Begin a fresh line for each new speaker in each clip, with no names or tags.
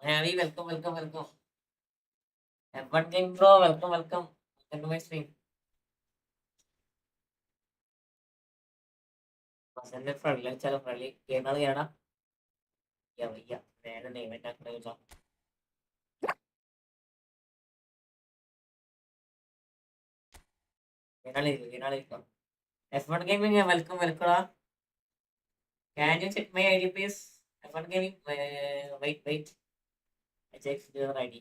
Avi, welcome. F1 Game Bro, welcome. Welcome to my stream. Passenger friendly, chalo friendly. Game ആണ് കേടാ. വയ്യ. നേരെ നെയ്മറ്റ് ആക്കണ വെച്ചോ. വീണാളിരിക്കും. F1 Gaming, welcome. Can you check my ID, please? F1 Gaming, wait. I check your ID.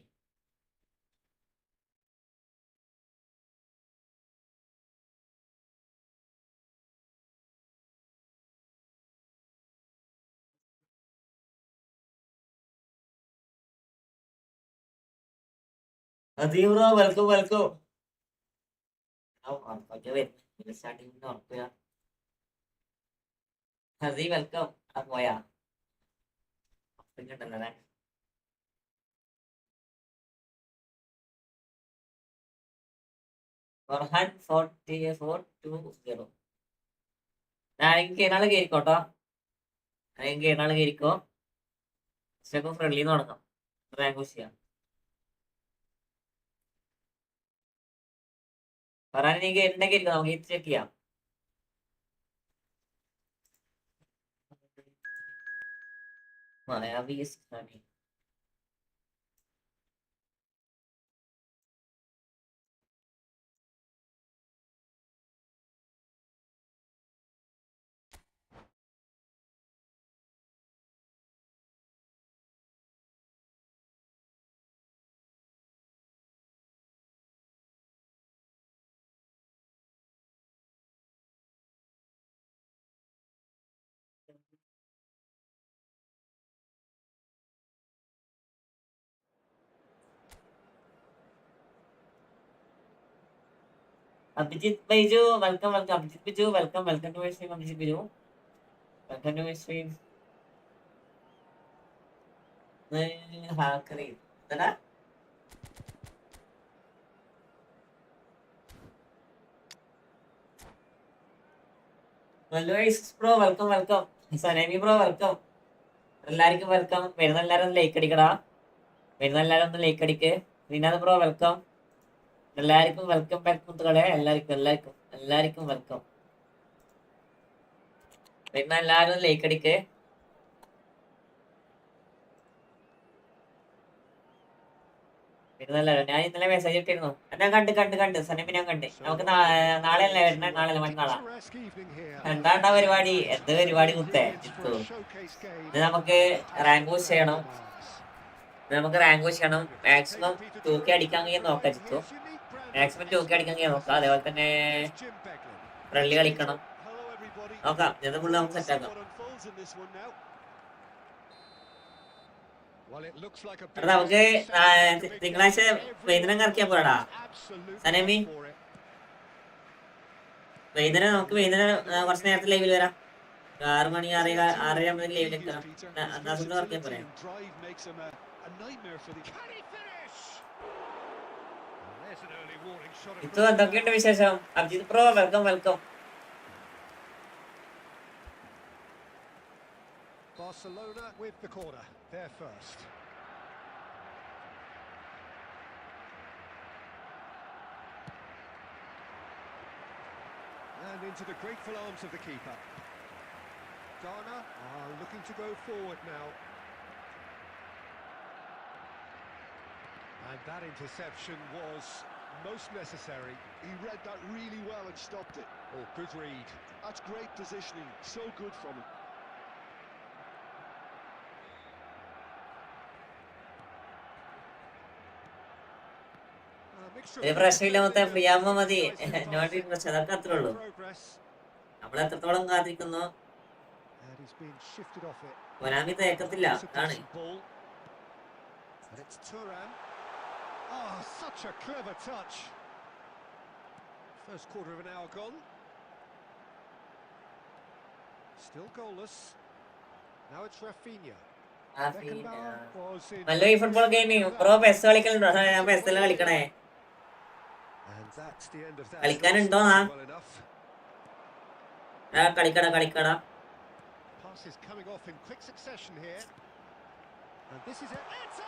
Adi bro, welcome. Okay, wait. Starting now. Adi, welcome. പോയാ പിന്നിട്ടല്ലേ ഫർഹാൻ 4420. എനിക്ക് ഏനാള് കയറിക്കോട്ടോ. എനിക്ക് ഏനാള് കയറിക്കോ. Friendly തുടങ്ങാം. റാങ്ക് ചെയ്യാം. ഫർഹാൻ എനിക്ക് ഉണ്ടെങ്കിൽ ഇരിക്കും. നമുക്ക് ചെക്ക് ചെയ്യാം. മായാവി Abhijith Baiju welcome. Abhijith Biju welcome to my stream. Abhijith Biju welcome to my stream. ഹാക്കറി എന്താ ബ്രോ വെൽക്കം. സനേമി ബ്രോ വെൽക്കം. എല്ലാവർക്കും വെൽക്കം. വരുന്ന എല്ലാരും ലൈക്ക് അടിക്കടാ. ഒന്ന് ലൈക്ക് അടിക്ക്. Sreenath bro welcome. എല്ലാവർക്കും വെൽക്കം ബാക്ക് മുത്തുകളെ. എല്ലാവർക്കും വെൽക്കം. വരുന്ന എല്ലാരും ലൈക്ക് അടിക്ക്. വരുന്നല്ലാരും. ഞാൻ ഇന്നലെ മെസ്സേജ് ഇട്ടിരുന്നു. ഞാൻ കണ്ട് സനേമി ഞാൻ കണ്ട്. നമുക്ക് നാളെയല്ലേ വരണേ? നാളെ മറ്റന്നാളാ. എന്താണ്ടാ പരിപാടി? എന്ത് പരിപാടി കുത്തേ ചിത്തു? ഇത് നമുക്ക് റാങ്ക് പുഷ് ചെയ്യണം. മാക്സിമം 2K അടിക്കാൻ നോക്കാം ചിത്തു. അതേപോലെ തന്നെ ഫ്രണ്ട്ലി കളിക്കണം. നോക്കാം. ഇത് ഫുള്ള് നമുക്ക് സെറ്റാക്കാം. നമുക്ക് തിങ്കളാഴ്ച വൈകുന്നേരം കറക്കിയാ പോരാടാ സനേമി. നമുക്ക് വൈകുന്നേരം കുറച്ച് നേരത്തെ ലൈവിൽ വരാം. 6 മണി 6:30 ലൈവിലേക്ക് കറക്കിയാ പോരാ. ഇത് എന്തൊക്കെയുണ്ട് വിശേഷം? Abhijith bro welcome.
Barcelona with the corner, there first. And into the grateful arms of the keeper. Ghana are looking to go forward now. And that interception was most necessary. He read that really well and stopped it. Oh, good read. That's great positioning. So good from him.
പ്രശ്നമില്ല. മൊത്തം free ആകുമ്പോ മതി. പ്രശ്നം അതൊക്കെ അത്രേ ഉള്ളൂ. നമ്മൾ എത്രത്തോളം കാത്തിരിക്കുന്നു. ഒരാമി തേക്കത്തില്ല. അതാണ്.
Oh, such a clever touch. First quarter of an hour gone. Still goalless. Now it's Rafinha.
നല്ല ഈ ഫുട്ബോൾ ഗെയിമിങ് ബ്രോ പെസ് കളിക്കലുണ്ടോ? ഞാൻ പെസ്സെല്ലാം കളിക്കണേ. കളിക്കാനുണ്ടോ? കളിക്കടാ.
Passes coming off in quick succession here. And This is it. It's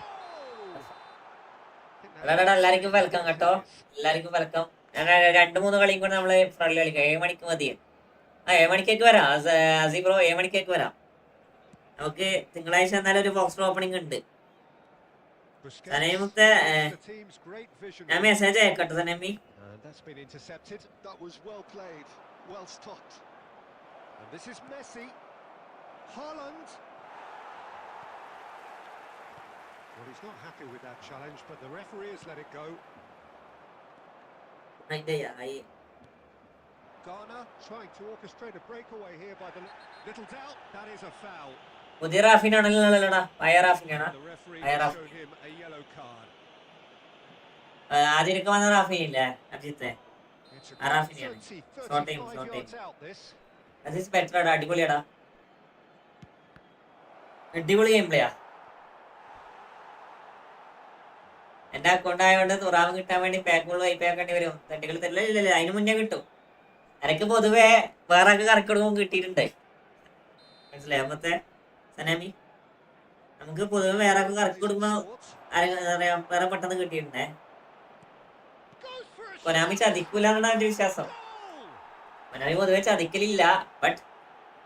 എല്ലാവർക്കും welcome കേട്ടോ. എല്ലാവർക്കും welcome. ഞാൻ 2-3 കളിയും കൂടെ നമ്മള് ഫ്രണ്ടിൽ കളിക്കാം. 7 മണിക്ക് മതി. 7 മണിക്കേക്ക് വരാം. അസി ബ്രോ 7 മണിക്കേക്ക് വരാം. നമുക്ക് തിങ്കളാഴ്ച എന്നാലും ഒരു ബോക്സ് ഓപ്പണിംഗ് ഉണ്ട്. സനേമത്തെ ഞാൻ message അയക്കട്ടെ സനേമി.
That's been intercepted. That was well played, well stopped. And this is Messi. Haaland. Well, he's not happy with that challenge, but the referee has let it go. Ghana trying to orchestrate a breakaway here by the little doubt. That is a foul.
പുതിയ റാഫിനാണല്ലോടാ. പഴയ റാഫിനാണ്.
The referee
പഴയ Rafi.
showed him a yellow card.
ആദ്യമൊക്കെ വന്ന റാഫിനില്ലേ അഭിജിത്തെ? ആ റാഫിനാണ്. Short time. Azeez ബെറ്ററാടാ. അടിപൊളിയാടാ. അടിപൊളി ഗെയിം പ്ലേയാ. എന്റെ അക്കൗണ്ട് ആയതുകൊണ്ട് തുറാവ് കിട്ടാൻ വേണ്ടി പാക്കുകൾ വൈപ്പാക്കേണ്ടി വരും. തട്ടികൾ തരില്ല. അതിന് മുന്നേ കിട്ടും. എനിക്ക് പൊതുവെ വേറെ ഒക്കെ കറക്കി കൊടുക്കുമ്പോൾ കിട്ടിയിട്ടുണ്ട്. മനസ്സിലായി അമ്മത്തെ സനാമി? നമുക്ക് പൊതുവെ വേറെ ഒക്കെ കറക്കി കൊടുക്കുമ്പോ വേറെ പെട്ടെന്ന് കിട്ടിയിട്ടുണ്ടേ. കൊനാമി ചതിക്കൂല എന്നാണ് എന്റെ വിശ്വാസം. കൊനാമി പൊതുവെ ചതിക്കലില്ല. ബട്ട്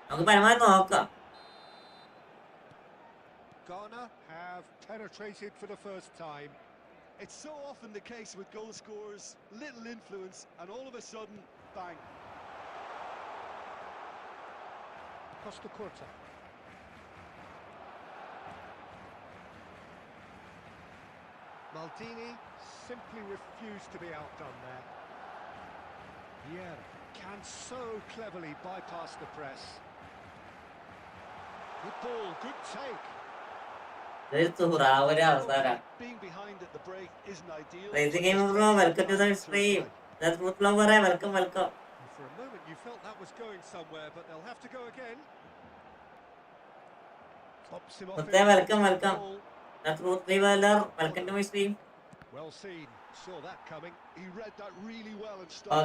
നമുക്ക് പരമാവധി നോക്കാം.
Ghana have penetrated for the first time. It's so often the case with goal scorers, little influence, and all of a sudden, bang. Costa Curta. Maldini simply refused to be outdone there. Yeah, can so cleverly bypass the press. Good ball, good take.
Being
behind at the break isn't ideal.
Welcome to the stream. That's welcome.
For a moment you felt that was going somewhere, but they'll have to go again. Pops him off.
Welcome. That's welcome to my stream.
Well seen. Saw that coming. He read that really well and stopped.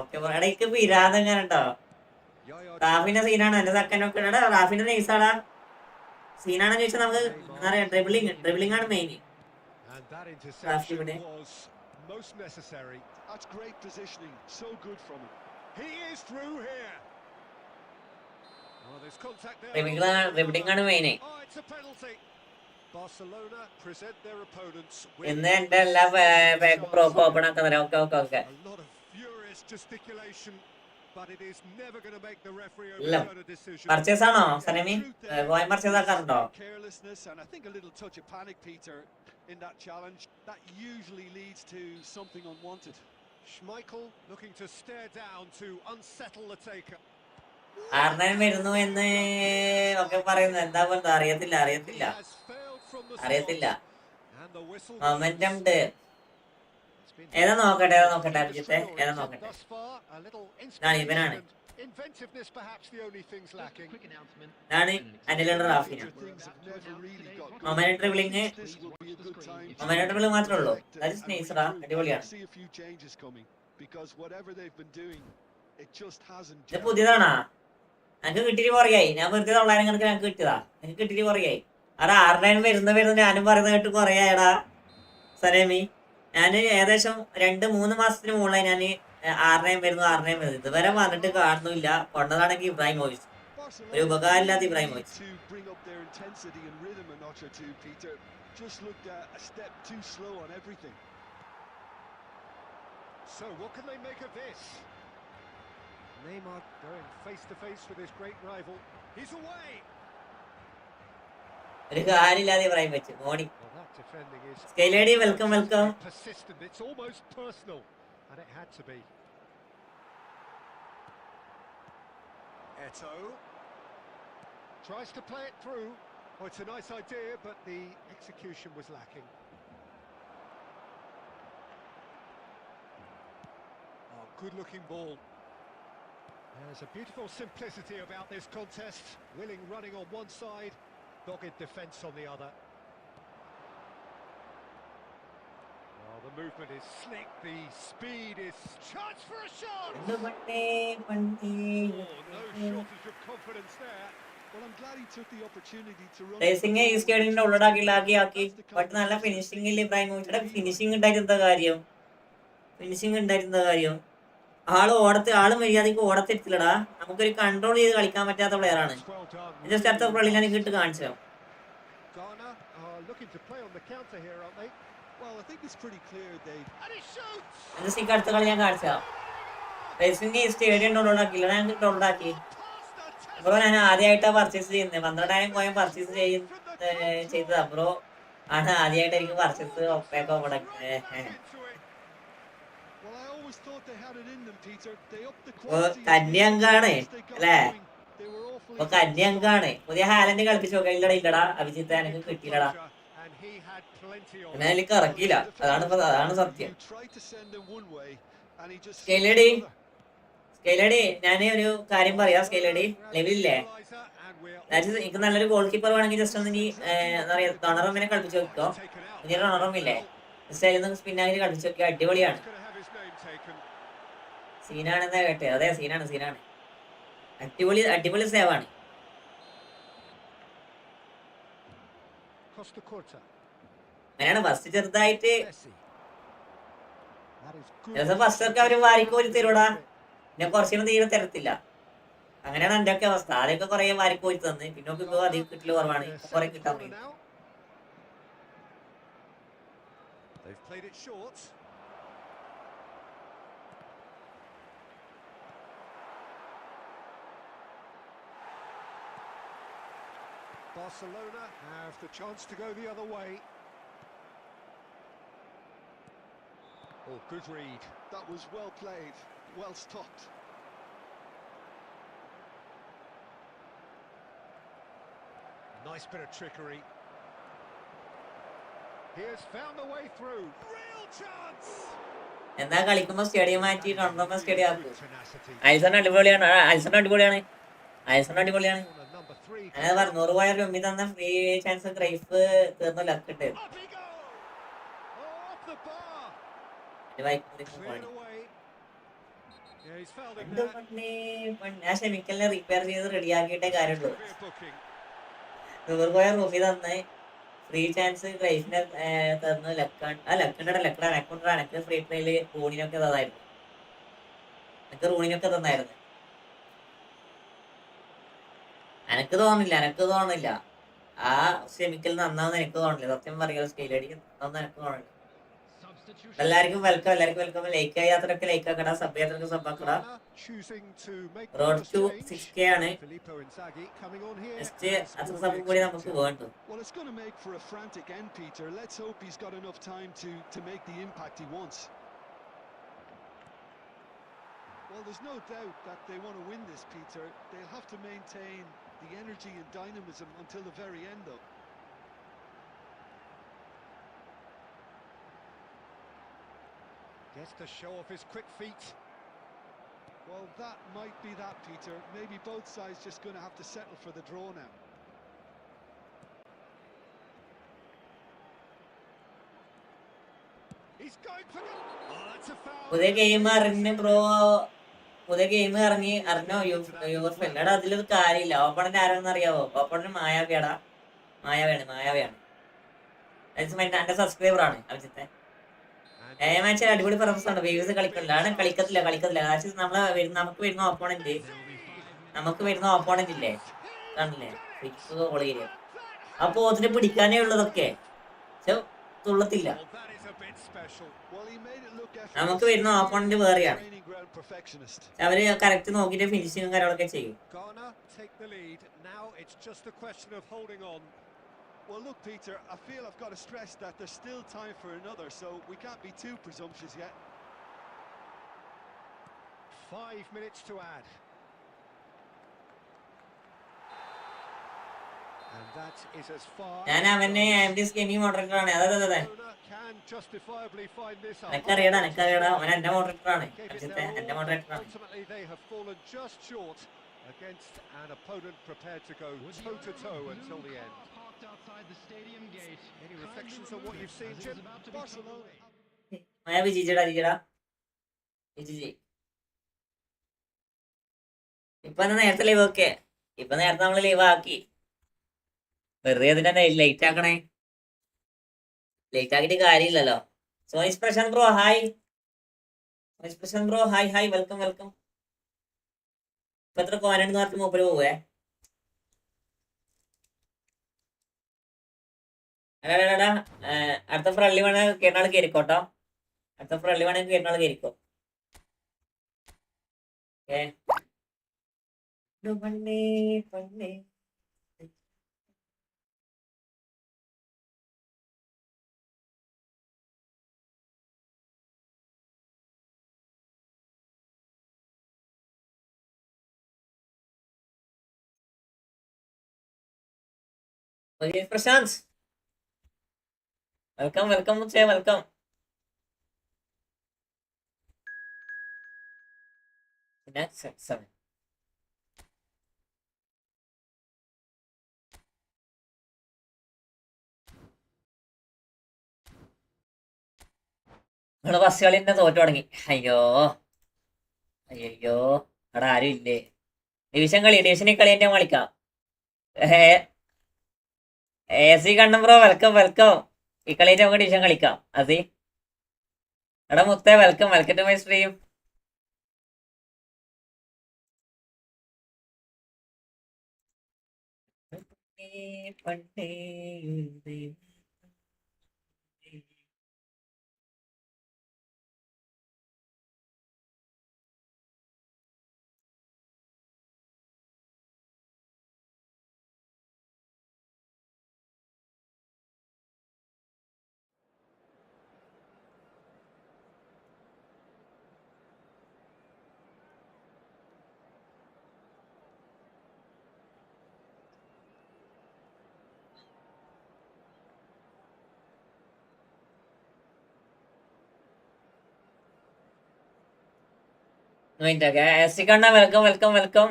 Okay, but I could be rather than a dog. Rafina Sina and the kind of Canada, Rafina Isara. സീനാണെന്ന് ചോദിച്ചാൽ നമുക്ക് എന്താ പറയാ dribbling ആണ് main.
And that interception was most necessary. That's great positioning, so good from him. He is through here. Oh, there's contact there.
Dribbling ആണ് main.
Oh, it's a penalty. Barcelona present their opponents with
ഇന്ന് എന്റെ എല്ലാ prop open ആക്കാൻ തരാം. Okay
a lot of furious gesticulation. But it is never going to make the referee overturn a decision.
Purchase ആണോ സനമി? പോയി purchase ആക്കാറുണ്ടോ?
Carelessness and I think a little touch of panic, Peter, in that challenge. That usually leads to something unwanted. Schmeichel looking to stare down to unsettle the taker.
ആർനൻ വരുന്നു എന്ന് ഒക്കെ പറയുന്നു. എന്താ പറഞ്ഞത് അറിയത്തില്ല. Momentum ഉണ്ട്. ഏതാ നോക്കട്ടെ അഭിജിത്തെ? ഏതാ നോക്കട്ടെ? ഇവനാണ് അനിലാണ് റാഫിന. മൊമെന്റ് ഡ്രിബിളിംഗ് മാത്രമേ ഉള്ളൂ. അടിപൊളിയാണ്. ഇത് പുതിയതാണോ? എനിക്ക് കിട്ടിയിട്ട് കുറയായി. ഞാൻ വെറുതെ 900 കണക്ക് ഞങ്ങൾക്ക് കിട്ടിയതാ. എനിക്ക് കിട്ടിയിട്ട് കുറയായി. അവിടെ 6 വരുന്ന ഞാനും പറയുന്നത് കേട്ട് കുറയായടാ സനേമി. ഞാൻ ഏകദേശം 2-3 മാസത്തിന് മുകളിലായി ഞാൻ 6 വരുന്നു. ഇതുവരെ വന്നിട്ട് കാണുന്നില്ല. കൊണ്ടതാണെങ്കിൽ ഇബ്രാഹിമോവിച്ച്. ഒരു ഉപകാരമില്ലാത്ത Ibrahimovic.
Neymar going face to face with his great rival. He's away.
ഒരു കാര്യമില്ലാതെ Ibrahimovic morning. Skyladdy, welcome.
Persistent, it's almost personal, and it had to be. Eto'o tries to play it through. Oh, it's a nice idea, but the execution was lacking. Oh, good-looking ball. There's a beautiful simplicity about this contest. Willing running on one side, dogged defence on the other. The movement is slick, the speed is... Chance for a shot! Oh, no shortage of confidence there.
Racing ഈ സ്റ്റേഡിയത്തിന്റെ ഉള്ളടാക്കി but നല്ല ഫിനിഷിംഗിൽ ഇബ്രാഹിമോവിച്ചിയുടെ finishing ഉണ്ടായിരുന്ന കാര്യം ആള് മര്യാദക്ക് ഓടത്തെത്തില്ലടാ. നമുക്കൊരു control ചെയ്ത് കളിക്കാൻ പറ്റാത്ത പ്ലെയർ ആണ്. ജസ്റ്റ് അടുത്ത പ്ലെയർ ഞാൻ ഇട്ട് കാണിച്ചു. അടുത്ത കളി ഞാൻ കാണിച്ചാ. റേസിംഗ് ഈ സ്റ്റേഡിയം ഡൗൺലോഡ് ആക്കില്ല, ഞാൻ ഡൗൺലോഡ് ആക്കി. ബ്രോ ഞാൻ ആദ്യമായിട്ടാ പർച്ചേസ് ചെയ്യുന്നത്. 12,000 കോയിൻ പർച്ചേസ് ചെയ്തതാ ബ്രോ. ആണ് ആദ്യമായിട്ട് എനിക്ക് പർച്ചേസ് ഒപ്പയൊക്കെ കന്യാങ്കാണ് അല്ലേ? ഇപ്പൊ കന്യാങ്കാണ്. പുതിയ ഹാലൻഡ് കളിപ്പിച്ചു നോക്കില്ലടാ. ഇല്ലടാ അഭിജിത്ത് എനിക്ക് കിട്ടിയില്ലടാ. പിന്നെ എനിക്ക് ഇറക്കിയില്ല. അതാണ് സത്യം. സ്കെയിലടി ഞാന് ഒരു കാര്യം പറയാം. സ്കെയിലടി ലെവലില്ലേ, എനിക്ക് നല്ലൊരു ഗോൾ കീപ്പർ വേണമെങ്കിൽ ജസ്റ്റ് ഒന്ന് എന്താ പറയാ ഡൊണറോമിനെ കളിപ്പിച്ചു നോക്കിക്കോ. പുതിയ ഡൊണറോമില്ലേ, ജസ്റ്റ് അതിൽ സ്പിന്നാക്കി കളിപ്പിച്ചു നോക്കിയോ. അടിപൊളിയാണ്. സീനാണെന്നാ കേട്ടെ. അതെ സീനാണ്. അടിപൊളി സേവാണ്. അങ്ങനെയാണ് ഫസ്റ്റ് ചെറുതായിട്ട് ഫസ്റ്റൊക്കെ അവര് വാരിക്കോരി തരൂടാ. പിന്നെ കുറച്ചൊന്നും തീരെ തരത്തില്ല. അങ്ങനെയാണ് എന്റെ ഒക്കെ അവസ്ഥ. ആദ്യമൊക്കെ കുറെ വാരിക്കോരി തന്ന്, പിന്നെ ഇപ്പൊ അധികം കിട്ടല് കുറവാണ്. കുറെ കിട്ടാൻ തുടങ്ങി.
Barcelona have the chance to go the other way. Oh, good read. That was well played, well stopped. Nice bit of trickery. He has found the way through. Real chance.
എന്താ കളിക്കുമ്പോ സ്റ്റേഡിയം മാറ്റി Toronto stadium ആക്കും. അയൽസൺ അടിപൊളിയാണ്. അങ്ങനെ പറഞ്ഞു 100 പോയ രൂപ തന്ന ഫ്രീ ചാൻസ് ക്രൈഫ് തീർന്ന ലക്കിട്ട് ഞാൻ ഷെമിക്കലിനെ റിപ്പയർ ചെയ്ത് റെഡിയാക്കിയിട്ടേ കാര്യമുള്ളൂ. 100 പോയ റൂമി തന്ന് ഫ്രീ ചാൻസ് ക്രൈഫിനെ തന്നു. ലക്കാണ് ഫ്രീ ട്രയല് റൂണിനൊക്കെ തന്നായിരുന്നു. എനക്ക് തോന്നുന്നില്ല ആ ഷെമിക്കൽ നന്നാവുന്ന എനിക്ക് തോന്നില്ല. സത്യം പറയുക സ്കെയിലടി നന്നാവുന്ന എനിക്ക് തോന്നില്ല. എല്ലാവർക്കും വെൽക്കം. ലൈക്ക് ചെയ്യാത്തവരൊക്കെ ലൈക്ക് ആക്കടാ. സബ് ചെയ്യാത്തവർക്ക് സബ് ആക്കടാ. റോഡ് ടു 6K ആണ്. അത്ര സബ് കൂടി നമുക്ക് വേണ്ടു.
Well, there's no doubt that they want to win this, Peter. They'll have to maintain the energy and dynamism until the very end, though. Gets to show off his quick feet. Well, that might be that, Peter. Maybe both sides just going to have to settle for the draw now. He's going for the... Oh, that's a foul.
പുതിയ game അറിഞ്ഞോ യൂസ്ഫെല്ലടാ. അതിലൊരു കാര്യമില്ല. Opponent ആരാണെന്ന് അറിയാവോ? Opponent മായാവയാണ്. എന്റെ subscriber ആണ് അഭിജിത്തെ. Match അടിപൊളി performance ആണ്. വേവ്സ് കളിക്കത്തില്ല. നമുക്ക് വരുന്ന ഓപ്പോണന്റ് ഇല്ലേ കാണില്ലേ, അപ്പൊ അതിനെ പിടിക്കാനേ ഉള്ളതൊക്കെ തുള്ളത്തില്ല. നമുക്ക് വരുന്ന ഓപ്പോണന്റ് വേറെയാണ്. അവര് കറക്റ്റ് നോക്കിട്ട് ഫിനിഷിങ്ങും കാര്യങ്ങളൊക്കെ ചെയ്യും.
Well, look, Peter, I feel I've got to stress that there's still time for another, so we can't be too presumptuous yet. 5 minutes to add. And that is as far
ഞാൻ അവനെ gaming moderator ആണ്. അതെ
can justifiably find this out.
എനിക്കറിയടാ അവൻ എന്റെ moderator ആണ്. എന്റെ moderator ആണ്.
Ultimately they have fallen just short against an opponent prepared to go toe to toe until the end. Any reflections on what you've seen, Jim? Barcelona.
ഇപ്പൊ നേരത്തെ live ഒക്കെ ഇപ്പൊ നേരത്തെ നമ്മള് ലീവ് ആക്കി. വെറുതെ അതിനെ ലേറ്റ് ആക്കണേ. ലേറ്റ് ആക്കിയിട്ട് കാര്യമില്ലല്ലോ. സോയിസ് പ്രശാന്ത് ബ്രോ ഹായ്. സോയിസ് Prashant bro hi hi, welcome welcome. ഇപ്പൊ എത്ര കോരണ്ട് നേരത്തെ മൂപ്പര് പോവേ. അടാ അടുത്ത ഫ്രള്ളി വേണ കേട്ടാൾ കയറിക്കോട്ടോ. അടുത്ത ഫ്രള്ളി വേണമെങ്കിൽ കേട്ടാൾ കയറിക്കോ. പണ്ടേ പണ്ടേ പ്രശാന്ത് വെൽക്കം വെൽക്കം വെൽക്കം. നിങ്ങള് ബസ് കളി തന്നെ തോറ്റു തുടങ്ങി. അയ്യോ അയ്യോ, അവിടെ ആരും ഇല്ലേ. ഡിവിഷനിൽ കളി തന്നെ കളിക്കാം. AC Kannan bro welcome welcome. ഈ കളിയിട്ട് നമുക്ക് ഡിവിഷൻ കളിക്കാം. അസി എടാ മുത്തേ welcome, welcome to my stream. പണ്ടേ AC Kanna welcome welcome welcome.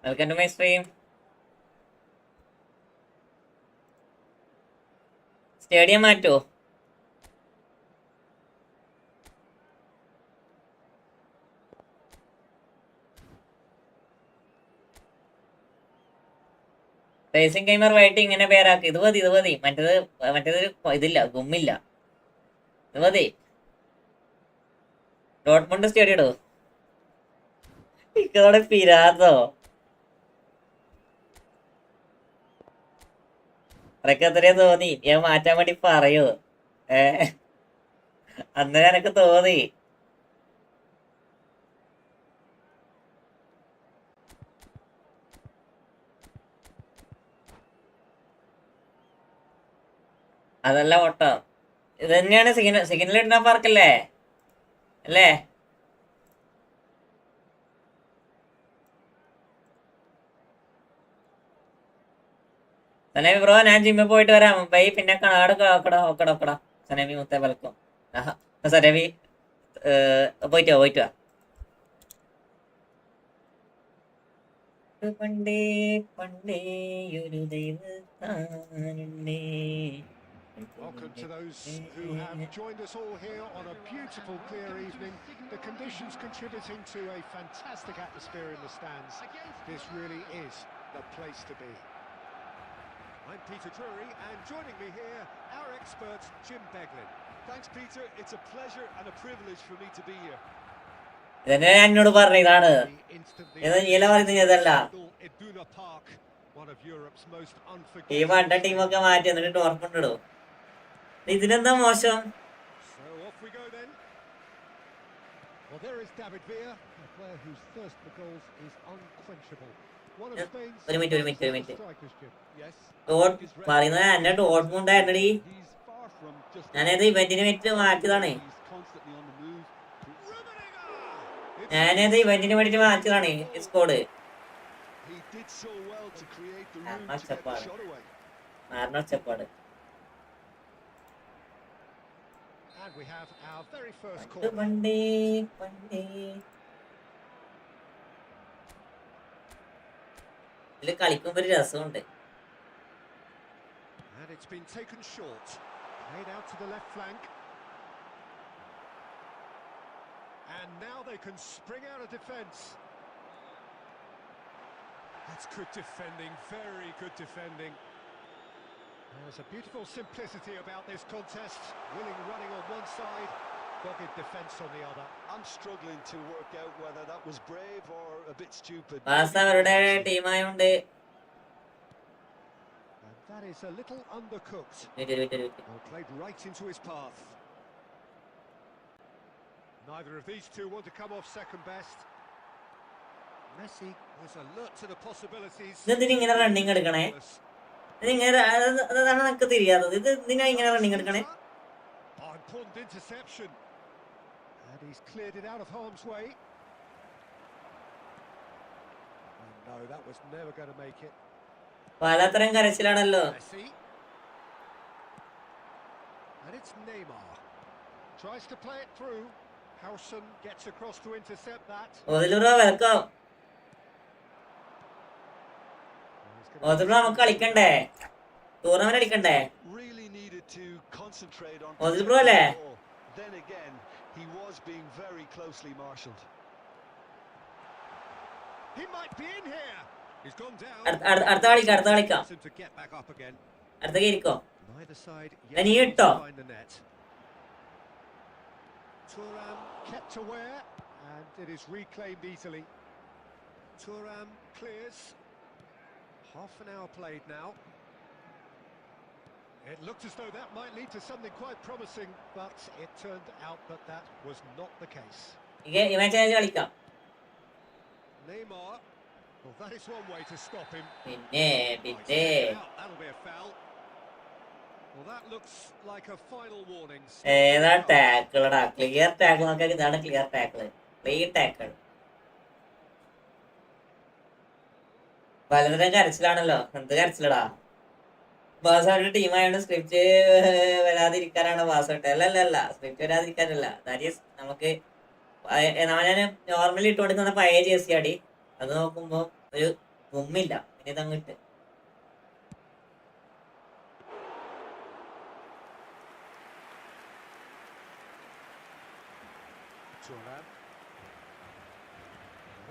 Welcome to my stream. Stadium മാറ്റോ? റേസിംഗ് ഗെയിമർ വൈറ്റ് ഇങ്ങനെ പേരാക്കി. ഇത് മതി ഇത് മതി. മറ്റേത് ഇതില്ല, ഗുമ്മില്ല. ഇത് മതി. ഡോട്ട്മണ്ട് സ്റ്റേഡിയം ഇടോ? ഇതോടെ പിരാതോ. അതൊക്കെ എത്രയോ തോന്നി. ഞാൻ മാറ്റാൻ വേണ്ടി പറയൂ. അന്നേരം എനക്ക് തോന്നി. അതല്ല ഓട്ടം. ഇത് തന്നെയാണ് സിഗ്നൽ ഇടാൻ പാർക്കല്ലേ അല്ലേ? സനേമി ബ്രോ ഞാൻ ജിമ്മിൽ പോയിട്ട് വരാം. ബൈ. പിന്നെ കാണാട് ഒക്കടാ. സനേമി മുത്തേ വെൽക്കം. സനേമി പോയിട്ട് വാ. പണ്ടേ പണ്ടേ ഒരു ദൈവത്താനുണ്ടേ.
Welcome to those who have joined us all here on a beautiful clear evening. The conditions contributing to a fantastic atmosphere in the stands. This really is the place to be. I'm Peter Drury, and joining me here, our expert Jim Beglin. Thanks Peter, it's a pleasure and a privilege for me to be here.
ഇതന്നെ ഞാൻ എന്നോട് പറഞ്ഞ ഇതാണ്. ഈ പണ്ട ടീമൊക്കെ മാറ്റി എന്നിട്ട് ഡോർട്ട്മണ്ട് ഇടും. ഇതിനെന്താ മോശം? ഒരു മിനിറ്റ്. പറയുന്നത് എന്നെ ഡോർട്ട്മണ്ട് ആയിരുന്നടി. ഞാനത് ഇവന്റിന് വേണ്ടിട്ട് മാറ്റിയതാണ്. ഞാനത് ഇവന്റിന് വേണ്ടിട്ട് മാറ്റിയതാണ് ഈ സ്കോഡ്. മാരണച്ചപ്പാട്. പണ്ടേ പണ്ടേ ഇതില് കളിക്കുമ്പോ ഒരു രസമുണ്ട്.
now they can spring out of defence. That's good defending, very good defending. There's a beautiful simplicity about this contest. Willing running on one side, dogged defence on the other. I'm struggling to work out whether that was brave or a bit stupid. And that is a little undercooked. Well, played right into his path. Neither of these two want to come off second best. Messi was alert to the possibilities. Important interception. And he's cleared it out of harm's way. And no, that was never going to make it. Messi. And it's Neymar. Tries to play it through. Howson gets across to intercept that. Really needed to concentrate on the ball. Then again, he was being very closely marshalled. He might be in here. He's gone down. To get back up again. Neither side yet to find the net. Thuram kept aware, and it is reclaimed easily. Thuram clears. Half an hour played now. It looked as though that might lead to something quite promising, but it turned out that that was not the case. Neymar. Well, that is one way to stop him. That'll be a foul. Well, that looks like a final warning. Clear tackle. പലതരം കരച്ചിലാണല്ലോ. എന്ത് കരച്ചിലടാ? ബാസയുടെ ടീമായോണ്ട് script വരാതിരിക്കാനാണ് ബാസോട്ടെ. അല്ല script വരാതിരിക്കാനല്ല. That നമുക്ക് ഞാൻ normally ഇട്ട് കൊടുക്കുന്ന പഴയ jersey ആടി. അത് നോക്കുമ്പോ ഒരു ഗുമ്മില്ല. പിന്നെ ഇതങ്ങിട്ട്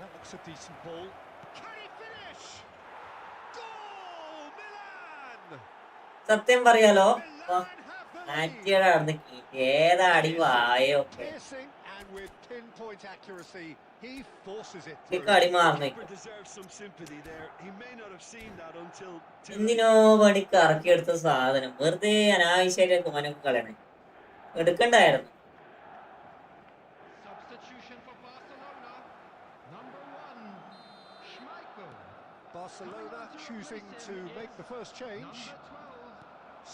That looks a decent ball. Can he finish? Goal! Milan!
സത്യം പറയാലോ, ഏതാടി വായൊക്കെ കളി മാറുന്ന എന്തിനോ പണിക്ക് ഇറക്കിയെടുത്ത സാധനം വെറുതെ അനാവശ്യമായിട്ട് കുമാനൊക്കെ കളയണേ. എടുക്കണ്ടായിരുന്നു.
Barcelona choosing to make the first change.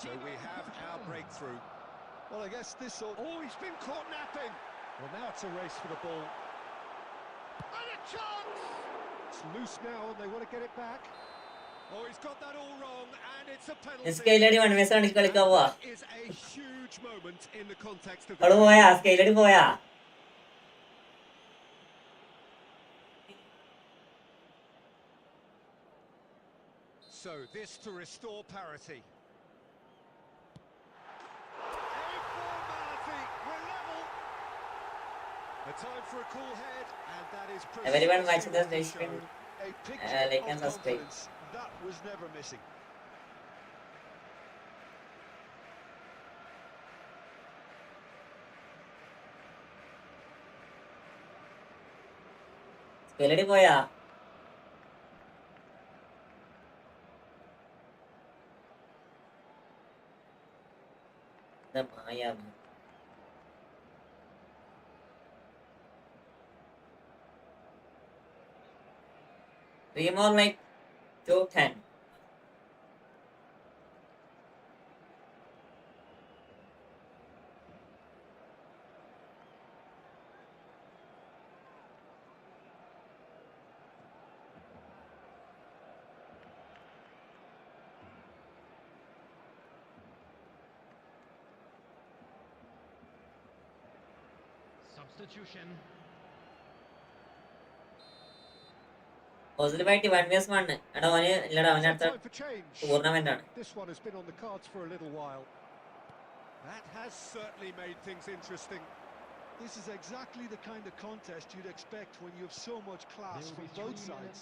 So we have our breakthrough. Well, I guess this will... Oh, he's been caught napping. Well, now it's a race for the ball. And a chance! It's loose now and they want to get it back. Oh, he's got that all wrong and it's a penalty. That is a huge moment in the context of the... So this to restore parity. A formality, we're level. A time for a cool head, and that is
everyone watching this stream, like and subscribe.
That was never missing.
Kelly boya. Malayalam. 3 more like 2:10.
Substitution.
Positivity 1v1. എടാ അവന് ഇല്ലടാ അവൻ അടുത്ത tournament ആണ്.
This one has been on the cards for a little while. That has certainly made things interesting. This is exactly the kind of contest you'd expect when you have so much class from both sides.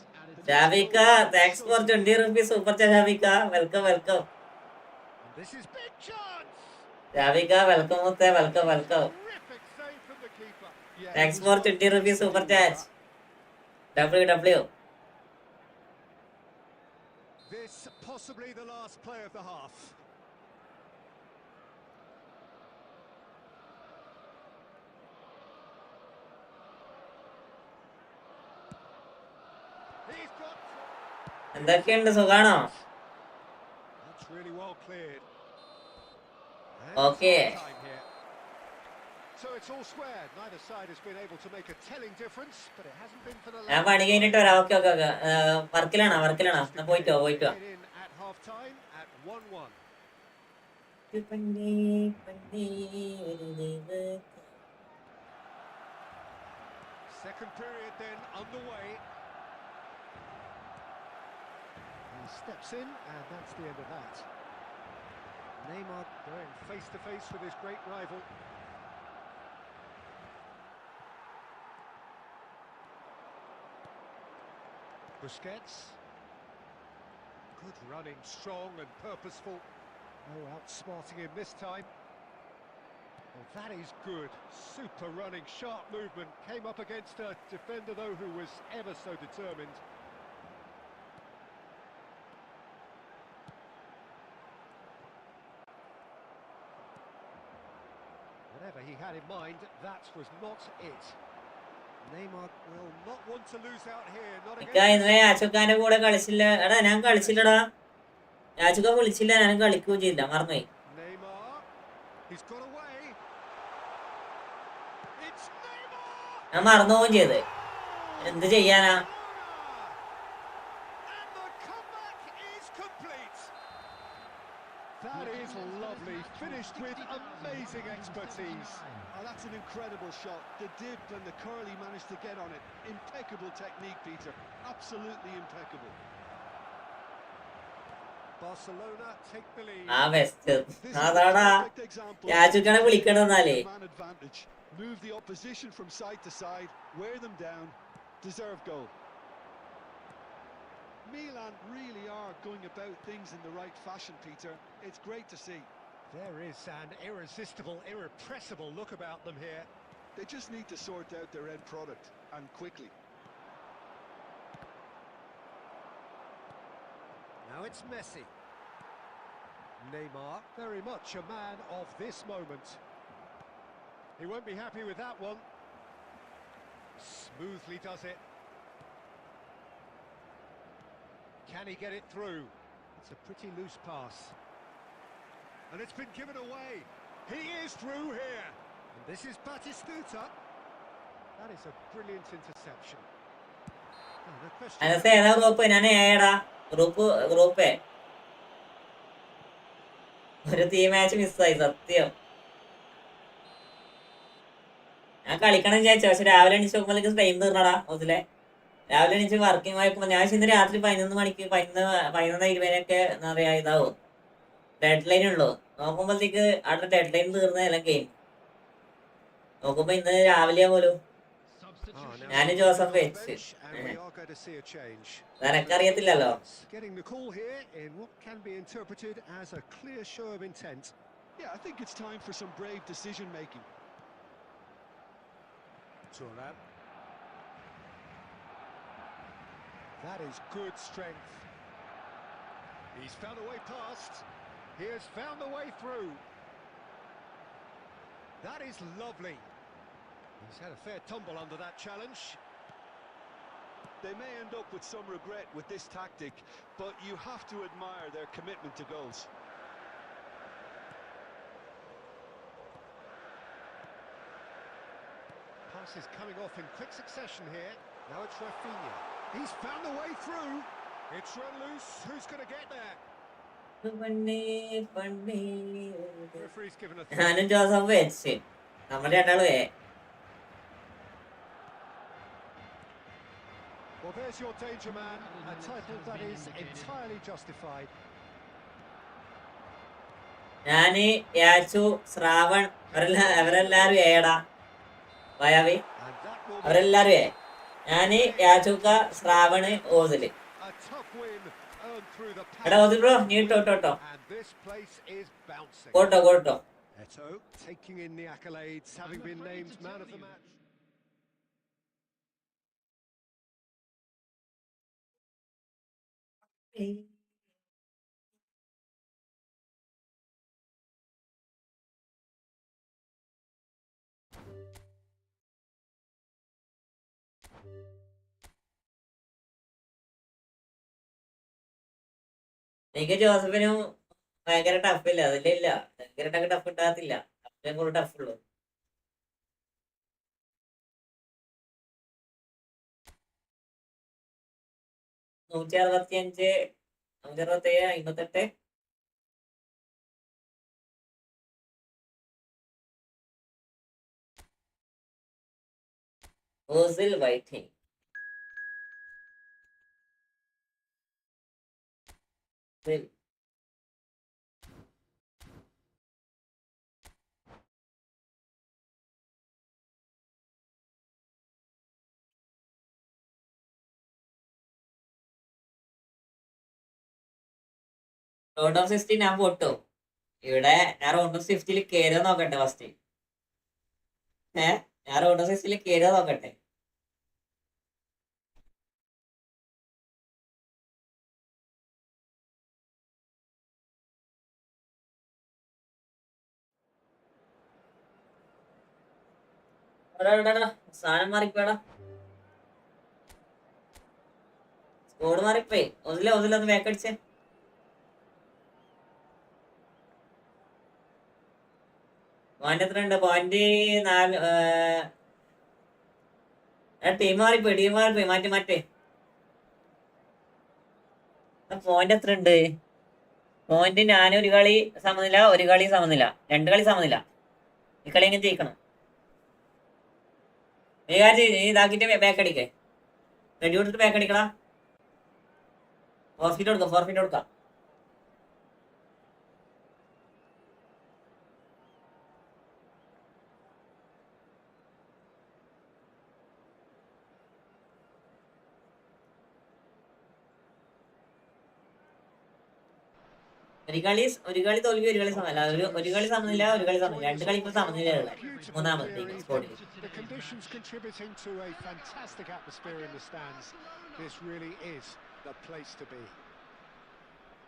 Shavika, thanks for 20 rupees super chat. Shavika, welcome.
And this is big chance.
Shavika, welcome.
Terrific save from the keeper. Yeah,
Thanks for 20 rupees super chat. WW.
This possibly the last play of the half. He's got.
എന്തൊക്കെയുണ്ട് സുഖാണോ?
That's really well cleared.
Okay.
So it's all squared. Neither side has been able to make a telling difference, but it hasn't been for the.
ഞാൻ പണി കഴിഞ്ഞിട്ട് വരാം. Okay വർക്കിലാണോ എന്നാ പോയിട്ടോ
At half time at 1-1. Second period then underway. He steps in, and that's the end of that. Neymar going face to face with his great rival. Busquets. Good running, strong and purposeful. No outsmarting him this time. Well, that is good. Super running, sharp movement. Came up against a defender, though, who was ever so determined. Whatever he had in mind, that was not it. Neymar will not want to lose out here. Not
ഇന്നലെ യാച്ചുക്കാന്റെ കൂടെ കളിച്ചില്ല. എടാ ഞാൻ കളിച്ചില്ലടാ. യാച്ചുക്ക വിളിച്ചില്ല, ഞാനും കളിക്കുകയും ചെയ്തില്ല, മറന്നുപോയി.
Neymar, he's got away. It's Neymar.
ഞാൻ മറന്നുപോവുകയും ചെയ്ത്. എന്ത് ചെയ്യാനാ?
And the comeback is complete. That is lovely. Finished with amazing expertise. Oh, that's an incredible shot. The dip and the curl he managed to get on it. Impeccable technique, Peter. Absolutely impeccable. Barcelona take the lead.
Best അതാടാ യാച്ചുക്കാനെ വിളിക്കണമെന്നാലേ.
Man advantage. Move the opposition from side to side, wear them down. Deserved goal. Milan really are going about things in the right fashion, Peter. It's great to see. There is an irresistible, irrepressible look about them here. They just need to sort out their end product, and quickly. Now it's Messi. Neymar, very much a man of this moment. He won't be happy with that one. Smoothly does it. Can he get it through? It's a pretty loose pass. And it's been given away. He is through here. And this is Batistuta. That is a brilliant interception. Oh, the question...
Anas ഏതാ group? ഞാൻ ഏടാ group ഒരു team match മിസ്സായി, സത്യം. ഞാൻ കളിക്കണം വിചാരിച്ചു, പക്ഷെ രാവിലെ എണീച്ച് നോക്കുമ്പോഴേക്ക് ടൈം തീർന്നടാ. അതിലെ രാവിലെ എണീച്ച് വർക്കിംഗ് വായിക്കുമ്പോൾ ഞാൻ ഇന്ന് രാത്രി 11 മണിക്ക് 11:20 എന്താ പറയാ ഇതാവും, ഡെഡ് ലൈൻ ഉള്ളു. നോക്കുമ്പോഴത്തേക്ക് അവിടെ ഡെഡ് ലൈൻ തീർന്ന എല്ലാം ഗെയിം നോക്കുമ്പോ ഇന്ന് രാവിലെ പോലും ഞാൻ ജോസഫ് വെച്ച് നിനക്കറിയത്തില്ലല്ലോ.
That is good strength. He's found a way past. He has found the way through. That is lovely. He's had a fair tumble under that challenge. They may end up with some regret with this tactic, but you have to admire their commitment to goals. Pass is coming off in quick succession here. Now it's Rafinha. He's found a way through. It's run loose. Who's going to get there? Referee's given a
ഞാനും Joseph വെച്ച് നമ്മൾ രണ്ടാളുവേ.
Well, there's your danger man, a title that is entirely justified.
ഞാന് യാച്ചു ശ്രാവൺ അവരെല്ലാരും ഏടാ. മായാവി
And that will be
അവരെല്ലാരും ഞാന് യാചൂക്ക Shravan Ozil
a tough win earned through the
എടാ ഓസിൽ ബ്രോ നീ ഇട്ടോ
and this place is bouncing.
കോട്ടോ
Eto taking in the accolades, having been named man of the match.
എനിക്ക് ജോസഫിനും ഭയങ്കര ടഫില്ല അതിലില്ല ഭയങ്കര ടഫ് ഉണ്ടാകത്തില്ല കൂടുതൽ ടഫുള്ളൂ 165 167 58 ഓസിൽ വൈറ്റിംഗ് റൗണ്ട് ഓഫ് 60 ഞാൻ പൊട്ടു ഇവിടെ ഞാൻ റൗണ്ട് ഓഫ് 60 കയറുക നോക്കട്ടെ ഫസ്റ്റ് ഞാൻ റൗണ്ട് ഓഫ് 60 കയറുക നോക്കട്ടെ സാധനം മാറിപ്പോടാ സ്കോഡ് മാറിപ്പോയി ഒന്നിലൊന്ന് വേക്കടിച്ചേ പോയിന്റ് എത്ര ഉണ്ട് പോയിന്റ് 4 ടീം മാറിപ്പോയി മാറ്റേ പോയിന്റ് എത്ര ഉണ്ട് പോയിന്റ് ഞാൻ ഒരു കളി സമനില 2 കളി സമനില ഈ കളി എങ്ങനെ ജയിക്കണം നീ ഇതാക്കിട്ട് ബാക്ക് അടിക്കേ റെഡി കൊടുത്തിട്ട് ബാക്ക് അടിക്കടാ ഫോർഫിറ്റ് കൊടുക്കാം ഒരു കളി തോൽവി ഒരു കളി സമനില ഒരു കളി സമനില 2 കളി ഇപ്പൊ സമനിലയുള്ള മൂന്നാമത്തെ സ്കോഡിൽ
The conditions contributing to a fantastic atmosphere in the stands. This really is the place to be.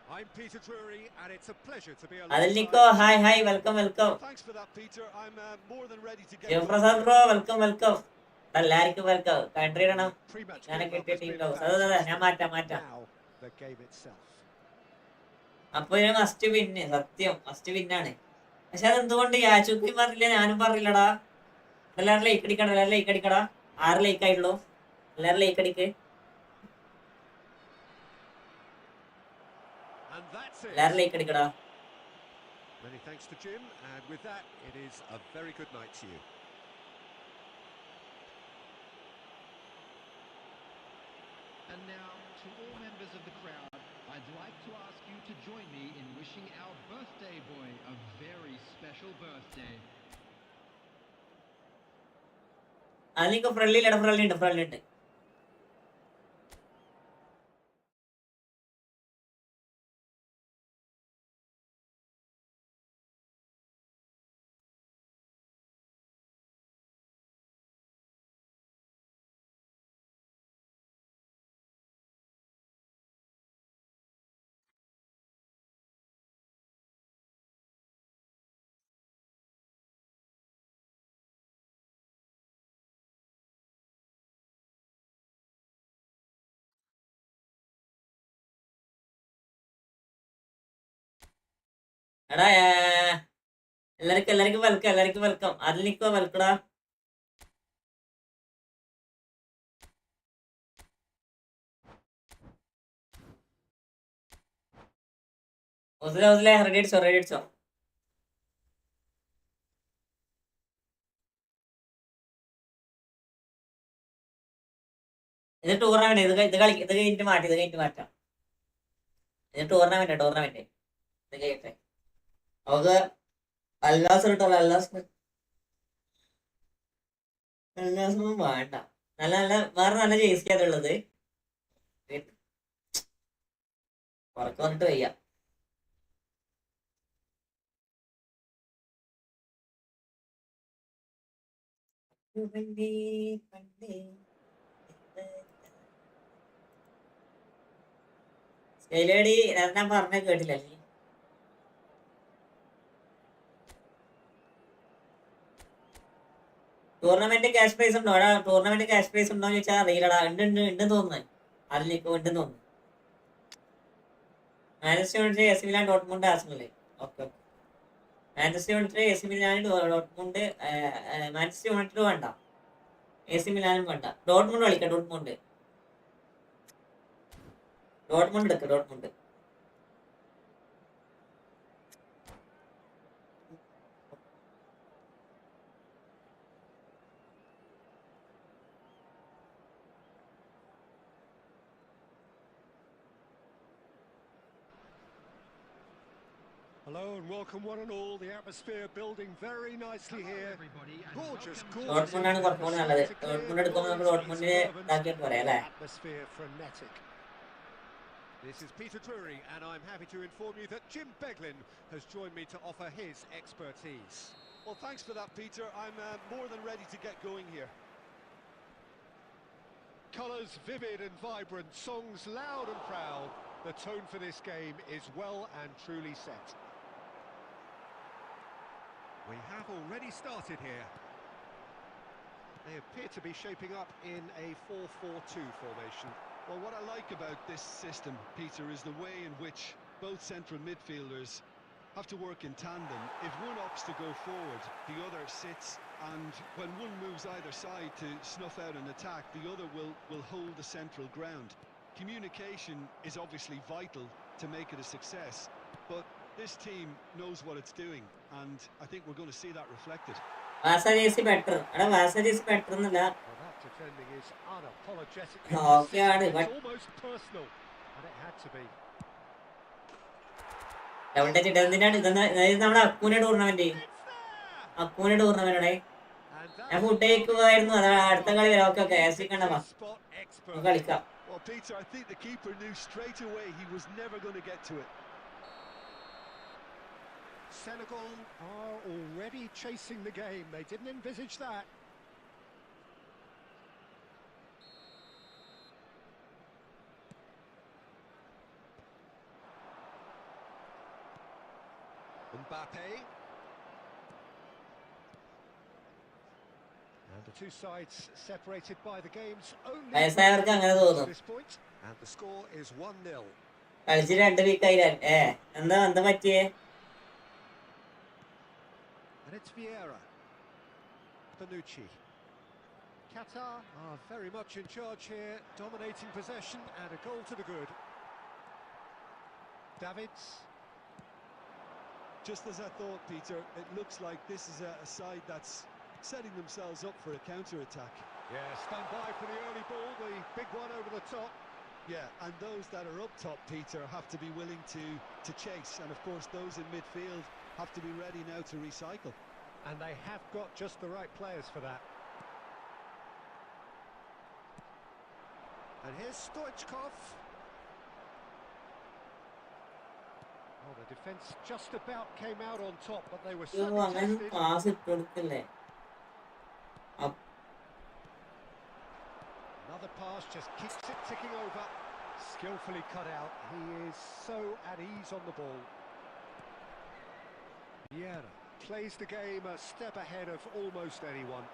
I'm Peter Drury and it's a pleasure to be
അതിൽ Nico hi welcome
Thanks for that, Peter. I'm more than ready to get
Shivaprasad bro welcome എല്ലാവർക്കും welcome country ഇടണം ഞാനൊക്കെ കിട്ടിയ team അതെ ഞാൻ മാറ്റാം
now the game itself.
അപ്പൊ ഞാൻ മസ്റ്റ് വിന്നാണ് പക്ഷെ അതെന്തുകൊണ്ട് യാചുക്കും പറഞ്ഞില്ല ഞാനും പറഞ്ഞില്ലടാ എല്ലാവരും ലൈക്ക് അടിക്കടാ 6 ലൈക്ക് ആയിട്ടുള്ളൂ എല്ലാവരും ലൈക്ക് അടിക്ക് എല്ലാവരും ലൈക്ക് അടിക്കടാ
Many thanks to Jim, and with that it is a very good night to you.
And now to all members of the crowd, I'd like to ask you to join me in wishing our birthday boy a very special birthday.
അതിലേക്ക് friendly ഉണ്ട് എടാ എല്ലാവർക്കും welcome അതിൽ നിക്കോ വെൽക്കടാ ready അടിച്ചോ ഇത് tournament ഇത് കഴിഞ്ഞിട്ട് മാറ്റാം ഇത് ടൂർണമെന്റ് ഇത് കഴിയട്ടെ നമുക്ക് അല്ലാസ് കിട്ടുമല്ലോ അല്ലാസ് എല്ലാ ദിവസവും വേണ്ട. നല്ല നല്ല വേറെ നല്ല ജേഴ്സി അതുള്ളത്. ഉറക്കം വന്നിട്ട് വയ്യ. സ്റ്റൈലേടി നേരത്തെ ഞാൻ പറഞ്ഞ കേട്ടില്ലേ? ടൂർണമെന്റ് ക്യാഷ് പ്രൈസ് ഉണ്ടോ? ടൂർണമെന്റ് ക്യാഷ് പ്രൈസ് ഉണ്ടോ എന്ന് ചോദിച്ചാൽ അറിയില്ലടാ. ഉണ്ടെന്ന് തോന്നുന്നു. അതിലേക്ക് ഉണ്ടെന്ന് തോന്നുന്നു. Manchester United, AC Milan, Dortmund, Arsenal. Okay. Manchester United, AC Milan, Dortmund. Manchester United വേണ്ട, എസി മിലാനും വേണ്ട. ഡോട്ട്മുണ്ട് കളിക്കാം. ഡോട്ട്മുണ്ട് എടുക്ക. Dortmund.
Hello and welcome one and all. The atmosphere building very nicely here. Gorgeous,
ഡോട്ട്മുണ്ടാണ് കുറച്ചുകൂടി നല്ലത്. Dortmund എടുക്കുമ്പോൾ നമുക്ക് ഡോട്ട്മുണ്ടിനെ ഇതാക്കിയിട്ട് പറയാം അല്ലേ?
atmosphere frenetic. This is Peter Drury and I'm happy to inform you that Jim Beglin has joined me to offer his expertise.
Well, thanks for that, Peter. I'm more than ready to get going here.
Colours vivid and vibrant, songs loud and proud. The tone for this game is well and truly set. We have already started here. They appear to be shaping up in a 4-4-2 formation.
Well, what I like about this system, Peter, is the way in which both central midfielders have to work in tandem. If one opts to go forward, the other sits, and when one moves either side to snuff out an attack, the other will hold the central ground. Communication is obviously vital to make it a success, but this team knows what it's doing, and I think we're going to see that reflected.
വാസജേസി better. എടാ വാസജേസി better എന്നല്ല.
Well, that defending is unapologetic.
Okay,
It's almost personal, and it had to be.
എവിടെ ചിട്ടതിനാണ് നമ്മുടെ അക്കൂനെ tournament. അക്കൂനെ tournament ഞാൻ food കഴിക്കുമായിരുന്നു. അത് അടുത്ത കളി വരാം. ഓക്കെ എസി കണ്ടവാ കളിക്കാം.
Well, Peter, I think the keeper knew straight away he was never going to get to it.
Senegal are already chasing the game. They didn't envisage that. Mbappe. And the two sides separated by the game's only
വയസ്സായവർക്ക് അങ്ങനെ തോന്നും.
this point. And the score is 1-0.
കളിച്ച് 2 വീക്കായി. എന്താ പറ്റിയേ?
And it's Vieira. Bonucci. Qatar are very much in charge here, dominating possession and a goal to the good. Davids.
Just as I thought, Peter, it looks like this is a side that's setting themselves up for a counter-attack.
Yeah, stand by for the early ball, the big one over the top.
Yeah, and those that are up top, Peter, have to be willing to chase. And of course, those in midfield have to be ready now to recycle.
And they have got just the right players for that. And here's Stoichkov. Oh, the defence just about came out on top, but they were certainly tested.
Pass ഇട്ടുകൊടുക്കല്ലേ?
Another pass just keeps it ticking over. Skillfully cut out. He is so at ease on the ball. Vieira plays the game a step ahead of almost anyone.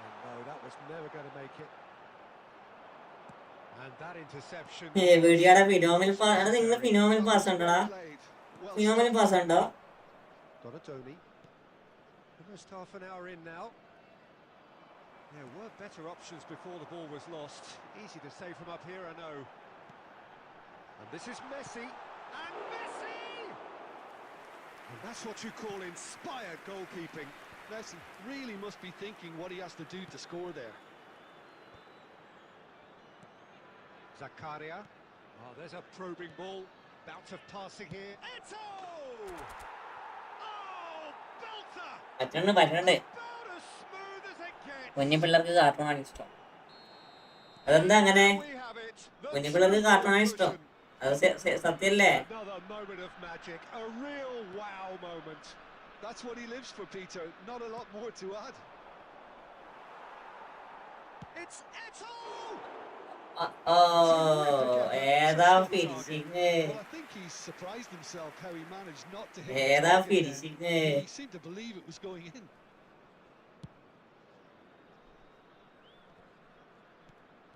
And no, that was never going to make it. And that interception.
വീഡിയോടെ phenomenal pass. നിങ്ങൾ phenomenal pass ഉണ്ടോടാ? Phenomenal pass ഉണ്ടോ?
Got a Tony. Almost half an hour in now. There were better options before the ball was lost. Easy to say from up here, I know. And this is Messi. And Messi! And that's what you call inspired goalkeeping.
Messi really must be thinking what he has to do to score there.
Zakaria. Oh, there's a probing ball. Bout of passing here. Eto! Oh, belter!
പറ്റുന്നുണ്ട്.
About as smooth as
കുഞ്ഞു പിള്ളേർക്ക് കാർട്ടൂണാണ് ഇഷ്ടം. അതെന്താ അങ്ങനെ?
We have it.
കുഞ്ഞു
The
പിള്ളേർക്ക്
true
കാർട്ടൂണാണ് ഇഷ്ടം.
conclusion.
അത് സത്യല്ലേ?
Another moment of magic, a real wow moment. That's what he lives for, Peter. Not a lot more to add. It's Eto!
ഓ ഏതാ finishing,
Well, I think he's surprised himself how he managed not to hit the
ഏതാ
target there.
Finishing.
He seemed to believe it was going in.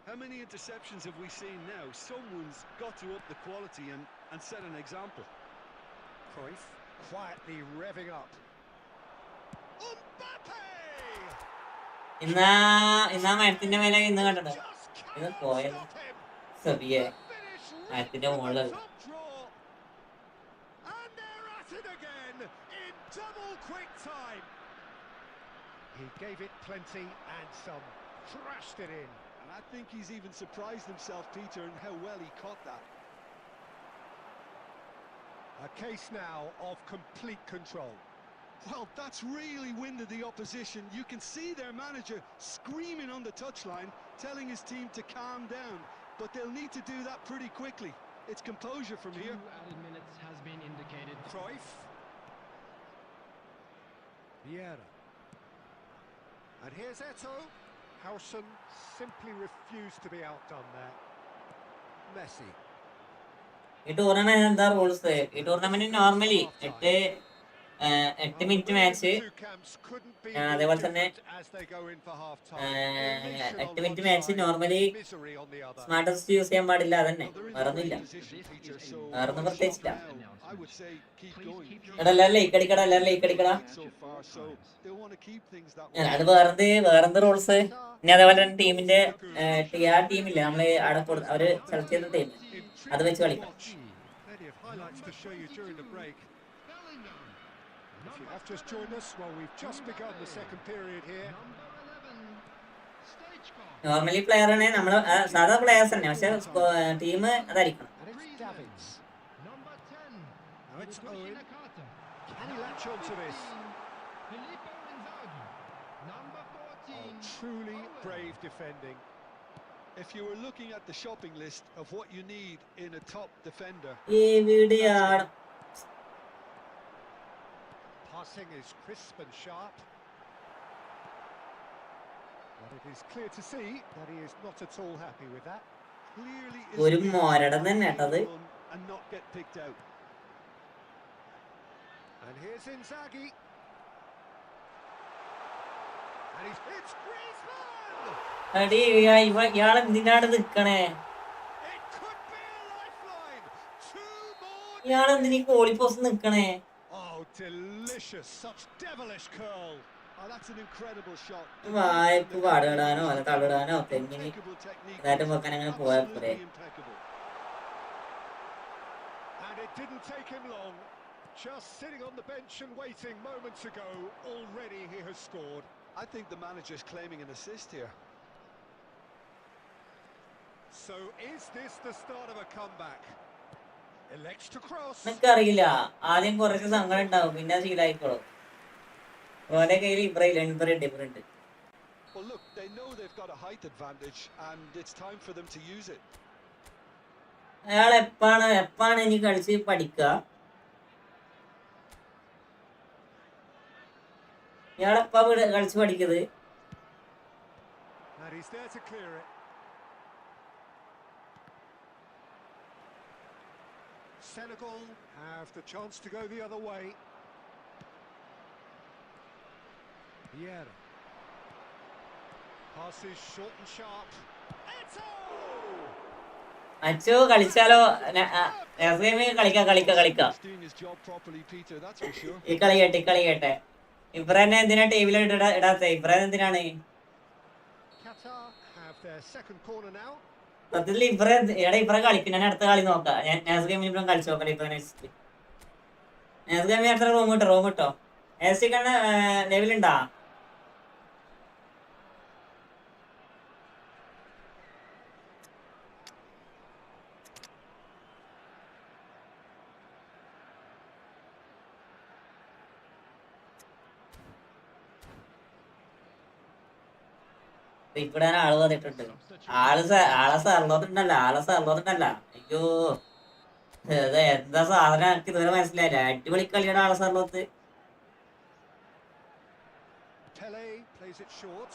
How many interceptions have we seen now? Someone's got to up the quality and set an example.
Cruyff quietly revving up.
Mbappe!
ഇന്നാ മരത്തിന്റെ മേലെ ഇന്ന് കണ്ടത്.
Just
ഇത്
cannot
പോയത്
stop him.
സബിയെ
The finish
മരത്തിന്റെ
right
മുകളിൽ.
at the top draw. And they're at it again in double quick time.
He gave it plenty and some. Thrashed it in.
And I think he's even surprised himself, Peter, in how well he caught that.
A case now of complete control.
Well, that's really winded the opposition. You can see their manager screaming on the touchline, telling his team to calm down. But they'll need to do that pretty quickly. It's composure from here.
2 added minutes has been indicated.
Cruyff. Vieira. And here's Eto. Howson simply refused to be outdone there. Messi.
ഈ tournament എന്താ rules? ഈ tournament normally 8 minute match, അതേപോലെ തന്നെ 8 minute match normally smart test use ചെയ്യാൻ പാടില്ല. അതന്നെ, വേറൊന്നുമില്ല, വേറൊന്നും പ്രത്യേകിച്ചില്ല. എടാ എല്ലാവരും ലൈക്ക് അടിക്കടാ, എല്ലാവരും ലൈക്ക് അടിക്കടാ. അത് വേറെന്ത് റൂൾസ്? ഇനി അതേപോലെ തന്നെ ടീമിന്റെ ആ ടീമില്ലേ നമ്മള് അവിടെ അവര് സെലക്ട് ചെയ്യുന്ന ടീം, അത് വെച്ച് കളിക്കാം.
Plenty of highlights to show you during the break. If you have just joined us, well, we've just begun the second period here.
Normally player ആണ് നമ്മള്, സാധാ പ്ലെയേഴ്സ് തന്നെ, പക്ഷെ ടീം അതായിരിക്കണം.
And it's Davids. Now it's Owen. Can he latch on to this? Oh, truly brave defending.
If you were looking at the shopping list of what you need in a top defender,
എവിടെയാണ്?
Passing is crisp and sharp. But it is clear to see that he is not at all happy with that.
clearly
ഒരു
isn't
മോരടം തന്നെ കേട്ടത്.
and not get picked out.
And here's Inzaghi. And it's Griezmann!
അടി ഇയാൾ എന്തിനാണ് നിക്കണേ?
It could be a lifeline. 2 more.
ഇയാൾ എന്തിനീ കോളിപ്പോസ് നിക്കണേ?
Oh, delicious. Such devilish curl. Oh, that's an incredible shot.
വായ്പ് പാടിടാനോ അല്ല തള്ളിടാനോ തെങ്ങിന്
Impeccable technique.
അതായിട്ട് വെക്കാൻ അങ്ങനെ പോയാൽ പോരെ.
Absolutely impeccable.
And it didn't take him long. Just sitting on the bench and waiting moments ago, already he has scored.
I think the manager's claiming an assist here.
So is this the start of a comeback? Elects to cross.
എനിക്കറിയില്ല, ആദ്യം കുറച്ച് സങ്കടം ഉണ്ടാവും, പിന്നെ ശീലായിക്കോളും. ഓന്റെ കയ്യിൽ different.
Well, look, they know they've got a height advantage, and it's time for them to use it.
അയാൾ എപ്പാണ് ഇനി കളിച്ച് പഠിക്കുക? ഇയാളെപ്പാ കളിച്ച് പഠിക്കുന്നത്?
And he's there to clear it. Senegal have the chance to go the other way. Vieira. Passes short and sharp. Eto!
Achu കളിച്ചാലോ? കളിക്കാം.
He's doing his job properly, Peter, that's for sure.
ഈ കളി കേട്ടെ. ഇബ്രാഹിം എന്തിനാ ടീമിൽ ഇടാത്ത? ഇബ്രാഹിം എന്തിനാണ്?
Qatar have their second corner now.
സത്യത്തിൽ ഇബ്രാഹിം കളിക്കും. ഞാൻ അടുത്ത കളി നോക്കാം. ഞാൻ നാസ് ഗെയിമിൽ ഇപ്പം കളിച്ചു നോക്കാം. ഇബ്രാഹിം നാസ് ഗെയിമിൽ അടുത്ത റൂം കിട്ടോ? എസ് കണ്ണ ലെവലുണ്ടാ? ഇവിടെ ആള് വന്നിട്ടുണ്ട്. ആളെ സർലോത്തുണ്ടല്ല. അയ്യോ എന്താ സാധനം എനിക്ക് ഇതുവരെ മനസ്സിലായില്ല. അടിപൊളി കളിയുടെ ആളെ സർലോത്ത്.
Pele plays it short.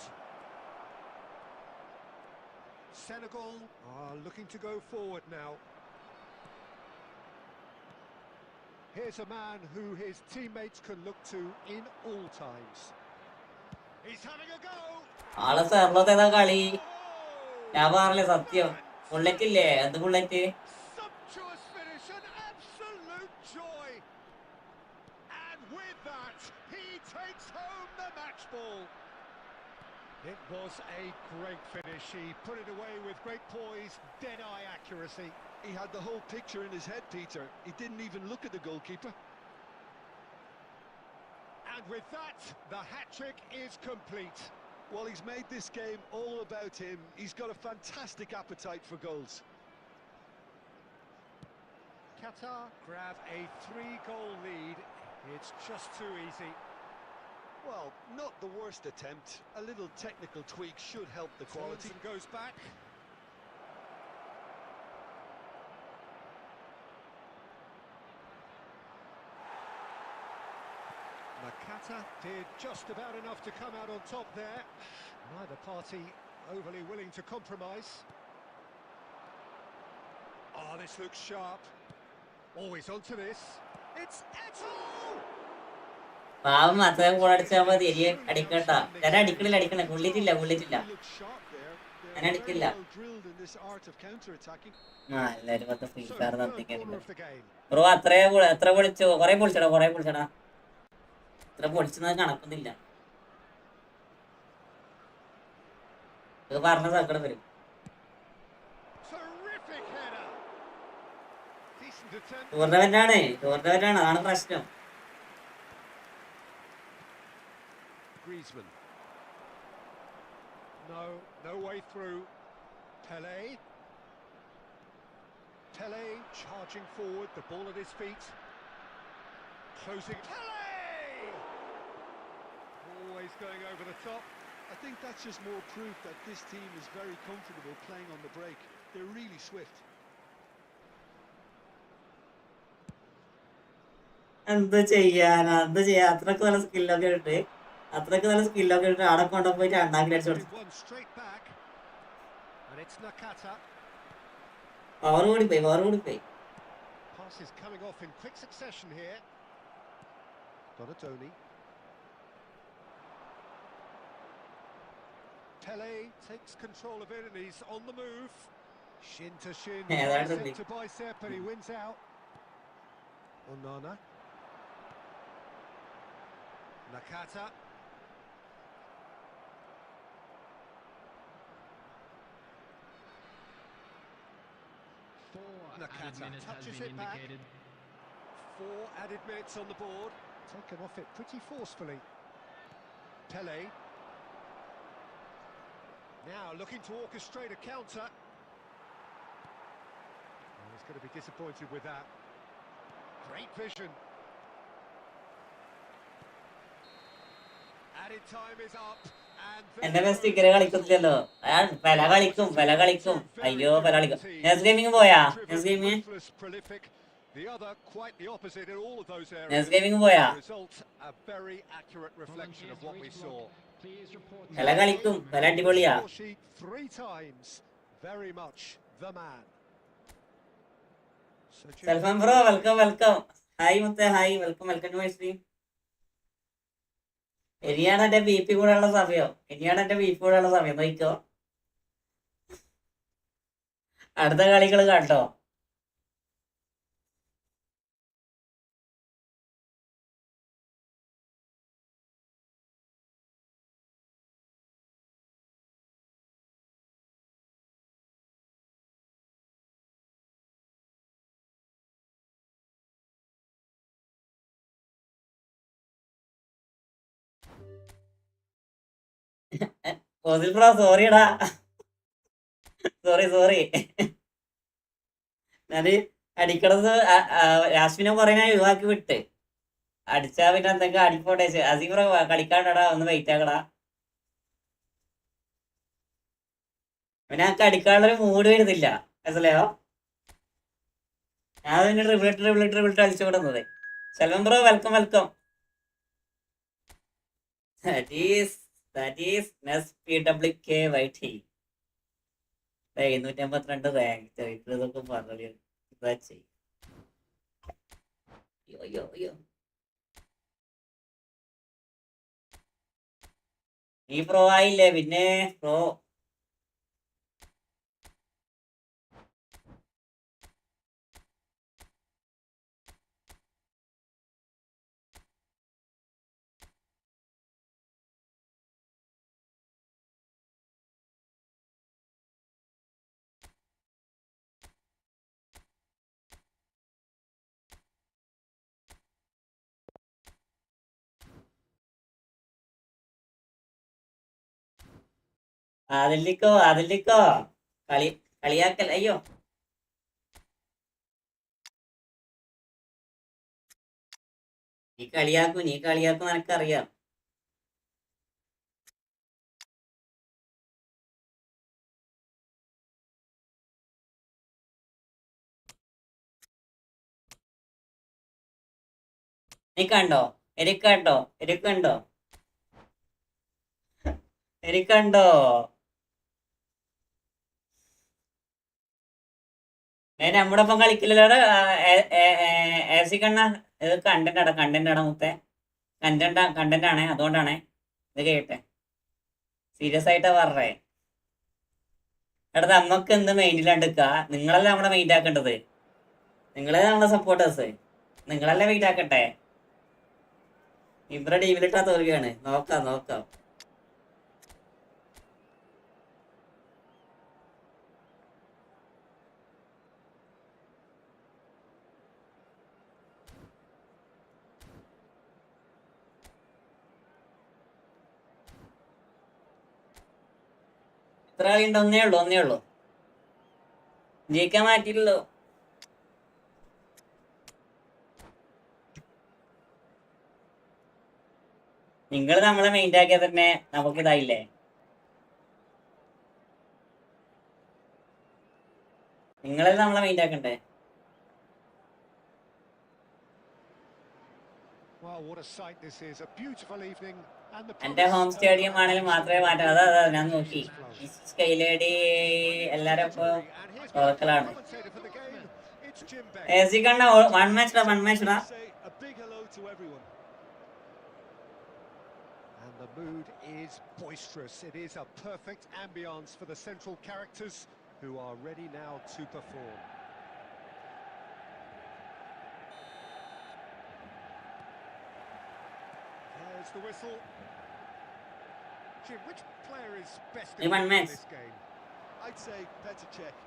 Senegal are looking to go forward now. Here's a man who his teammates can look to in all times. He's having a go.
ആളെ സർലോത്ത് ഏതാ കളി? ഞാൻ പറഞ്ഞില്ലേ സത്യം. ബുള്ളറ്റ് ഇല്ലേ? എന്ത് bullet?
Sumptuous finish, an absolute joy. And with that, he takes home the match ball. It was a great finish. He put it away with great poise, dead-eye accuracy.
He had the whole picture in his head, Peter. He didn't even look at the goalkeeper.
And with that, the hat-trick is complete.
Well, he's made this game all about him. He's got a fantastic appetite for goals.
Qatar grab a 3-goal lead. It's just too easy.
Well, not the worst attempt. A little technical tweak should help the quality.
And goes back. Nakata did just about enough to come out on top there. Neither party overly willing to compromise. Oh, this looks sharp. Always onto this. It's Eto!
പാവം മാത്രമേ goal അടിച്ചാൽ മതി. എരി അടിക്കട്ടാ. ഞാൻ അടിക്കണില്ല. കൊള്ളിട്ടില്ല. ഞാൻ അടിക്കില്ല. എല്ലാരും പത്ത് ഫ്രീ ഫയർ നടത്തിക്കാനില്ല. ബ്രോ എത്ര പൊളിച്ചോ? കൊറേ പൊളിച്ചടാ. ഇത്ര പൊളിച്ചെന്നത് കണക്കുന്നില്ല. ഇത് പറഞ്ഞ സങ്കടം വരും. ടൂർണമെന്റാണ് അതാണ് പ്രശ്നം.
Griezmann. No way through. Pele charging forward, the ball at his feet. Closing. Pele! Always going over the top.
I think that's just more proof that this team is very comfortable playing on the break. They're really swift.
എന്ത് ചെയ്യാനാ അത്രക്ക് നല്ല സ്കില്ലൊക്കെ ഇട്ട് ആടെ കൊണ്ടുപോയിട്ട് അണ്ണാക്കി അടിച്ചു കൊടുത്തു. Power കൂടിപ്പോയി.
Passes coming off in quick succession here. Donatoni. Pele takes control of it and he's on the move. Shin to shin, bicep to bicep, and he wins out. Onana. Nakata. Nakata touches it back. 4 added minutes on the board. Taken off it pretty forcefully. Pele. Now looking to orchestrate a counter. Oh, he's going to be disappointed with that. Great vision. Added time is up.
എന്റെ best ഇക്കരെ കളിക്കുന്നില്ലല്ലോ. പല കളിക്കും. അയ്യോ പല കളിക്കും. നെസ് gaming പോയാ? നെസ് gaming പോയാ? പല കളിക്കും. പല അടിപൊളിയാ. സെൽഫൻ ബ്രോ വെൽക്കം. ഹായ് മുത്തേ hi. Welcome to my stream. ഇനിയാണ് എന്റെ ബി പി കൂടെയുള്ള സമയം. നോക്കിക്കോ അടുത്ത കളികൾ കേട്ടോ. ബ്രോ സോറിടാ. സോറി ഞാന് അടിക്കണത് യാസ്മിനെ കുറെ ഞാൻ ഒഴിവാക്കി വിട്ട്. അടിച്ചാ പിന്നെ എന്തെങ്കിലും അടിപ്പോട്ടെ. അസീം ബ്രോ കളിക്കാണ്ടടാ, ഒന്ന് വെയിറ്റ് ആക്കടാ. പിന്നെ ആ കടിക്കാനുള്ളൊരു മൂഡ് വരുന്നില്ല. മനസ്സിലായോ? ഞാൻ പിന്നെ ട്രിബിളിട്ട് കളിച്ചു കൊടുക്കുന്നത്. Selvan bro welcome welcome. That is NSPWKYT. 252 rank ഇതൊക്കെ പറഞ്ഞു. ഇതാ ചെയ്യും. അയ്യോ നീ പ്രോ ആയില്ലേ? പിന്നെ പ്രോ അതിലിക്കോ കളിയാക്കൽ. അയ്യോ നീ കളിയാക്കും എനക്കറിയാം. നീ കണ്ടോ? എനിക്കണ്ടോ? നമ്മുടെ ഒപ്പം കളിക്കില്ലല്ലോ. സി കണ്ണ ഇത് കണ്ടന്റ് മുത്തേ. കണ്ടന്റ് ആണ്, അതുകൊണ്ടാണ് ഇത് കേട്ടെ. സീരിയസ് ആയിട്ടാ പറഞ്ഞേ. എടാ നമ്മക്ക് എന്ത് മെയിൻഡിലാണ്ട് നിൽക്കുക? നിങ്ങളല്ലേ നമ്മുടെ മെയിൻഡ് ആക്കേണ്ടത്. നിങ്ങളെ നമ്മുടെ സപ്പോർട്ടേഴ്സ്. നിങ്ങളല്ലേ മെയിൻഡ് ആക്കട്ടെ. ഇവരുടെ ടീമിലിട്ടാ തോൽവിയാണ്. നോക്കാം. ഇത്ര കളിയുണ്ട്? ഒന്നേ ഉള്ളൂ. ജയിക്കാൻ മാറ്റിയില്ലല്ലോ. നിങ്ങൾ നമ്മളെ മെയിൻഡ് ആക്കിയാൽ തന്നെ നമുക്ക് ഇതായില്ലേ? നിങ്ങളെല്ലാം നമ്മളെ മെയിൻഡ് ആക്കണ്ടേ? എന്റെ ഹോം സ്റ്റേഡിയം ആണെങ്കിലും മാത്രമേ മാറ്റാം. അതാ ഞാൻ നോക്കി. സ്കൈലേഡി എല്ലാരും ഇപ്പൊ തുറക്കലാണ്. വൺ മാച്ച് ഇടാ.
And the mood is boisterous. It is a perfect ambience for the central characters who are ready now to perform. There's the whistle. Jim, which player is best in this game?
I'd say Petr Cech.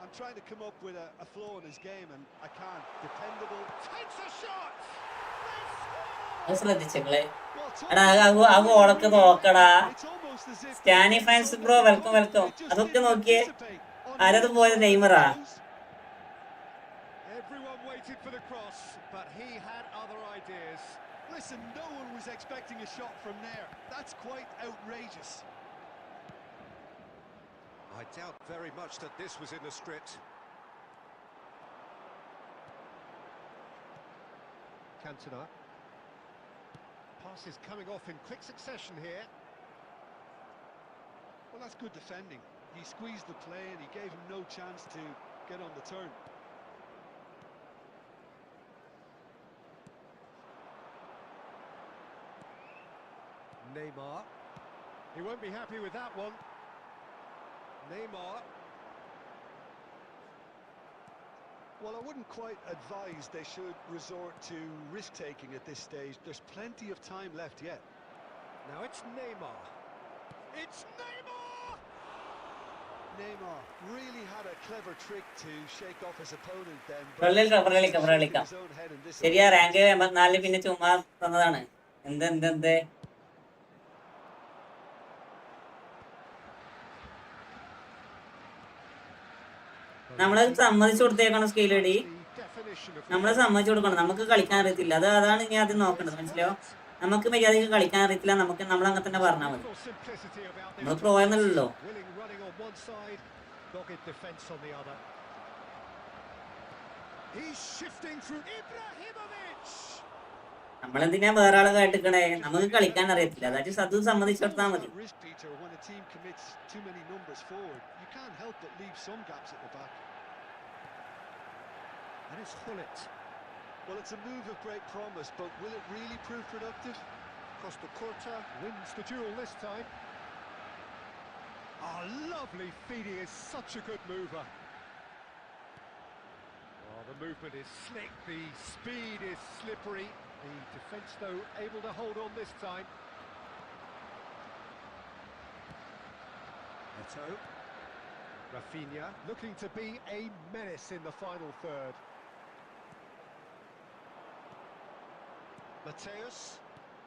I'm trying to come up with a flaw in his game and I can't. Dependable. Takes a shot!
ശ്രദ്ധിച്ചേ? എടാ ആ ഗോളൊക്കെ നോക്കടാ. Stany fans bro welcome. അതൊക്കെ നോക്കിയേ. ആരത് പോയത്? നെയ്മറാ?
Everyone waited for the cross, but he had other ideas.
Listen, no one was expecting a shot from there. That's quite outrageous.
I doubt very much that this was in the script. Cantona. Pass is coming off in quick succession here.
Well, that's good defending. He squeezed the play and he gave him no chance to get on the turn.
Neymar. He won't be happy with that one. Neymar.
Well, I wouldn't quite advise they should resort to risk-taking at this stage. There's plenty of time left yet.
Now it's Neymar. It's Neymar!
Neymar really had a clever trick to shake off his opponent then.
പ്രളിക്കാം. ശരിയാ, rank 84 പിന്നെ ചുമ്മാ തന്നതാണ്. എന്ത് നമ്മള് സമ്മതിച്ചു കൊടുത്തേക്കണം. സ്കെയിലടി നമ്മള് സമ്മതിച്ചു കൊടുക്കണം. നമുക്ക് കളിക്കാൻ അറിയത്തില്ല. അതാണ് ഇനി ആദ്യം നോക്കേണ്ടത്. മനസ്സിലായോ? നമുക്ക് മര്യാദയ്ക്ക് കളിക്കാൻ അറിയത്തില്ല, നമുക്ക് നമ്മളങ്ങനെ തന്നെ പറഞ്ഞാൽ മതി.
Little simplicity about this
നമ്മൾ
to
pro
pass.
എന്നല്ലല്ലോ.
Willing running on one side, dogged defence on the other. He's shifting through Ibrahimovic.
നമ്മളെന്തിനാ വേറെ ആളെ കേട്ടിക്കണേ? നമുക്ക് കളിക്കാൻ അറിയത്തില്ല. അതായത് അത് സമ്മതിച്ചു കൊടുത്താൽ മതി.
Risk, Peter, when a team commits too many numbers forward, you can't help but leave some gaps at the back.
And it's Hullet.
Well, it's a move of great promise, but will it really prove productive?
Costa Curta wins the duel this time. Oh, lovely feed. He is such a good mover. Oh, the movement is slick, the speed is slippery. The defence, though, able to hold on this time. Eto. Rafinha looking to be a menace in the final third. Mateus.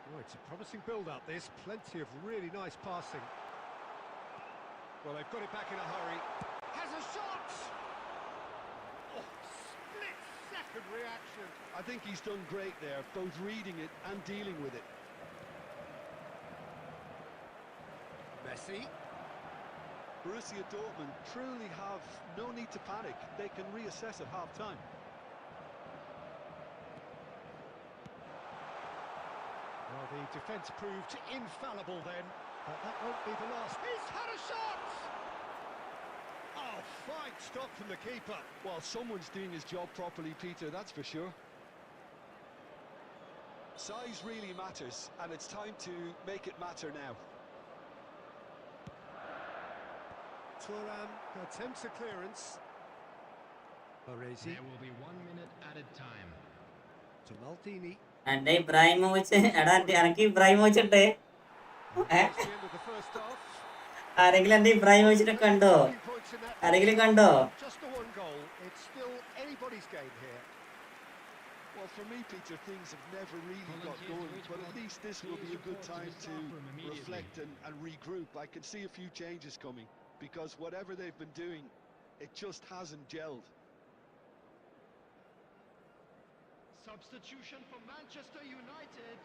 Oh, it's a promising build-up, this. Plenty of really nice passing. Well, they've got it back in a hurry. Has a shot! Oh, split-second reaction.
I think he's done great there, both reading it and dealing with it.
Messi.
Borussia Dortmund truly have no need to panic. They can reassess at half-time.
Well, the defence proved infallible then, but that won't be the last. He's had a shot! Oh, fine stop from the keeper.
Well, someone's doing his job properly, Peter, that's for sure. Size really matters, and it's time to make it matter now.
Thuram attempts a clearance. Baresi.
There will be 1 minute added time.
To Maldini.
എന്റെ Ibrahimovic, എടാ എനിക്ക് Ibrahimovic ഉണ്ട്.
That's the end of the first half.
ആരെങ്കിലും എന്റെ ഇബ്രാഹിമോവിച്ചിനെ കണ്ടോ?
Points in that.
ആരെങ്കിലും കണ്ടോ?
Just the one goal. It's still anybody's game here.
Well, for me, Peter, things have never really got going, but at least this will be a good time to reflect and regroup. I can see a few changes coming, because whatever they've been doing, it just hasn't gelled.
Substitution for Manchester United.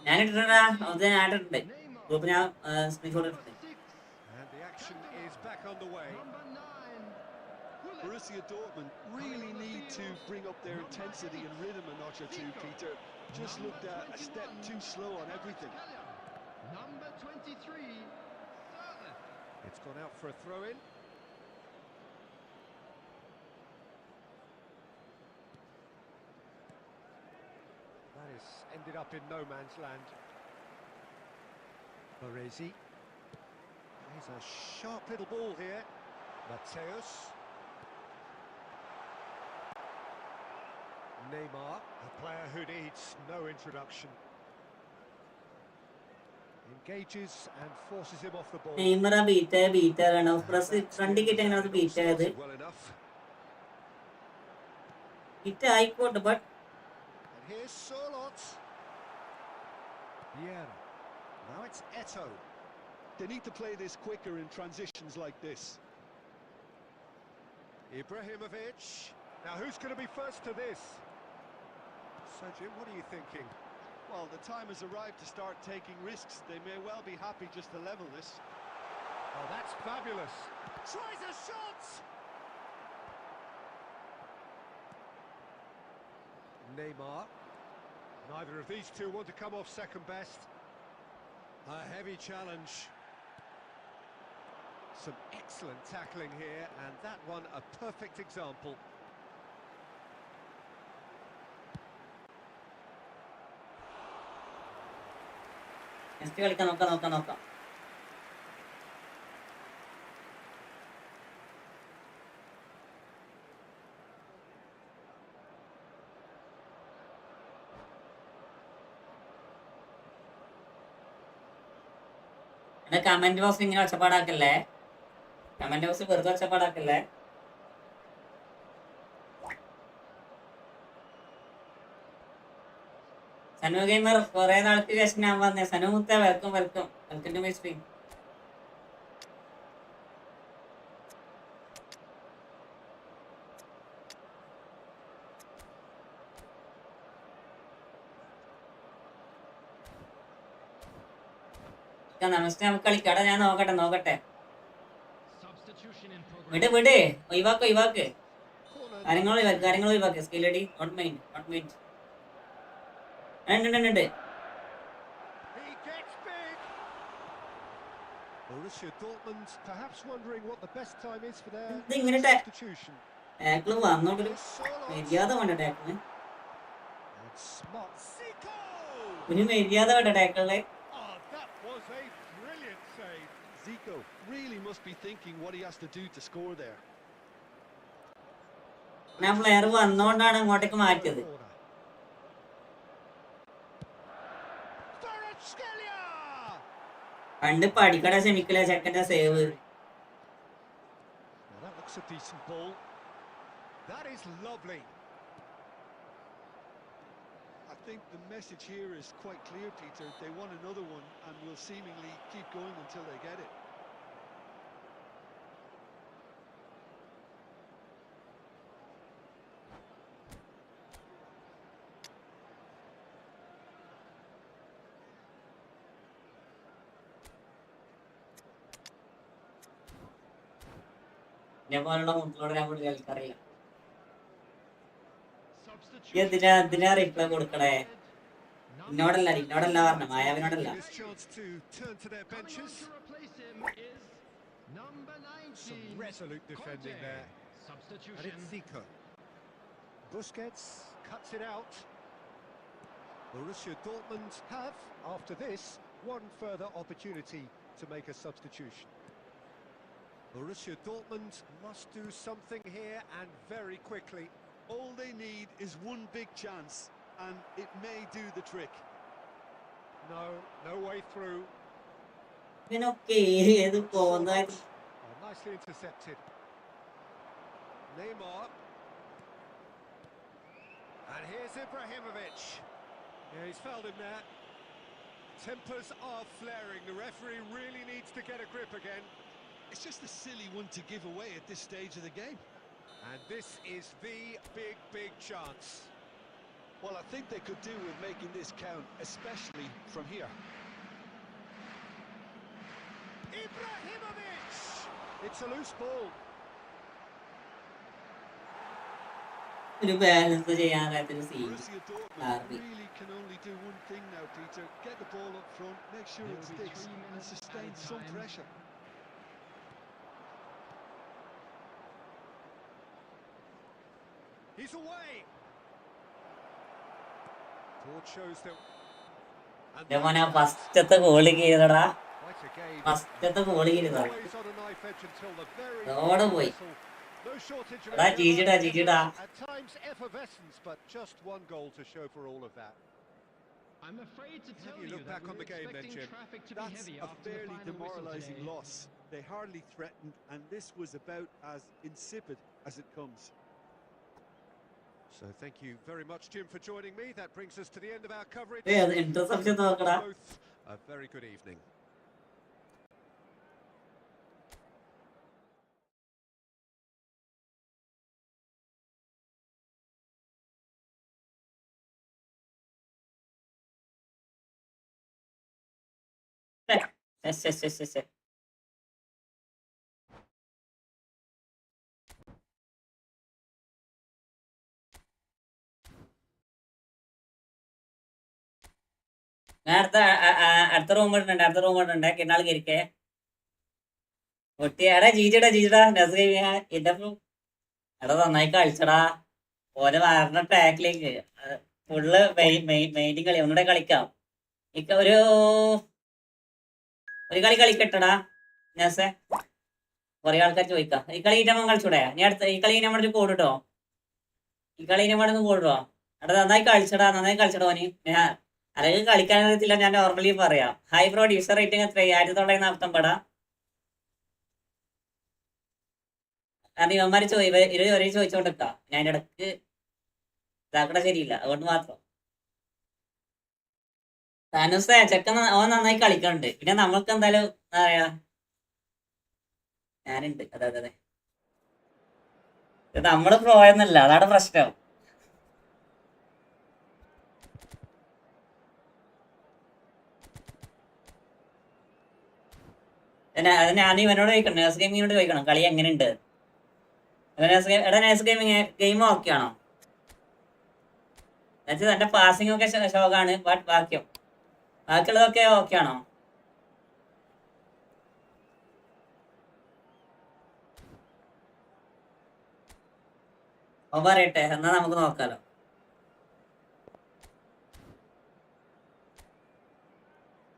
ഞാൻ ഇട്ടിട്ടുണ്ടാ, അത് ഞാൻ ഇട്ടിട്ടുണ്ട്. Group ഞാൻ screenshot ഇട്ടിട്ടുണ്ട്.
And the action is back underway.
Number 9.
Borussia Dortmund really need to bring up their intensity and rhythm a notch or two, Peter. Just looked a step too slow on everything.
Number 23.
It's gone out for a throw-in. That has ended up in no man's land. Baresi. Here's a sharp little ball here. Mateus. Neymar, a player who needs no introduction. Engages and forces him off the ball.
നെയ്മറ ബീറ്റാണ് press ഫ്രണ്ടിൽ കിട്ടി എങ്ങനെ അത് beat ആയത്?
Well enough.
Beat ആയിക്കോട്ടെ, but
And here's Sorlot. Vieira. Now it's Eto.
They need to play this quicker in transitions like this.
Ibrahimovic. Now who's going to be first to this? So Jim, what are you thinking?
Well, the time has arrived to start taking risks. They may well be happy just to level this.
Oh, that's fabulous. Tries a shot! Neymar. Neither of these two want to come off second best. A heavy challenge. Some excellent tackling here, and that one a perfect example.
Next കളിക്കാം, നോക്കാം. എന്റെ comment box ഇങ്ങനെ ഒച്ചപ്പാടാക്കല്ലേ, comment box വെറുതെ ഒച്ചപ്പാടാക്കല്ലേ. Sanu gamer, കുറെ നാൾക്ക് ശേഷം ഞാൻ വന്നേ. സനു മുത്ത, വെൽക്കം ടു മൈ സ്ട്രീം. നമസ്തേ നമുക്ക് കളിക്കാടാ. ഞാൻ നോക്കട്ടെ.
Substitution in progress.
വിട് ഒഴിവാക്ക്.
Corner.
കാര്യങ്ങൾ ഒഴിവാക്ക്. സ്കില്ലടി നോട്ട് മൈൻഡ്. ഉണ്ട്.
He gets big. Borussia Dortmund perhaps wondering what the best time is for their
ഇത് ഇങ്ങനെ
substitution.
ടാക്കിള് വന്നോണ്ടൊരു മര്യാദ വേണ്ട ടാക്കിള്.
And smart Zico.
ഒരു മര്യാദ വേണ്ട ടാക്കിളെ.
Oh, that was a brilliant save.
Zico really must be thinking what he has to do to score there.
ഞാൻ player വന്നോണ്ടാണ് അങ്ങോട്ടേക്ക് മാറ്റിയത്.
Corner. Kvaratskhelia.
പണ്ട് പഠിക്കട ക്ഷമിക്കില്ല ചെക്കന്റെ save.
Well, that looks a decent ball. That is lovely.
I think the message here is quite clear, Peter. They want another one and will seemingly keep going until they get it.
എന്നെ പോലുള്ള മുട്ടിലോട് ഞാൻ കൂടുതൽ കളിക്കാറില്ല.
Substitution.
എന്തിനാ reply കൊടുക്കണേ? എന്നോടല്ല പറഞ്ഞ മായാവിനോടല്ല.
This chance to turn to their
Coming on
benches.
to replace him is number 19.
Some resolute defending
Conte.
there. And
Substitution.
it's Zico. Busquets cuts it out. Borussia Dortmund have, after this, one further opportunity to make a substitution. Borussia Dortmund must do something here and very quickly.
All they need is one big chance and it may do the trick.
No way through.
ഇതിനൊക്കെ ഏത് പോകുന്ന
Oh, nicely intercepted. Neymar. And here's Ibrahimovic. Yeah, he's fouled him there. Tempers are flaring. The referee really needs to get a grip again.
It's just a silly one to give away at this stage of the game.
And this is the big chance.
Well, I think they could do with making this count, especially from here.
Ibrahimovic! It's a loose ball.
ഒരു balance ചെയ്യാനായിട്ടൊരു scene.
Borussia Dortmund
Derby.
really can only do one thing now, Peter. Get the ball up front, make sure
There
it
will be
sticks,
3
and
minutes
sustain
added
some
time.
pressure.
He's away. Board shows them. And
മോനെ ഫസ്റ്റത്തെ goalie കീഴടാ.
quite a game.
ഫസ്റ്റത്തെ goalie കീഴുന്നതാണ്.
Always on a knife edge until the very
അതോടെ
end
പോയി.
whistle. No shortage of
എടാ ചീച്ചിടാ.
At times effervescence, but just one goal to show for all of that.
I'm afraid to tell
you
you
look
that
back on
we're
the game then,
expecting
Jim?
traffic to be
That's
heavy
a
after the
fairly
final whistle
demoralising
today.
loss. They hardly threatened, and this was about as insipid as it comes.
So thank you very much, Jim, for joining me. That brings us to the end of our coverage.
Interception നോക്കടാ.
Both a very good evening.
Yes. ഞാൻ അടുത്ത room ഇട്ടുണ്ട് കിന്നാൾ കയറിക്കേ പൊട്ടിയാടാ ജീജിടാ എന്റെ എടാ നന്നായി കളിച്ചടാ ഓനെ മാറുന്ന ട്രാക്കിലേക്ക് ഫുള്ള് മെയിൻറ്റിങ് കളി ഒന്നുകൂടെ കളിക്കാം ഒരു കളി കളിക്കട്ടടാ ഞാസേ കുറെ ആൾക്കാർ ചോദിക്കാം ഈ കളി നമ്മൾ കളിച്ചൂടെ നീ അടുത്ത ഈ കളി നമ്മുടെ ഒരു കോഡ് കിട്ടോ ഈ കളി നമ്മുടെ ഒന്ന് കോഡ് കിട്ടോ എടാ നന്നായി കളിച്ചടാ ഓന് ഞാൻ അല്ലെങ്കിൽ കളിക്കാൻ അറിയത്തില്ല ഞാൻ നോർമലി പറയാം ഹൈ ബ്രോ യൂസർ റേറ്റിംഗ് എത്ര 1949 കാരണം ഇവന്മാര് ഒരേ ചോദിച്ചോണ്ടിരിക്കാം ഞാൻ ഇടക്ക് ഇതാക്കട ശരിയില്ല അതുകൊണ്ട് മാത്രം താനുസേ ചെക്കൻ അവൻ നന്നായി കളിക്കുന്നുണ്ട് പിന്നെ നമ്മൾക്ക് എന്തായാലും എന്താ പറയാ ഞാനുണ്ട് അതെ നമ്മള് പ്രോ എന്നല്ല അതാണ് പ്രശ്നം ഞാൻ ഇവനോട് ചോദിക്കണം, നേഴ്സ് ഗെയിമിനോട് ചോദിക്കണം കളി എങ്ങനെയുണ്ട്. എടാ നേഴ്സ് ഗെയിം ഓക്കെ ആണോ? എന്നുവെച്ചാൽ എന്റെ പാസിംഗ് ഒക്കെ ഷോക്കാണ്, ബട്ട് ബാക്കിയുള്ളതൊക്കെ ഓക്കെ ആണോ? ഓ പറയട്ടെ, എന്നാ നമുക്ക് നോക്കാലോ.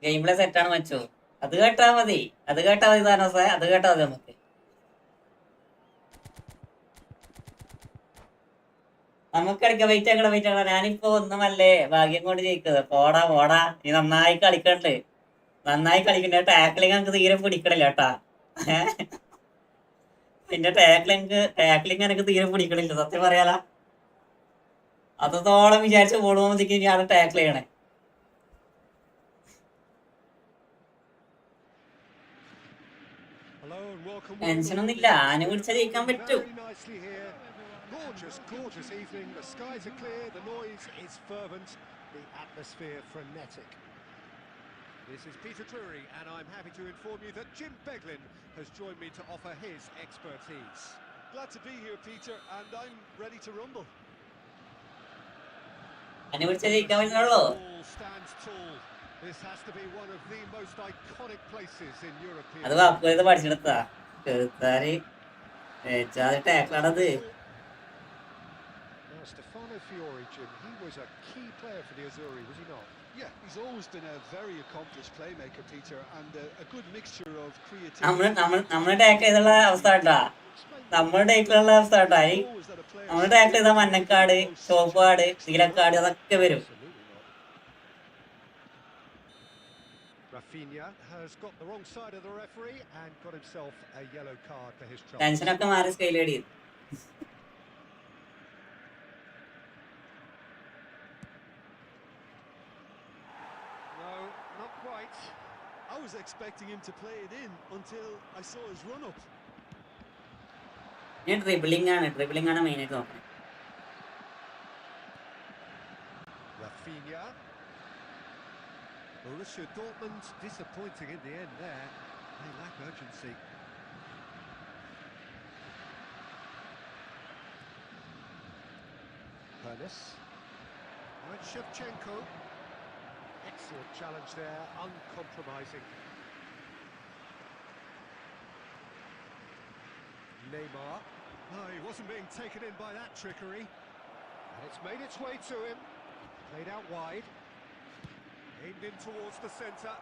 ഗെയിം പ്ലേ സെറ്റാണ് വെച്ചോ. അത് കേട്ടാ മതി താനോസേ, അത് കേട്ടാ മതി നമുക്ക്. നമുക്കടിക്കാം. വെയിറ്റ് ആക്കണം. ഞാനിപ്പോ ഒന്നുമല്ലേ ഭാഗ്യം കൊണ്ട് ജയിക്കുന്നത്. പോടാ നീ നന്നായി കളിക്കണ്ട്. ടാക്ലിങ് എനിക്ക് തീരെ പിടിക്കണില്ല കേട്ടാ. പിന്നെ ടാക്ലിങ് എനിക്ക് തീരെ പിടിക്കണില്ല സത്യം പറയാല. അത്രത്തോളം വിചാരിച്ച പോകുമ്പോഴത്തേക്ക് ഞാൻ ടാക്കിൾ ചെയ്യണേ. ടെൻഷനൊന്നുമില്ല, ആന പിടിച്ചാൽ ജയിക്കാൻ പറ്റും.
Gorgeous evening. The skies are clear, the noise is fervent, the atmosphere frenetic. This is Peter Drury, and I'm happy to inform you that Jim Beglin has joined me to offer his expertise.
Glad to be here, Peter, and I'm ready to rumble.
ആന പിടിച്ചാൽ ജയിക്കാൻ പറ്റുന്നുള്ളൂ.
Stands tall. This has to be one of the most iconic places in European.
അത് വാക്കുവരുത് പഠിച്ചെടുത്താ കേട്ടാല് ടാക്കളാണത്.
Stefano Fiori, Jim, he was a key player for the Azzurri, was he not?
Yeah, he's always been a very accomplished playmaker, Peter, and a good mixture of creativity.
നമ്മള് tackle ചെയ്തുള്ള അവസ്ഥ കേട്ടാ. നമ്മുടെ ടാക്കിളുള്ള അവസ്ഥ കേട്ടായി. നമ്മള് tackle ചെയ്ത മഞ്ഞക്കാട്, ചുവപ്പാട്, നീലക്കാട് അതൊക്കെ വരും.
Rafinha has got the wrong side of the referee and got himself a yellow card for his trouble.
ടെൻഷനൊക്കെ മാറി സ്കെയിലേടി.
No, not quite.
I was expecting him to play it in until I saw his run-up.
ഞാൻ dribbling ആണ് മെയിനായിട്ട് നോക്കുന്നത്.
Rafinha. Borussia Dortmund disappointing in the end there. They lack urgency. Pernis. And Shevchenko. Excellent challenge there, uncompromising. Neymar.
Oh, he wasn't being taken in by that trickery.
And it's made its way to him. Played out wide. Aimed in towards the centre.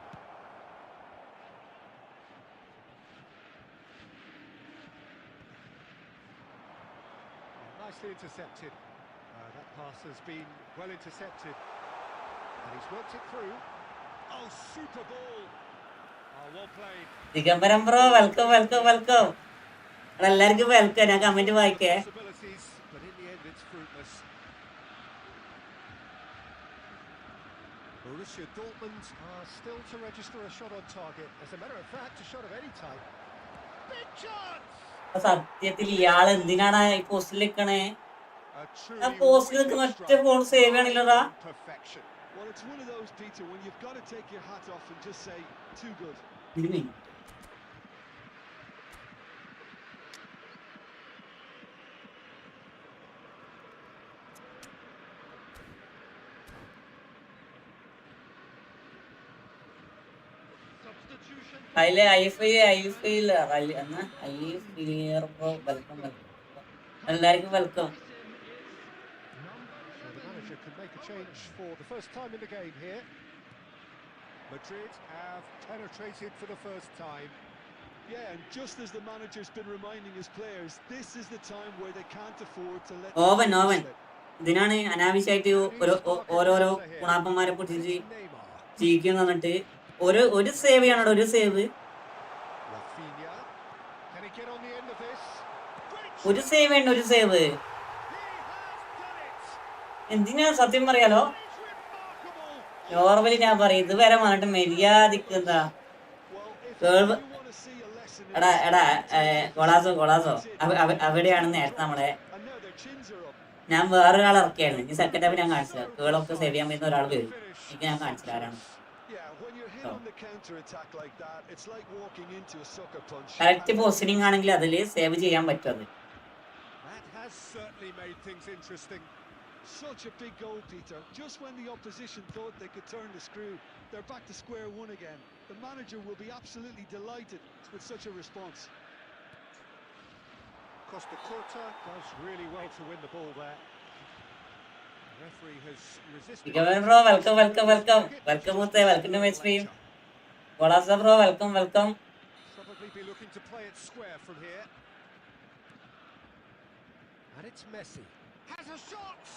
Nicely intercepted. That pass has been well intercepted. And he's worked it through.
Oh, super ball.
Oh, well played.
Digambaram bro welcome. എല്ലാവർക്കും welcome. ഞാൻ comment വായിക്കേ.
Possibilities, but in the end it's fruitless. Borussia Dortmund are still to register a shot on target. As a matter of fact, a shot of any type. Big chance!
സത്യത്തിൽ ഇയാൾ എന്തിനാണ് ഈ പോസ്റ്റിൽ നിൽക്കണേ?
A
ആ പോസ്റ്റിൽ നിൽക്കുന്ന ഒറ്റ ഫോൺ സേവ് ആണില്ലടാ.
perfection. Well, it's one of those, Peter, when you've got to take your hat off and just say, too good.
അതിലെ എല്ലാവർക്കും welcome.
So the manager can make a change for the first time in the game here. Madrid have penetrated for the first time.
Yeah, and just as the manager's been reminding his players, this is the time where they can't afford to let
Owen ഇതിനാണ് അനാവശ്യമായിട്ട് ഓരോരോ കുണാപ്പന്മാരെ പൊട്ടിച്ച് ജീവിക്കും എന്നിട്ട് ഒരു save ചെയ്യണോ, ഒരു save
Rafinha, can he get on the end of this?
ഒരു സേവ് ഉണ്ട്, ഒരു സേവ്. എന്തിനാ സത്യം പറയാലോ, നോർമലി ഞാൻ പറയും ഇതുവരെ വന്നിട്ട് മര്യാദക്ക് എന്താ എടാ കൊളാസോ അവിടെയാണ് നേരത്തെ നമ്മളെ ഞാൻ വേറൊരാൾ ഇറക്കിയായിരുന്നു. ഈ സെക്കൻഡ് ഹാഫ് ഞാൻ കാണിച്ചില്ല. കേളൊക്കെ സേവ് ചെയ്യാൻ പറ്റുന്ന ഒരാൾ വരും. എനിക്ക് ഞാൻ കാണിച്ചില്ല ആരാണ്.
in on the counter attack like that, it's like walking into a sucker punch.
Correct positioning ആണെങ്കിൽ അതിൽ സേവ് ചെയ്യാൻ പറ്റും അത്.
That has certainly made things interesting.
Such a big goal, Peter. Just when the opposition thought they could turn the screw, they're back to square one again. The manager will be absolutely delighted with such a response.
Costa Curta does really well to win the ball there. The referee has resisted.
Bro welcome welcome welcome welcome മുത്തേ welcome to my stream. കൊളാസ bro welcome welcome.
Probably be looking to play it square from here. And it's Messi. Has a shot!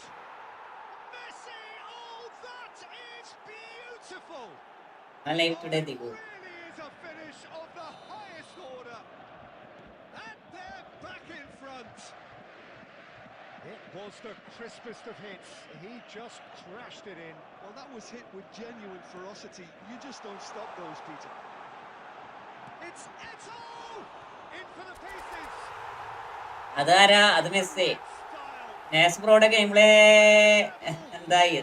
Messi! Oh, that is beautiful!
I like today Digu.
Really is a finish of the highest order. And they're back in front. It was the crispest of hits. He just crashed it in.
Well, that was hit with genuine ferocity. You just don't stop those, Peter.
It's Eto! In for the pieces.
അതാരാ? അത് Messi. നേസ് ബ്രോയുടെ game play എന്തായി?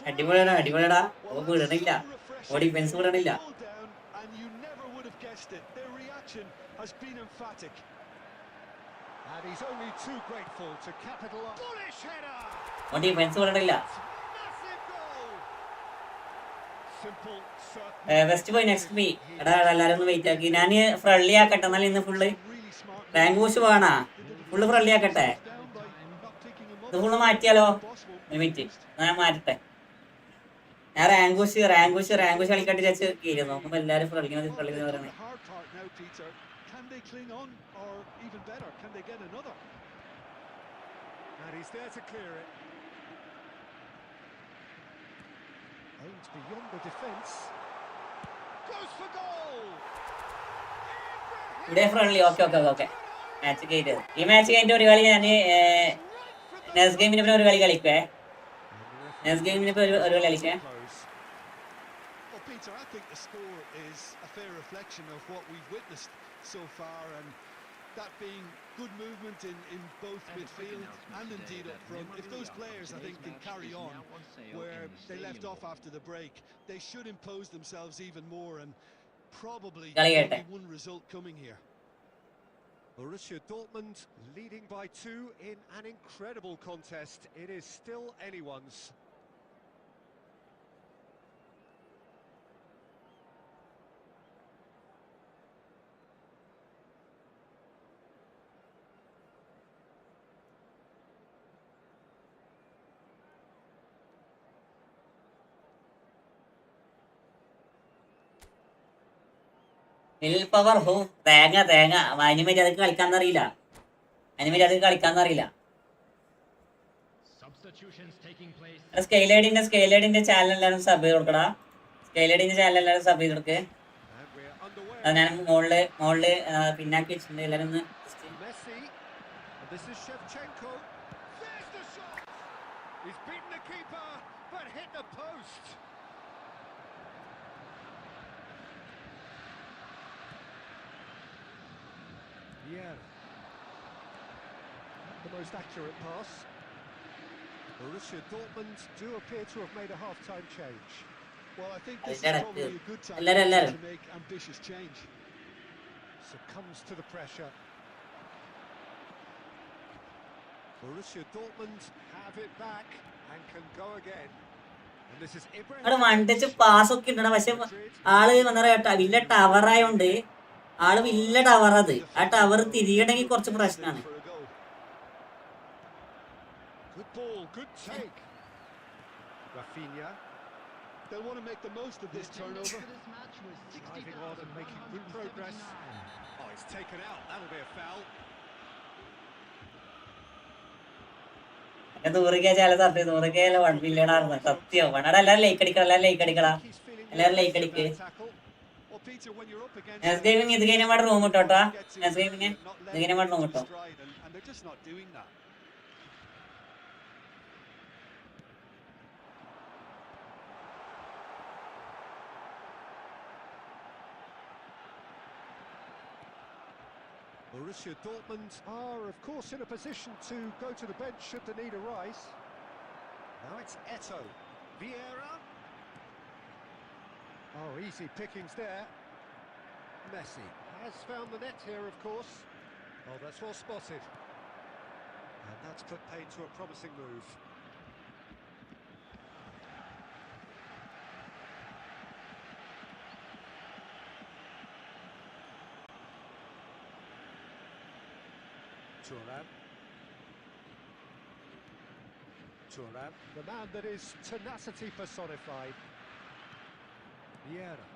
അടിപൊളിയാടാ അടിപൊളിയാടാ. ഓ വിടണില്ല, ഓ defence വിടണില്ല.
And you never would have guessed it. Their reaction has been emphatic.
And he's only too grateful to capitalize. Bullish header!
ഓ defence വിടണില്ല.
Massive goal! Simple, certain.
വെസ്റ്റ് പോയി next B. എടാ എല്ലാരും ഒന്ന് wait ആക്കി. ഞാൻ ഫ്രണ്ട്ലി ആക്കട്ടെ എന്നാലും ഇന്ന് ഫുള്ള് റാങ്ക് ബൂസ്റ്റ് വേണ. ഫുള്ള് ഫ്രണ്ട്ലി ആക്കട്ടെ. ഇത് ഫുള്ള് മാറ്റിയാലോ? ഒരു മിനിറ്റ് ഞാൻ മാറ്റട്ടെ. ഞാൻ റാങ്ക് കളിക്കട്ടെ ചേച്ചി കീരി നോക്കുമ്പോ എല്ലാരും ഫ്രണ്ട്ലി ഫ്രണ്ട്ലി എന്ന് പറയണേ.
Hard part now, Peter. Can they cling on, or even better, can they get another?
And he's there to clear it. Aims beyond the defence. Goes for goal!
ഇവിടെ friendly. Okay match കഴിഞ്ഞത്. ഈ match കഴിഞ്ഞിട്ട് ഒരു കളി ഞാൻ next ഗെയിമിന് പിന്നെ ഒരു കളി കളിക്കുവേ. നെക്സ്റ്റ് ഗെയിമിന് ഇപ്പൊ ഒരു കളി കളിക്കേ.
Well, Peter, I think the score is a fair reflection of what we've witnessed so far, and that being good movement in both midfield and indeed up front. If those players, I think, can carry on where they left off after the break, they should impose themselves even more, and probably only one result coming here.
Borussia Dortmund leading by 2 in an incredible contest. It is still anyone's.
Will power ഹോ തേങ്ങ animate അതൊക്കെ കളിക്കാന്നറിയില്ല. സ്കെയിലേഡിന്റെ channel എല്ലാവരും sub ചെയ്ത് കൊടുക്കടാ. സ്കെയിലേഡിന്റെ channel എല്ലാവരും sub ചെയ്ത് കൊടുക്ക്. അത് ഞാൻ മോളില് പിന്നാക്കി വെച്ചിട്ടുണ്ട്. എല്ലാവരും ഒന്ന്
Messi. This is Shevchenko. There's the shot. He's beaten the keeper, but hit the post. Yeah. The most accurate pass. Borussia Dortmund do appear to have made a half-time change.
Well, I think this is probably a good time to make ambitious change.
Succumbs to the pressure. Borussia Dortmund have it back and can go again. And this is
അവിടെ വണ്ടിച്ച് pass ഒക്കെ ഇടണം. പക്ഷെ ആള് വന്ന വലിയ ടവറായോണ്ട് ആള് വലിയ tower. അത് ആ ടവർ തിരിയണമെങ്കിൽ കുറച്ച് പ്രശ്നമാണ്.
Good ball, good take. Rafinha.
They'll want to make the most of this turnover.
Driving on and making good progress. Oh, he's taken out. That'll be a foul.
ദൂരക്കേ ചില സത്യം ദൂരക്കേല 1 മില്യൺ ആയിരുന്നു സത്യം. വേണടാ എല്ലാരും like അടിക്കണം. എല്ലാരും like അടിക്ക്. Next gaming ഇത് കഴിഞ്ഞ റൂം കിട്ടോട്ടാ. നെക്സ്റ്റ് ഗെയിമിങ് ഇത് കഴിഞ്ഞ റൂം കിട്ടോ.
Borussia Dortmund are, of course, in a position to go to the bench should the need arise. Now it's Eto. Vieira. Oh, easy pickings there. Messi has found the net here, of course. Oh, that's well spotted. And that's put paid to a promising move. Turan, the man that is tenacity personified. Vieira.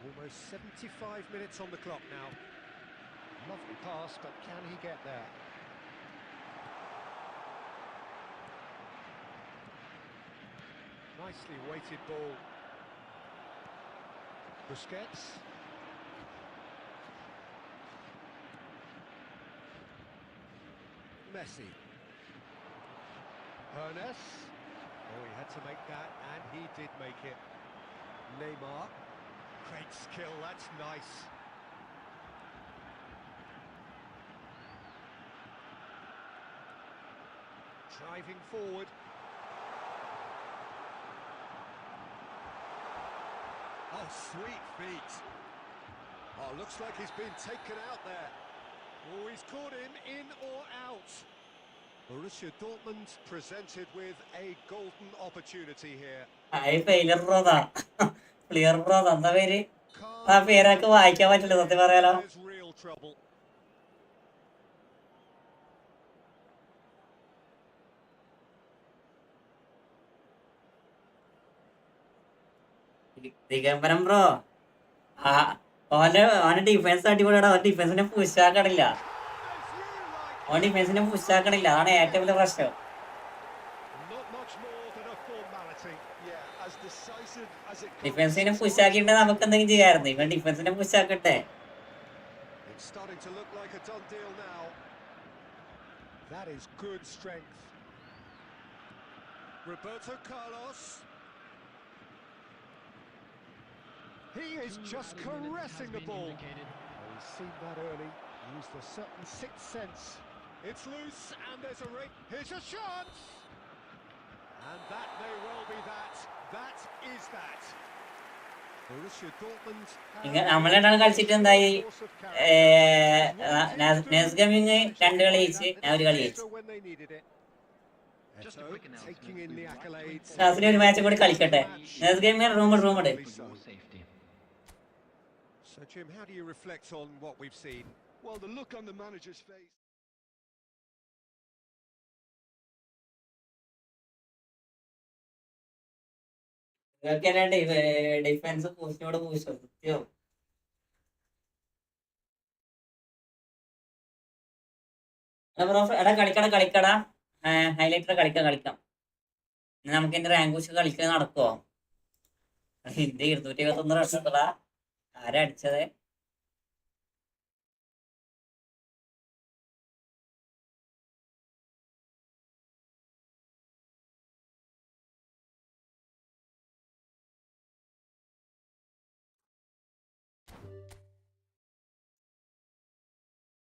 Almost 75 minutes on the clock now. Lovely pass, but can he get there? Nicely weighted ball. Busquets. Messi. Ernest. Oh, he had to make that, and he did make it. Neymar. Great skill, that's nice. Driving forward. Oh, sweet feet. Oh, looks like he's been taken out there. Oh, he's caught him in or out. Borussia Dortmund presented with a golden opportunity here.
I failure brother. Clear brother. എന്താ പേര്? ആ
Calm
പേരൊക്കെ വായിക്കാൻ പറ്റില്ല സത്യം പറയാലോ.
there's real trouble.
ദിഗംബരം bro. ആ ഓന്റെ ഡിഫൻസ് അടിപൊളിയാണ്. ഓൻ ഡിഫൻസിനെ പുഷാക്കണില്ല.
As you like.
ഓൻ ഡിഫൻസിനെ പുഷാക്കണില്ല. അതാണ് ഏറ്റവും വലിയ പ്രശ്നം.
Not much more than a formality.
Yeah, as decisive as it
ഡിഫൻസിനെ
comes.
പുഷാക്കിയിട്ട് നമുക്ക് എന്തെങ്കിലും ചെയ്യാമായിരുന്നു. ഇവൻ ഡിഫൻസിനെ പുഷാക്കട്ടെ.
It's starting to look like a done deal now.
That is good strength.
Roberto Carlos.
He is just caressing the ball. Oh, he's seen that early. Used a certain sixth sense.
It's loose and there's a ring.
Here's a shot!
And that may well be that. That is that.
Borussia Dortmund.
നമ്മളെന്താണ് കളിച്ചിട്ട് എന്തായി? നെസ് gaming 2 കളി ജയിച്ച്, ഞാൻ 1 കളി ജയിച്ചു.
When they needed it.
Just a quick announcement.
Taking in the accolades.
ക്ലാസ്സിൽ ഒരു മാച്ച് കൂടി കളിക്കട്ടെ. നെസ് ഗെയിമിങ് റൂമുണ്ട്.
For your safety.
So, Jim, how do you reflect on what we've seen?
Well, the look on the manager's face.
Defence പോസ്റ്റിനോട് പൂശോ സത്യോ. എടാ കളിക്കടാ ഹൈലൈറ്റർ കളിക്കാം. നമുക്ക് എന്റെ റാങ്ക് പുഷ് കളിക്കാൻ നടക്കുവോ? ഇന്ത്യ 221 റൺസ് ഉണ്ടടാ. ആരാ അടിച്ചത്?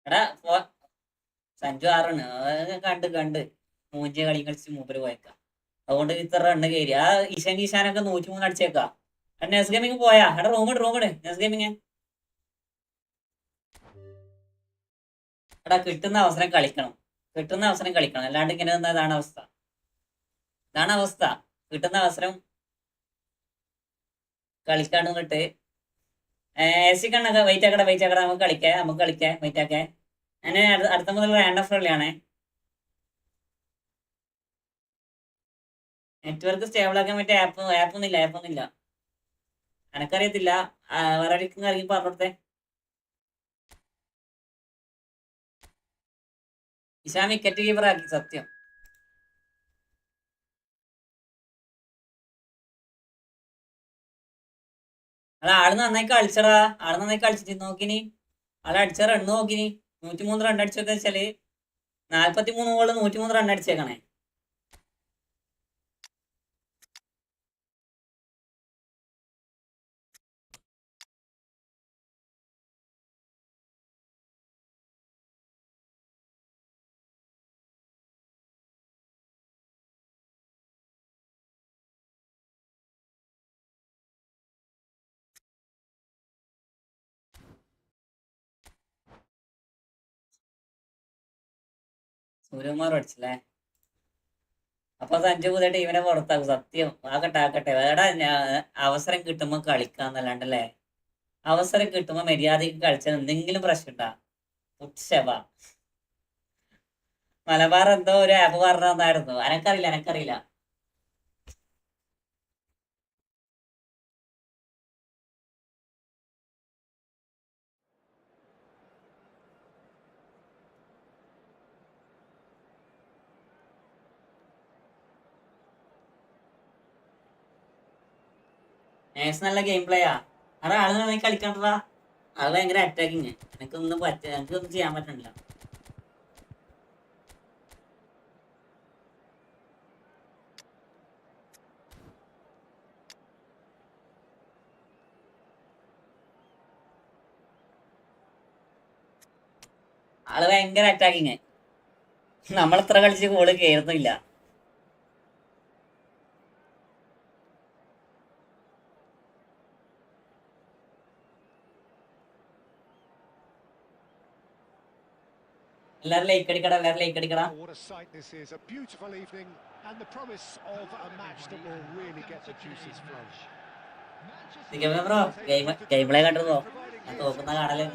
എടാ സഞ്ജു 6 റണ്ണ് കണ്ട് മൂഞ്ച കളി കളിച്ച് മൂപ്പര് പോയേക്കാം. അതുകൊണ്ട് ഇത്ര റണ്ണ് കയറി. ആ ഈശാനൊക്കെ 103 അടിച്ചേക്കാം. നെസ് ഗെയിമിങ് പോയാ? എടാ റൂമിട് നെസ് ഗെയിമിങ്. എടാ കിട്ടുന്ന അവസരം കളിക്കണം. അല്ലാണ്ട് ഇങ്ങനെ നിന്നാ ഇതാണ് അവസ്ഥ. കിട്ടുന്ന അവസരം കളിക്കാണ്ട് നിന്നിട്ട് എസി കണ്ണൊക്കെ വെയിറ്റ് ആക്കട നമുക്ക് കളിക്കാം വെയിറ്റ് ആക്കേ. ഞാൻ അടുത്ത മുതൽ റാൻഡം ഫ്രണ്ട്ലിയാണേ. നെറ്റ്വർക്ക് സ്റ്റേബിൾ ആക്കാൻ പറ്റിയ ആപ്പൊന്നുമില്ല. എനക്കറിയത്തില്ല. വേറെ ഇറങ്ങി പറഞ്ഞോടത്തെ. ഇഷാൻ വിക്കറ്റ് കീപ്പർ ആക്കി സത്യം. ആള് നന്നായി കളിച്ചടാ. കളിച്ചിട്ട് നോക്കിനി. ആള് അടിച്ച റണ്ണ് നോക്കിനി. 103 റൺ അടിച്ചൊക്കെ വെച്ചാല് 43 ബോള് 103 റൺ അടിച്ചേക്കണേ. സൂര്യകുമാർ അടിച്ചല്ലേ? അപ്പൊ സഞ്ജു പുതിയ ടീമിനെ പുറത്താക്കും. സത്യം. ആകട്ടെ വേടാ. അവസരം കിട്ടുമ്പോ കളിക്കാന്നല്ലാണ്ടല്ലേ. അവസരം കിട്ടുമ്പോ മര്യാദക്ക് കളിച്ചാൽ എന്തെങ്കിലും പ്രശ്നം ഉണ്ടാ? ഉത്സവ മലബാർ എന്തോ ഒരു ആപ്പ് പറഞ്ഞു തന്നായിരുന്നു. എനക്കറിയില്ല. നല്ല ഗെയിം പ്ലേയാ. അവിടെ ആള് നന്നായി കളിക്കണ്ടാ. അത് ഭയങ്കര അറ്റാക്കിങ്. എനിക്കൊന്നും ചെയ്യാൻ പറ്റണില്ല. ആള് ഭയങ്കര അറ്റാക്കിങ്. നമ്മളെത്ര കളിച്ച് ഗോള് കയറുന്നില്ല. എല്ലാരും ലൈക്ക് അടിക്കടാ.
What a sight this is, a beautiful evening and the promise of a match that will really get the juices flowing.
Bro game play കണ്ടോ? ഞാൻ തോക്കുന്ന കാണല്ലേ.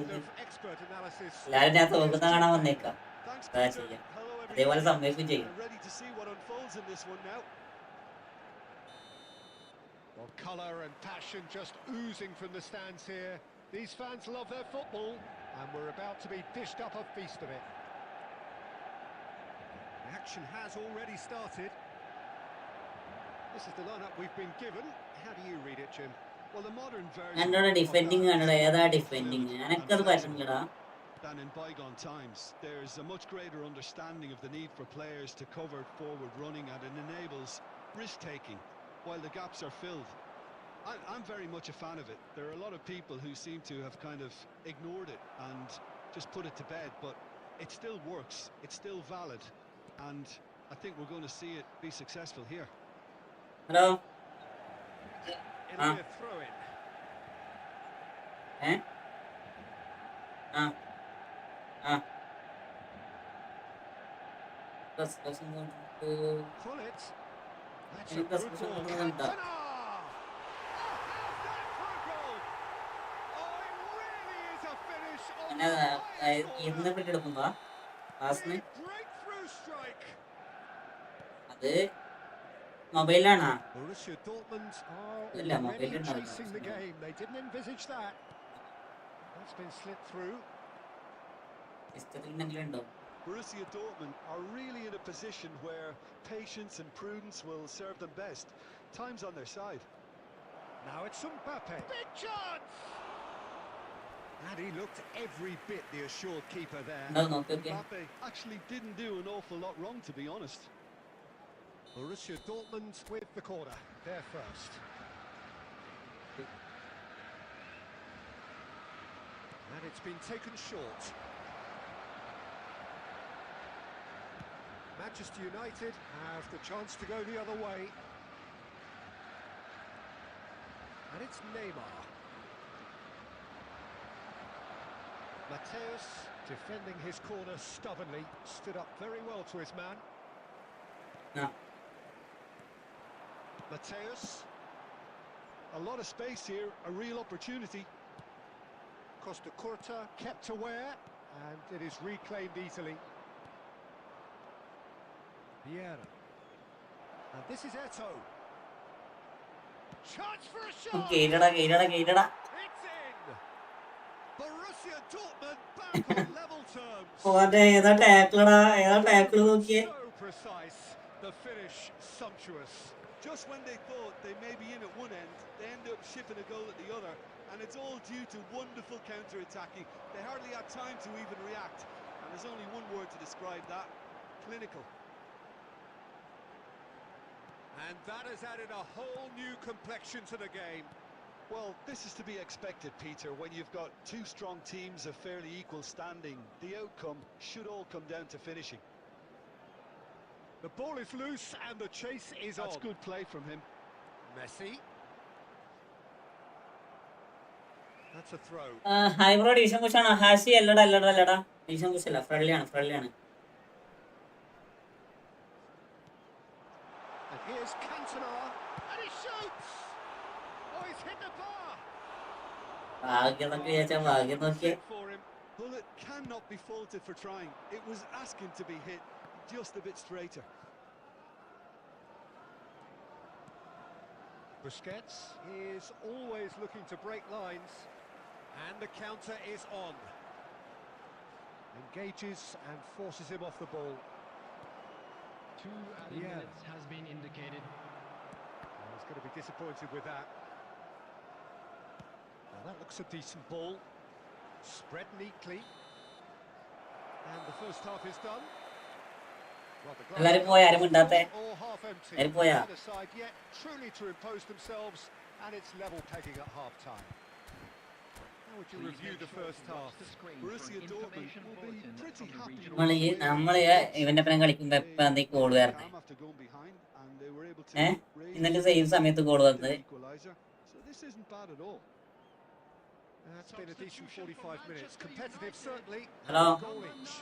എല്ലാരും ഞാൻ തോക്കുന്ന കാണാൻ വന്നേക്കാം. അതാ ചെയ്യാം. അതേപോലെ സംഭവിക്കും ചെയ്യും.
Well, colour and passion just oozing from the stands here. These fans love their football and we're about to be dished up a feast of it. The action has already started. This is the lineup we've been given. How do you read it, Jim? Well, the modern version
എന്നോട് defending കണ്ടോ? ഏതാ defending? എനക്കത് പറ്റുന്നില്ലടാ.
Than in bygone times. There's a much greater understanding of the need for players to cover forward running, and it enables risk-taking while the gaps are filled. I'm very much a fan of it. There are a lot of people who seem to have kind of ignored it and just put it to bed, but it still works, it's still valid, and I think we're going to see it be successful here.
Hello.
It'll be a throw-in. Pull it. That's a good ball. Cantona!
അത് മൊബൈലാണോ?
Borussia Dortmund
ഇല്ല,
are
മൊബൈലിൽ
already
ഉണ്ടാവില്ല.
chasing the game. They didn't envisage that. That's been slipped through.
ഇഷ്ടത്തിലെന്തെങ്കിലും ഉണ്ടോ?
Borussia Dortmund are really in a position where patience and prudence will serve them best. Time's on their side.
Now it's Mbappe. Big chance! And he looked every bit the assured keeper there.
No, okay.
Mbappe actually didn't do an awful lot wrong, to be honest.
Borussia Dortmund with the corner. They're first. And it's been taken short. Manchester United have the chance to go the other way. And it's Neymar. Mateus defending his corner stubbornly, stood up very well to his man.
No.
Mateus. A lot of space here, a real opportunity.
Costa Curta kept aware, and it is reclaimed easily. Vieira. And this is Eto'o. Chance for a shot!
കേരടാ.
It's in! Borussia Dortmund back on level terms.
ഏതാ tackle നോക്കിയേ.
So precise, the finish sumptuous.
Just when they thought they may be in at one end, they end up shipping a goal at the other, and it's all due to wonderful counter-attacking. They hardly had time to even react, and there's only one word to describe that: clinical.
And that has added a whole new complexion to the game.
Well, this is to be expected, Peter. When you've got two strong teams of fairly equal standing, the outcome should all come down to finishing.
The ball is loose and the chase is on.
That's good play from him.
Messi. That's a throw.
Hi bro, division പുഷാണോ? ഹാഷി അല്ലടാ. Division പുഷല്ല, ഫ്രണ്ട്ലിയാണ്.
Here's Cantona, and he shoots! Oh, he's hit the bar!
ഭാഗ്യം നോക്കി വിചാരിച്ചാൽ ഭാഗ്യം നോക്കിയേ.
For him.
Well, it cannot be faulted for trying. It was asking to be hit just a bit straighter.
Busquets is always looking to break lines, and the counter is on. Engages and forces him off the ball.
2 added minutes has been indicated.
Well, he's going to be disappointed with that. Well, that looks a decent ball. Spread neatly. And the first half is done. Well, the glass
എല്ലാരും പോയാ? ആരും മിണ്ടാത്തെ?
all half empty.
എല്ലാരും പോയാ?
Neither side yet truly to impose themselves, and it's level pegging at half time. How would you review the first half?
Borussia Dortmund will be pretty happy.
നമ്മള് ഇവന്റെ ഒപ്പം കളിക്കുമ്പോ എപ്പ എന്തെങ്കിലും കോള് വരണേ?
Calm after going behind, and they were able to raise
ഇന്നലെ same സമയത്ത് call
the
വന്നത്.
equalizer. So this isn't bad at all.
That's been a decent 45 minutes. Competitive, certainly.
Hello.
Goal each.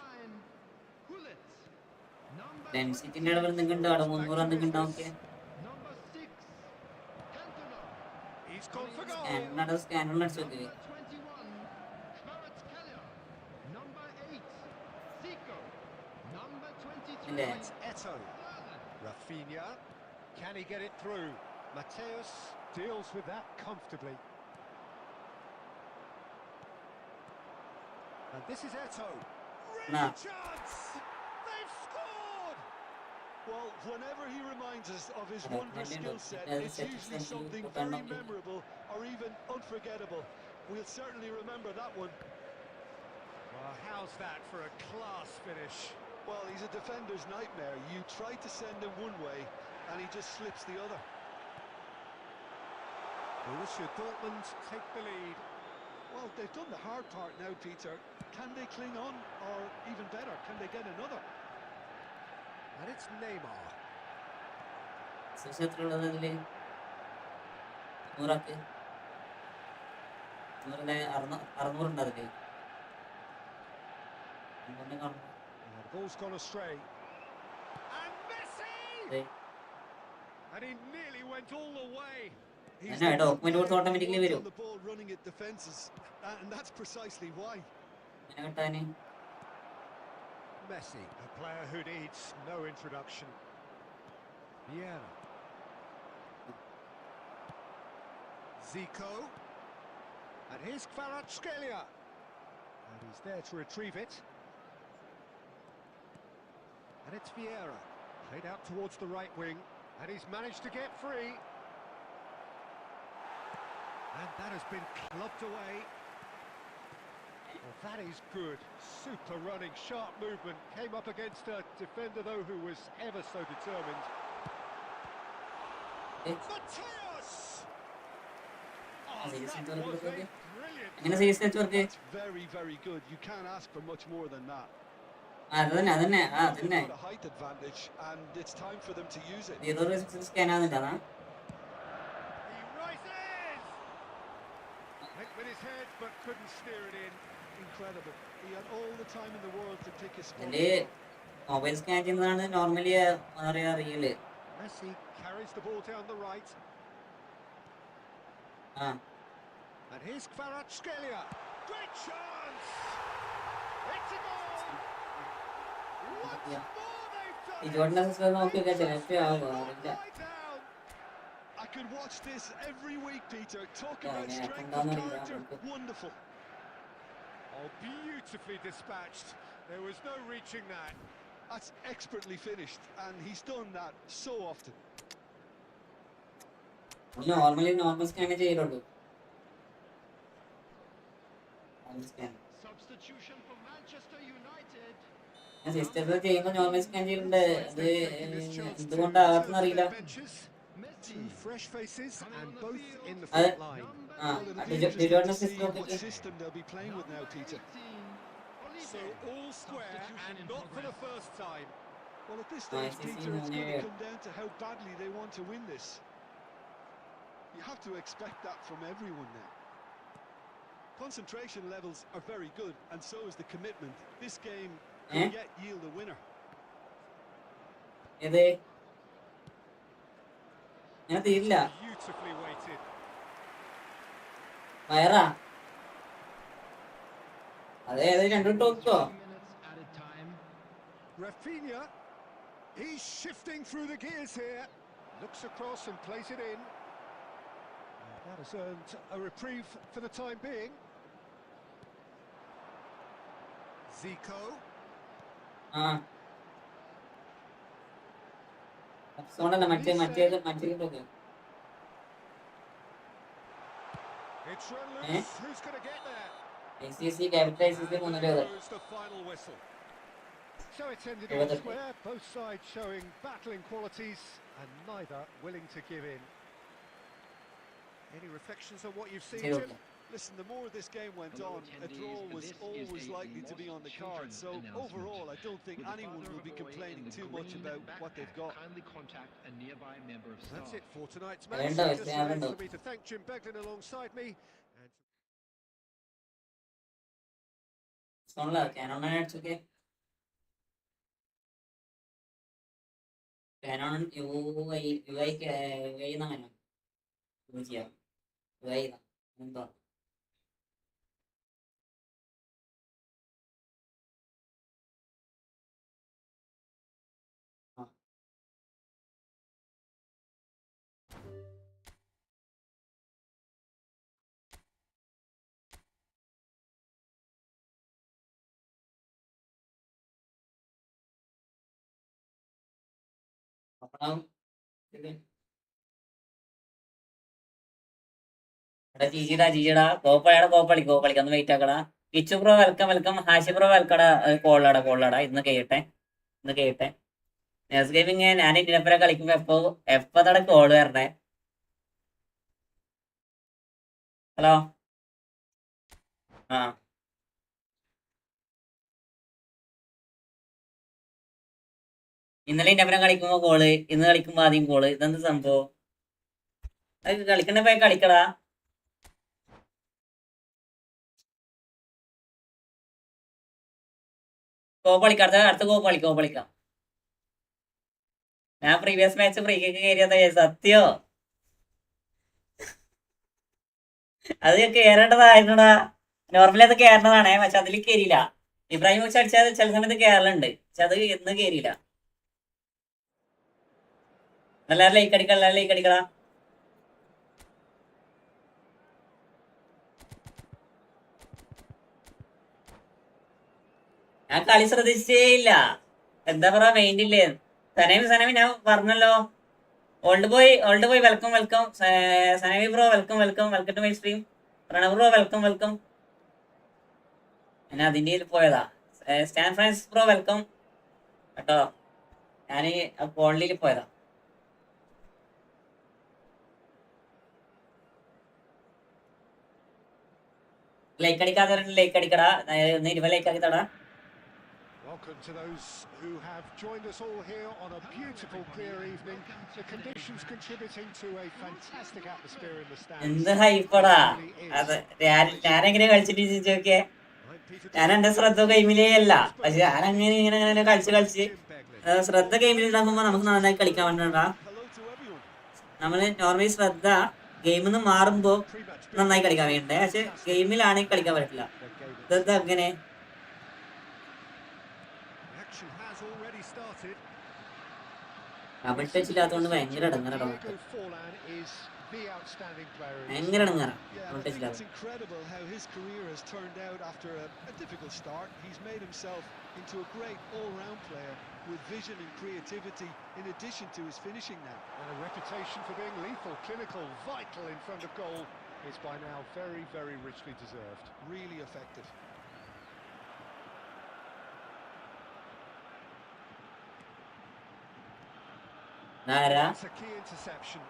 ഡെൻസിറ്റിന്റെ ഇടപെടൽ നിൽക്കുന്നുണ്ടോ? അവിടെ 300 എന്തെങ്കിലും നോക്കിയേ.
He's gone for goal.
സ്കാനറിൽ അടിച്ചു നോക്കി. ഇല്ലേ?
It's Eto. Rafinha. Can he get it through? Mateus deals with that comfortably. And this is Eto.
Nah.
Real chance! They've scored!
Well, whenever he reminds us of his
Yeah,
wondrous
yeah,
skill
yeah,
set,
yeah,
it's
yeah,
usually
yeah,
something
yeah,
very
yeah.
memorable or even unforgettable. We'll certainly remember that one.
Well, how's that for a class finish?
Well, he's a defender's nightmare. You try to send him one way, and he just slips the other.
Borussia Dortmund take the lead.
Well, they've done the hard part now, Peter. Can they cling on, or even better, can they get another?
And it's Neymar.
എത്രയുള്ളത് അതില്? 100 600 അതില്.
The ball's gone astray. And Messi! And he nearly went all the way.
He's
No,
the
document
one
also
player who
automatically
wants
വരും.
on the ball running at defences, and that's precisely why.
അങ്ങനെ കിട്ടാന്
Messi, a player who needs no introduction. Vieira. Zico. And here's Kvaratskhelia. And he's there to retrieve it. And it's Vieira. Played out towards the right wing. And he's managed to get free. And that has been clubbed away. Well, that is good. Super running, sharp movement. Came up against a defender, though, who was ever so determined. Mateus! Oh, that was a brilliant...
എങ്ങനെ series network?
That's very, very good. You can't ask for much more than that.
അതന്നെ
They've got a height advantage, and it's time for them to use it.
ഏതൊരു scan ആവുന്നില്ല.
He rises! Went with his head, but couldn't steer it in.
Incredible. He had all the time in the world to pick his spot.
ഇതില് mobile scan ചെയ്യുന്നതാണ് normally പറയാ real.
Messi carries the ball down the right. And here's Kvaratskhelia. Great chance! It's a goal! Once
Yeah.
more they've done
ഈ
it!
Jordan system നോക്കിയൊക്കെ ചിലപ്പോൾ ആവും. അറിയില്ല.
Right down. I could watch this every week, Peter. Talk
Yeah,
about
yeah,
strength
come
of
down and
character.
down.
Wonderful.
Oh, beautifully dispatched. There was no reaching that.
That's expertly finished, and he's done that so often.
Normally normal സ്കാനേ ചെയ്യലുള്ളൂ.
Substitution for Manchester United.
സിസ്റ്റത്തിൽ ചെയ്യുമ്പോൾ normal scan ചെയ്യലുണ്ട്. അത് എന്തുകൊണ്ടാകത്തുന്ന അറിയില്ല.
Two fresh faces and both in the
Uh,
front line.
Well, it'll
did
be
you
interesting to
notice
see
this
what
look?
system they'll be playing with now, Peter.
So all square and not for the first time.
Well, at this
I
stage,
see,
Peter, it's going
yeah.
to come down to how badly they want to win this. You have to expect that from everyone now. Concentration levels are very good, and so is the commitment. This game could yet yield a winner.
ഇത് ഞാൻ തീരില്ല.
Beautifully weighted.
വയറാ അതെ രണ്ടു Toko.
Rafinha, he's shifting through the gears here. Looks across and plays it in. That has earned a reprieve for the time being. Zico.
മറ്റേതൊക്കെ
It's run loose. Who's going to get there?
ICC capital ICC 3-2.
There's the final whistle.
So it's ended elsewhere, both sides showing battling qualities and neither willing to give in. Any reflections on what you've seen, Jim?
Listen, the more this game went on, a draw was always likely to be on the cards. So overall, I don't think anyone will be complaining too much about what they've got.
That's it for tonight's match. Just remains for me to thank Jim Beglin alongside me.
Canon UI എന്നാണല്ലോ എന്തോ ജിജിടാ കോപ്പളിക്ക് ഒന്ന് wait ആക്കടാ. Kichu bro welcome. ഹാഷി bro വെൽക്കടാ. കോളാടാ ഇന്ന് കേട്ടെ. നെസ് ഗെയിമിങ് ഞാൻ ഇന്ത്യനെപ്പരെ കളിക്കുമ്പോ എപ്പോ തട കോള് വരണേ. ഹലോ ഇന്നലെ ഇന്ത്യപ്പരം കളിക്കുമ്പോ കോള്, ഇന്ന് കളിക്കുമ്പോ ആദ്യം കോള്. ഇതെന്ത് സംഭവം? അത് കളിക്കണ്ട പോയി കളിക്കടാ. അടുത്ത കോപ്പ് കളിക്കാം. ഞാൻ പ്രീവിയസ് മാച്ച് ഫ്രീ കിക്ക് കയറിയതാ. സത്യോ അത് കയറേണ്ടതായിരുന്നടാ. നോർമലി അത് കയറേണ്ടതാണേ, പക്ഷെ അതിൽ കയറിയില്ല. ഇബ്രാഹിം വെച്ച് അടിച്ചാൽ ചില സമയത്ത് കയറലുണ്ട്, പക്ഷെ അത് എന്ന് കയറിയില്ല. എല്ലാവരും ലൈക്ക് അടിക്കടാ. ഞാൻ കളി ശ്രദ്ധിച്ചേ ഇല്ല. എന്താ പറയാ മെയിൻ ഇല്ലേ. സനമി ഞാൻ പറഞ്ഞല്ലോ. Old boy welcome. സനമി bro welcome to my stream. Pranav bro welcome. ഞാൻ അതിൻ്റെ പോയതാ. സ്റ്റാൻ ഫ്രാൻസിസ് ബ്രോ വെൽക്കം കേട്ടോ. ഞാൻ കോളിൽ പോയതാ. ലൈക്ക് അടിക്കാത്തവരുണ്ട് ലൈക്ക് അടിക്കടാ. 20 ലൈക്ക് ആക്കി തടാ.
Welcome to those who have joined us all here on a beautiful clear evening. The conditions contributing to a fantastic atmosphere in the stands.
എന്ത് ഹൈപ്പടാ അത്. ഞാനെങ്ങനെ കളിച്ചിട്ട് ചോദിച്ചോക്കെ. ഞാൻ എന്റെ ശ്രദ്ധ ഗെയിമിലേ അല്ല, പക്ഷെ ഞാനങ്ങനെ ഇങ്ങനെ കളിച്ച് ശ്രദ്ധ ഗെയിമിൽ ഉണ്ടാകുമ്പോ നമുക്ക് നന്നായി കളിക്കാൻ വേണ്ടിട്ടാ. നമ്മള് നോർമലി ശ്രദ്ധ ഗെയിമിൽ നിന്ന് മാറുമ്പോ നന്നായി കളിക്കാൻ വേണ്ടേ, പക്ഷെ ഗെയിമിലാണെങ്കിൽ കളിക്കാൻ പറ്റില്ല. ഇതെന്താ അങ്ങനെ? ഡബിൾ ടച്ച് ഇല്ലാത്തതുകൊണ്ട് ഭയങ്കര ഇടങ്ങാറാ.
It's incredible how his career has turned out after a difficult start. He's made himself into a great all-round player with vision and creativity in addition to his finishing now.
And a reputation for being lethal, clinical, vital in front of goal is by now very, very richly deserved.
Really effective.
That's a key interception.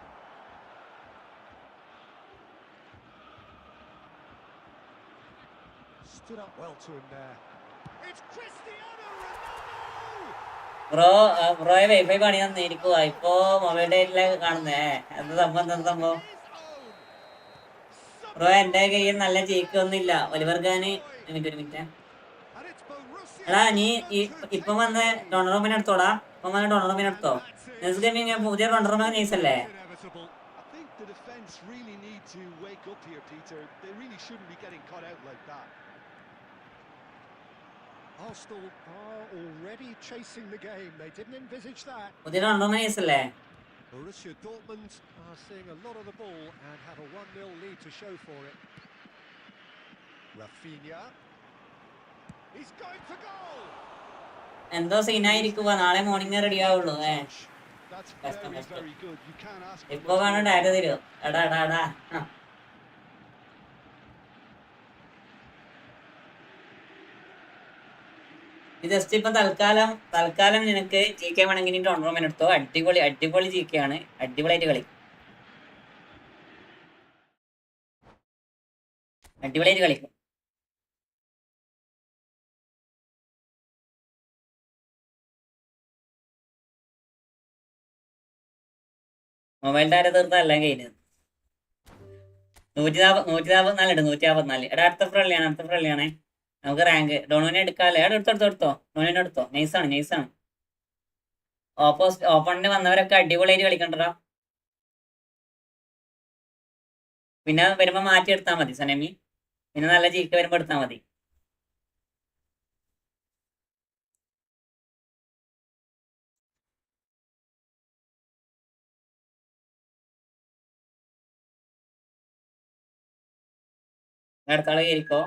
Stood up well to him there. It's Cristiano Ronaldo!
ബ്രോയെ wifi പണി തന്നിരിക്കുവാ ഇപ്പൊ mobile ഡേറ്റിലെ കാണുന്നേ. എന്ത് സംഭവം bro? എന്റെ കയ്യിൽ നല്ല ജയിക്കൊന്നുമില്ല. ഒലിവർ ഖാന് എനിക്കൊരു മിനിറ്റ്. എടാ നീ ഇപ്പം വന്ന് ഡൊണറോമിനെ എടുത്തോടാ. ഇപ്പം വന്ന് ഡൊണറോമിനെ എടുത്തോ. നെസ് ഗെയിമിങ് പുതിയ ഡൊണറോമ നൈസല്ലേ?
inevitable.
I think the defence really need to wake up here, Peter. They really shouldn't be getting caught out like that.
Arsenal are already chasing the game. They didn't envisage that.
പുതിയ റണ്ടോമൈസ് അല്ലേ?
Borussia Dortmund are seeing a lot of the ball and have a 1-0 lead to show for it. Rafinha. He's going for goal.
എന്തോ സീനായിരിക്കുക, നാളെ morning ready ആവുള്ളൂ.
That's very, very good. You can't ask for
ഇപ്പൊ വേണം tag തരുമോ? എടാ എടാ എടാ ഇത് ജസ്റ്റ് ഇപ്പൊ തൽക്കാലം നിനക്ക് ജി കെ വേണമെങ്കിൽ നീ ടൂർണമെന്റ് എടുത്തോ. അടിപൊളി ജി കെ ആണ്. അടിപൊളിയായിട്ട് കളി. മൊബൈൽ താരം തീർത്തല്ല കഴിഞ്ഞത്. 144 154. എടാ അടുത്ത ഫ്രണ്ട്ലിയാണേ. നമുക്ക് റാങ്ക് ഡോണോനെ എടുക്കാല്ലേ? എടുത്തോ ഡോണോനെ എടുത്തോ. നൈസാണ്. ഓപ്പണിന് വന്നവരൊക്കെ അടിപൊളിയായിട്ട് കളിക്കണ്ടടാ. പിന്നെ വരുമ്പോ മാറ്റി എടുത്താൽ മതി സനമി. പിന്നെ നല്ല ജീക്ക് വരുമ്പോ എടുത്താൽ മതി. അടുത്താളെ കയറിക്കോ.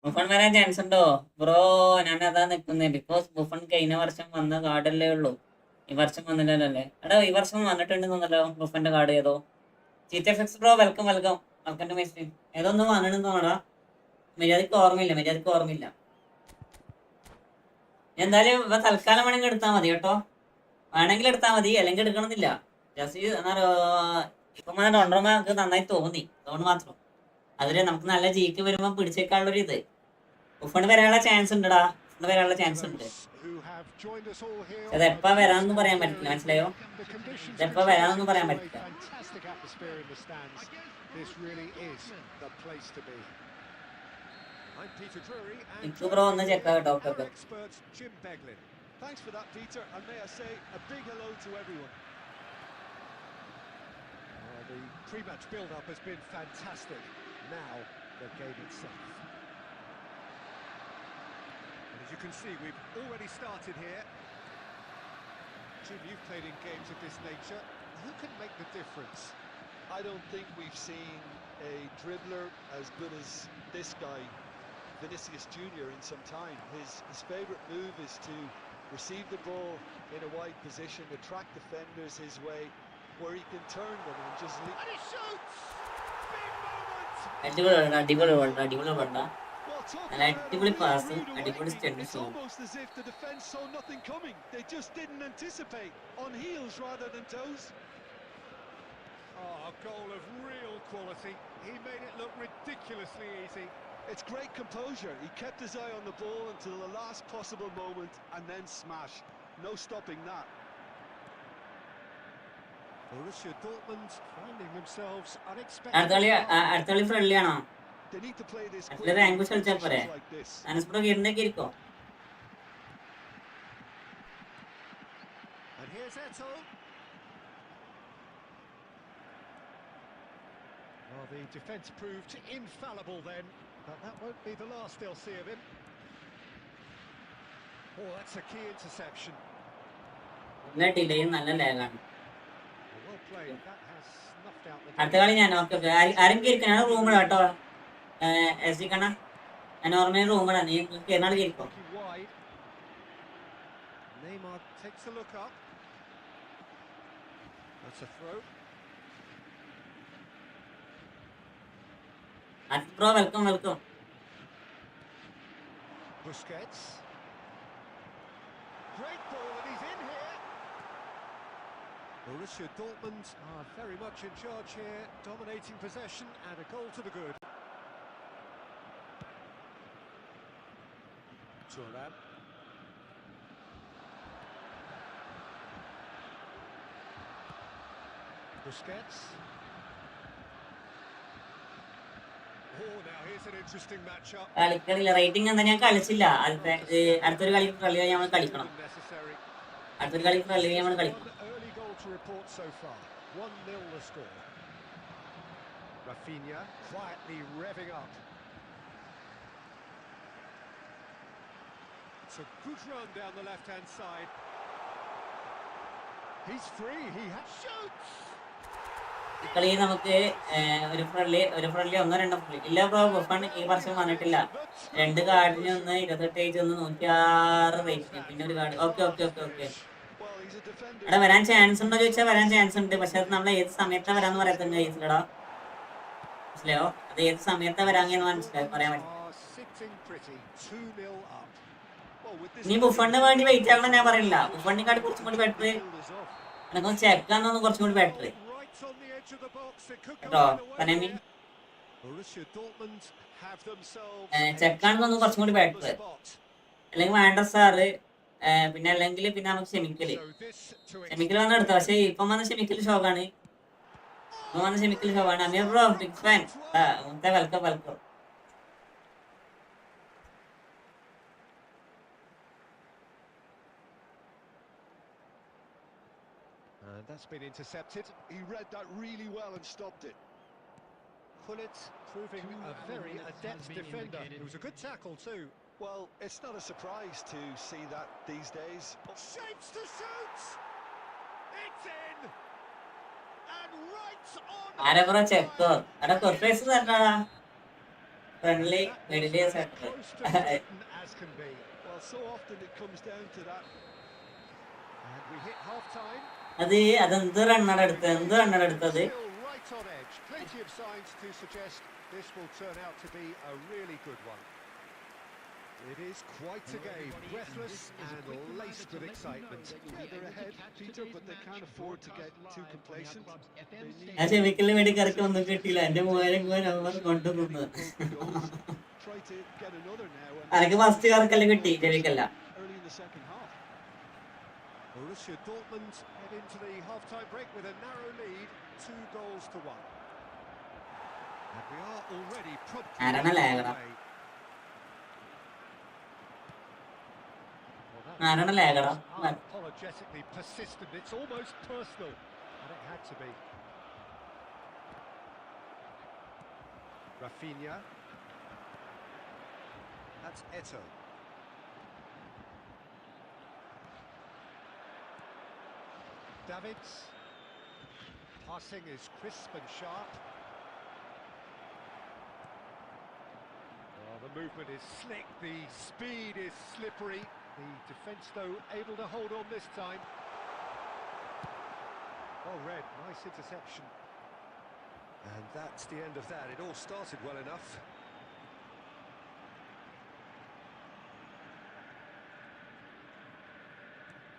ബുഫൺ വരാൻ ചാൻസ് ഉണ്ടോ ബ്രോ? ഞാൻ അതാ നിൽക്കുന്നത്. ബിക്കോസ് ബുഫൺ കഴിഞ്ഞ വർഷം വന്ന കാർഡല്ലേ ഉള്ളൂ, ഈ വർഷം വന്നില്ലല്ലോ അല്ലേ? എടാ ഈ വർഷം വന്നിട്ടുണ്ടെന്നല്ലോ ബുഫന്റെ കാർഡ്. ഏതോ cheat effects bro, welcome to my stream. ഏതൊന്നും വന്നിട്ടുണ്ടെന്ന് തോന്നടാ. മര്യാദക്ക് ഓർമ്മയില്ല. എന്തായാലും ഇപ്പൊ തൽക്കാലം വേണമെങ്കിൽ എടുത്താൽ മതി കേട്ടോ. വേണമെങ്കിൽ എടുത്താൽ മതി, അല്ലെങ്കിൽ എടുക്കണമെന്നില്ല. ജസ്റ്റ് ഇപ്പൊ നമുക്ക് നന്നായി തോന്നി, അതുകൊണ്ട് മാത്രം. അതില് നമുക്ക് നല്ല ജീക്ക് വരുമ്പോ പിടിച്ചേക്കാനുള്ളൊരു ഇത്. ഉഫണ്ട് വരാനുള്ള ചാൻസ് ഉണ്ട്. അതെപ്പാ വരാനൊന്നും പറയാൻ പറ്റില്ല, മനസ്സിലായോ? ഇതെപ്പാ വരാനൊന്നും പറയാൻ പറ്റില്ല. എനിക്ക് ബ്രോ ഒന്ന് check ആകട്ടോ.
Thanks for that, Peter, and may I say a big hello to everyone.
The pre-match build-up has been fantastic. Now the game itself. And as you can see, we've already started here. Jim, you've played in games of this nature. Who can make the difference?
I don't think we've seen a dribbler as good as this guy, Vinicius Junior, in some time. His favourite move is to receive the ball in a wide position, attract defenders his way, where he can turn them and just leave.
And he shoots! Big moment!
അടിപൊളി pass, അടിപൊളി stunt.
It's almost as if the defence saw nothing coming. They just didn't anticipate, on heels rather than toes.
Oh, a goal of real quality. He made it look ridiculously easy.
It's great composure. He kept his eye on the ball until the last possible moment and then smash. No stopping that.
Borussia Dortmund finding themselves unexpected.
അടുത്ത friendly ആണോ?
They need to play this
rank കളിച്ചാൽ പോരെ? അനസ്പ്രോ ഗീറിനൊക്കെ ഇരിക്കോ?
And here's Eto. Well, the defence proved infallible then, but that won't be the last they'll see of him. Oh, that's a key interception.
നല്ല ഡിലേയും നല്ല ലാഗാണ്.
Well played. That has snuffed out the.
അടുത്ത കളി ഞാൻ okay ആരെങ്കിലും ഇരിക്കണം. ഞാൻ റൂമിലാണ് കേട്ടോ. എസ് ഡി കണ ഞാൻ ഓർമ്മയിൽ റൂമിലാണ്. നീ കേരള കേൾക്കോ?
Neymar takes a look up. That's a throw.
Bro welcome.
Busquets. Great ball, and he's in here. Borussia Dortmund are very much in charge here, dominating possession and a goal to the good. Turan. Busquets. Oh, now here's an interesting matchup.
കളിക്കണില്ല rating എന്താ ഞാൻ കളിച്ചില്ല അടുത്തൊരു കളി നമ്മൾ കളിക്കണം അടുത്തൊരു കളി നമ്മൾ കളിക്കണം
Early goal to report so far. 1-0 the score. Rafinha quietly revving up. It's a good run down the left-hand side. He's free. He shoots.
കളി നമുക്ക് ഒരു ഫ്രണ്ട്ലി ഒന്നോ രണ്ടോ ഫ്രണ്ട്ലി ഇല്ല ബ്രോ ബുഫൺ ഈ വർഷം വന്നിട്ടില്ല 2 കാർഡിന് ഒന്ന് 28 ഏജ് ഒന്ന് 106 റേറ്റിംഗ് പിന്നെ ഒരു കാർഡ് ഓക്കെ എടാ വരാൻ ചാൻസ് ഉണ്ടോ ചോദിച്ചാൽ വരാൻ ചാൻസ് ഉണ്ട് പക്ഷെ അത് നമ്മൾ ഏത് സമയത്താണ് വരാന്ന് പറയത്തുണ്ട് കേസിലടാ മനസ്സിലായോ അത് ഏത് സമയത്താണ് വരാങ്ങെന്ന് മനസ്സിലായി പറയാൻ പറ്റും നീ ബുഫണിന് വേണ്ടി വെയിറ്റ് ആക്കണം ഞാൻ പറയില്ല ബുഫണിനെക്കാട്ടി കുറച്ചും കൂടി ബെറ്റർ എനിക്കൊന്ന് ചെക്കാന്നൊന്നും കുറച്ചും കൂടി ബെറ്റർ കേട്ടോ പനമി ചെക്കാണെന്നൊന്നും കുറച്ചും കൂടി ബെറ്റർ അല്ലെങ്കിൽ വേണ്ട സാറ് പിന്നെ അല്ലെങ്കിൽ പിന്നെ നമുക്ക് ഷെമിക്കൽ വന്ന് എടുത്ത പക്ഷെ ഇപ്പം വന്ന ഷെമിക്കൽ ഷോക്കാണ് Ameer bro big fan welcome
And that's been intercepted.
He read that really well and stopped it.
Pullet proving a very adept defender. It was a good tackle too.
Well, it's not a surprise to see that these days.
Shapes to shoot! It's in! And right on!
ആരബ്രോ ചെക്കോ അവിടെ കുറച്ച് തരണടാ friendly middle setter
As can be.
Well, so often it comes down to that.
And we hit half time.
അതെന്ത് റണ്ണാണ് എടുത്തത്
Right on edge. Plenty of signs to suggest this will turn out to be a really good one. It is quite a game, breathless and laced with excitement.
Yeah, they're ahead, Peter, but they can't afford to get too complacent.
ഞാൻ ഷെമിക്കലിന് വേണ്ടി കറക്കി ഒന്നും കിട്ടിയില്ല എന്റെ 3000 കൊണ്ടുവന്നു
Try to get another now.
അനക്ക് first കറക്കല് കിട്ടി ഷെമിക്കല്ല
Early in the second half.
Borussia Dortmund head into the half-time break with a narrow lead, 2-1. And we are already promptly away. Unapologetically persistent. It's almost personal, and it had to be. Rafinha. That's Eto. Davids. Passing is crisp and sharp. Oh, the movement is slick, the speed is slippery. The defence, though, able to hold on this time. Well read, nice interception. And that's the end of that. It all started well enough.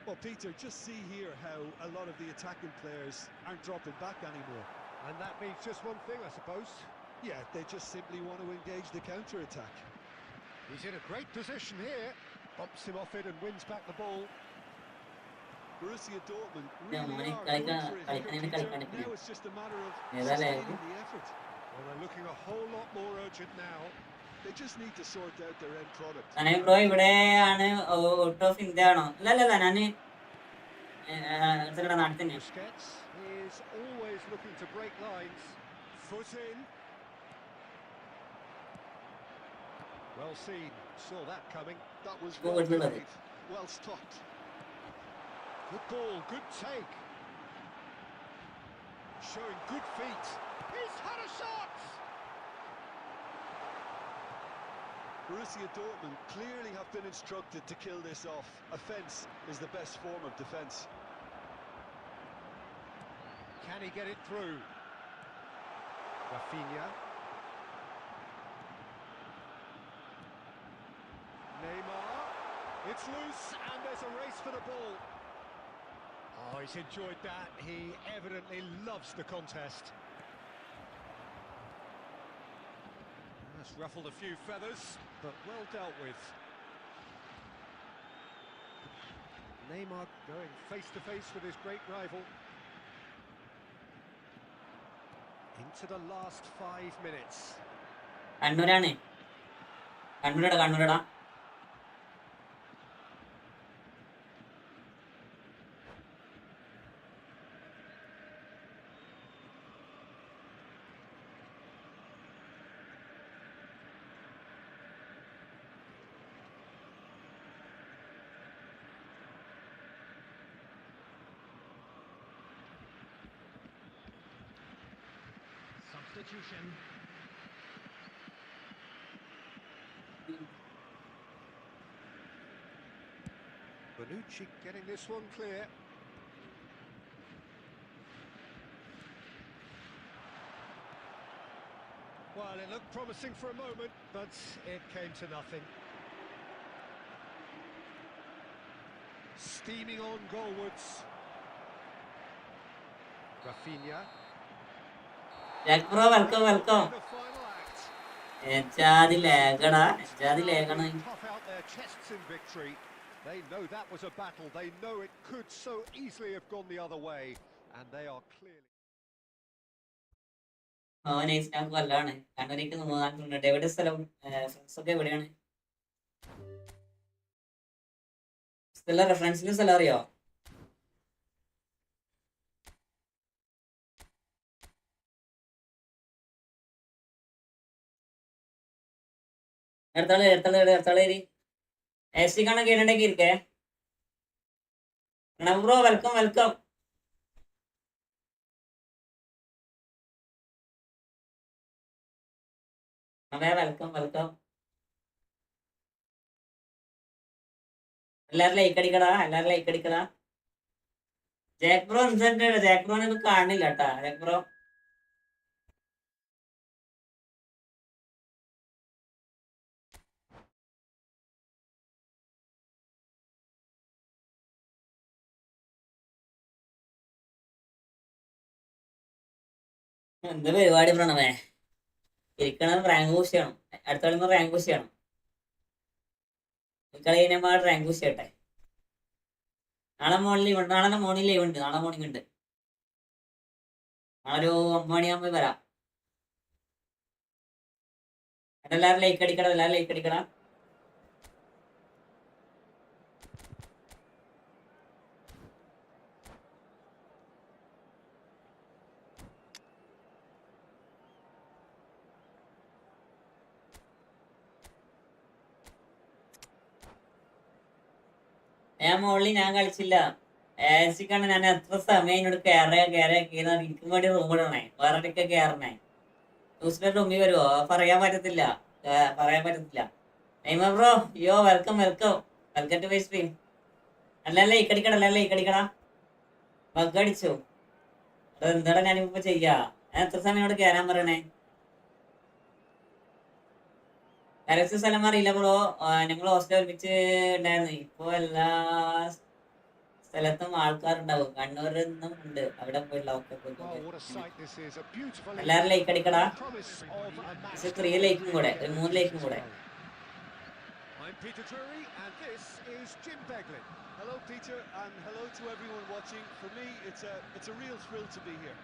Well, Peter, just see here how a lot of the attacking players aren't dropping back anymore.
And that means just one thing, I suppose.
Yeah, they just simply want to engage the counter-attack.
He's in a great position here. Bumps him off it and wins back the ball.
Borussia Dortmund really are good for it here, Peter. Now it's just a matter of sustaining the effort.
Well, they're looking a whole lot more urgent now.
They just need to sort out their end product.
Bro ഇവിടെയാണ് out of India ആണോ അല്ലല്ല ഞാൻ നാട്ടിൽ തന്നെ
Busquets is always looking to break lines. Foot in. Well seen. Saw that coming.
That was well played. Well stopped.
Good ball, good take. Showing good feet. He's had a shot!
Borussia Dortmund clearly have been instructed to kill this off. Offence is the best form of defence.
Can he get it through? Rafinha. Neymar. It's loose and there's a race for the ball. Oh, he's enjoyed that. He evidently loves the contest. That's ruffled a few feathers, but well dealt with. Neymar going face to face with his great rival. Into the last 5 minutes.
കണ്ണൂരാണ്. കണ്ണൂരടാ.
Substitution.
Bonucci getting this one clear. Well, it looked promising for a moment, but it came to nothing. Steaming on goalwards. Rafinha.
Jack bro welcome.
The final act.
എജാതി ലേഖടാ.
Puff out their chests in victory. They know that was a battle. They know it could so easily have gone the other way, and they are clearly.
Nice. ഞാൻ കൊല്ലാണ്. കണ്ണൂരേക്ക് നോക്കുന്നുണ്ട്. എവിടെ സ്ഥലം? Friends ഒക്കെ എവിടെയാണ്? സ്ഥലം റെഫറൻസിന്റെ സ്ഥലം അറിയോ? എടുത്താളേരി S കാണാൻ കേട്ടിട്ടുണ്ടെങ്കിൽ ഇരിക്കേ. Bro welcome. അതെ വെൽക്കം. എല്ലാരും ലൈക്ക് അടിക്കടാ. ജാക്ക് ബ്രോ ജാക്ക് ബ്രോനെ ഇത് കാണില്ല കേട്ടാ. ജാക്ക് ബ്രോ എന്ത് പരിപാടി പ്രണവേ? ഇരിക്കണം. റാങ്ക് പുഷ് ചെയ്യണം. അടുത്ത കളി റാങ്ക് പുഷ് ചെയ്യണം. ഈ കളി കഴിഞ്ഞാൽ റാങ്ക് പുഷ് ചെയ്യട്ടെ. നാളെ മോർണിംഗ് ഉണ്ട്. നാളെ മോർണിംഗ് ഉണ്ട്. നാളെ ഒരു 9 മണിയാകുമ്പോൾ വരാം. എല്ലാവരും ലൈക്ക് അടിക്കണം. ഞാൻ കളിച്ചില്ല. ആസിക്കാണ്. ഞാൻ എത്ര സമയം എന്നോട് കയറിയാ എനിക്കും വേണ്ടി റൂം ഇടണേ. വേറെ കയറണേ. ന്യൂസിലെ റൂമിൽ വരുമോ? പറയാൻ പറ്റത്തില്ല. Neymar bro welcome to my stream. എല്ലാവരും ലൈക്ക് അടിക്കടാ. ബഗ് അടിച്ചു. അതെന്താടാ ഞാനിപ്പോ ചെയ്യാ? ഞാൻ എത്ര സമയം എന്നോട് കയറാൻ പറയണേ? കരക്സ് സ്ഥലം അറിയില്ല ബ്രോ. ഞങ്ങൾ ഹോസ്റ്റലിൽ ഒരുമിച്ച് ഉണ്ടായിരുന്നു. ഇപ്പൊ എല്ലാ സ്ഥലത്തും ആൾക്കാരുണ്ടാവും. കണ്ണൂരിൽ നിന്നും ഉണ്ട്. അവിടെ പോയില്ല. എല്ലാരും ലൈക്ക് അടിക്കടാ. 3 ലൈക്കും കൂടെ, 3 ലൈക്കും കൂടെ.
Hello, Peter, and hello to everyone watching. For me, it's a real thrill to be here.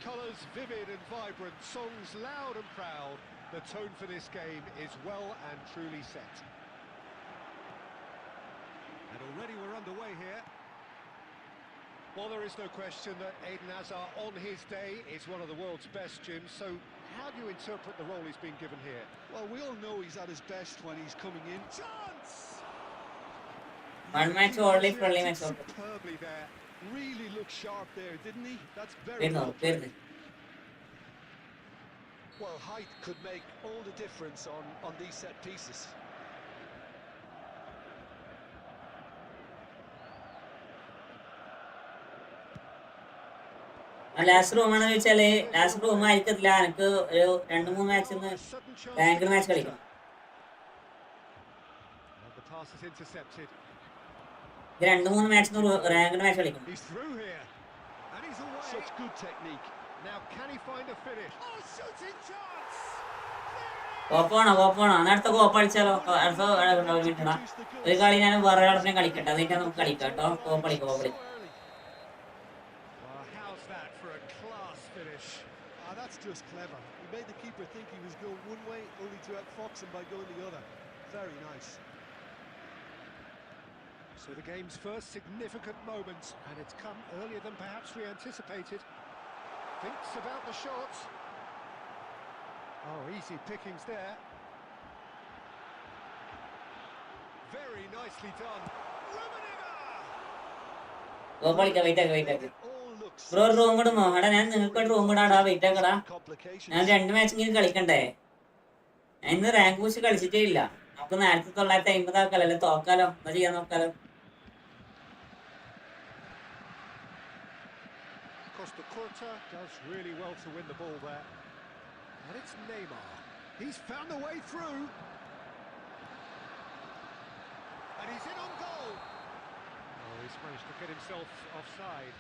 Colours vivid and vibrant, songs loud and proud. The tone for this game is well and truly set. And already we're underway here. Well, there is no question that Eden Hazard on his day is one of the world's best, Jim. So how do you interpret the role he's been given here?
Well, we all know he's at his best when he's coming in. Chance!
One match only, friendly match only.
Superbly there.
Really looked sharp there, didn't he? That's very well played. Well, height could make all the difference on these set pieces.
Last റൂമാണെന്ന് ചോദിച്ചാല് last room ആയിരിക്കത്തില്ല. എനിക്ക് ഒരു 2-3 match banker match കളിക്കണം. ഇത് 2-3 മാച്ചിന് ranked match കളിക്കണം.
He's through here. And he's away. Such good technique. Now can he find a finish? Oh, shooting chance.
കോപ്പാണോ അടുത്ത കോപ്പ് കളിച്ചാലോ? അടുത്ത മിനിറ്റാ ഒരു കളി ഞാൻ വേറെ ഒരാളെ കളിക്കട്ടെ, അതിന്റെ നമുക്ക് കളിക്കാം കേട്ടോ. കോപ്പ് കളിക്കാം.
How's that for a class finish? That's just clever. He made the keeper think he was going one way, only to outfox him by going the other. Very nice. So the game's first significant moment, and it's come earlier than perhaps we anticipated. Thinks about the shot. Oh, easy pickings there. Very nicely done.
കോപ്പ് കളിക്കാം. Wait ആക്കി bro room ഇടുമോ? എടാ ഞാൻ നിങ്ങൾക്ക് room ഇടാടാ. Wait ആക്കടാ, ഞാൻ 2 മാച്ചെങ്കിലും കളിക്കണ്ടേ. ഞാൻ ഇന്ന് rank push കളിച്ചിട്ടേ ഇല്ല. നമുക്ക് 1950 ആക്കാലോ, തോക്കാലോ. എന്താ ചെയ്യാൻ നോക്കാലോ.
Costa Curta does really well to win the ball there. And it's Neymar. He's found the way through. And he's in on goal. Oh, he's managed to get himself offside.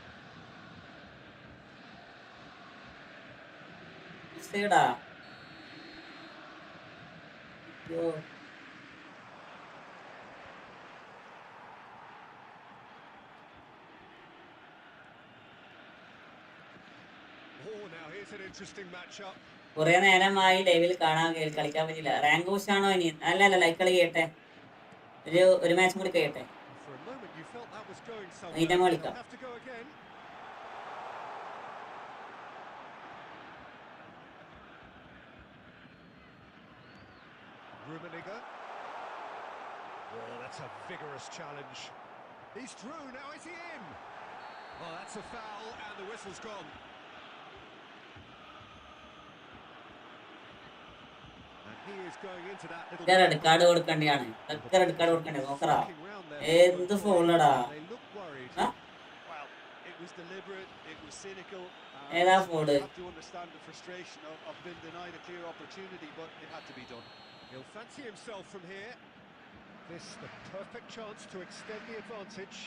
ടാ
Oh, now here's an interesting matchup.
കുറെ നേരമായി ലൈവിൽ കളിക്കാൻ പറ്റില്ല. Rank push ആണോ ഇനി? അല്ല like കളി ചെയ്യട്ടെ. ഒരു മാച്ച് കൂടി കഴിയട്ടെ.
For a moment you felt that was going
ഇതിന്റെ
somewhere.
കളിക്കാം.
Have to go again. Rummenigge. Oh, that's a vigorous challenge. He's through, now is he in? Oh, that's a foul and the whistle's gone. And he is going into that little...
red card കൊടുക്കേണ്ടിയാണ്. Red card കൊടുക്കണ്ടേ? നോക്കറാ എന്ത് ഫോളടാ.
They look worried. Well, it was deliberate, it was cynical.
ഏതാ fall?
You have to understand the frustration of being denied a clear opportunity, but it had to be done. He'll fancy himself from here. This the perfect chance to extend the advantage.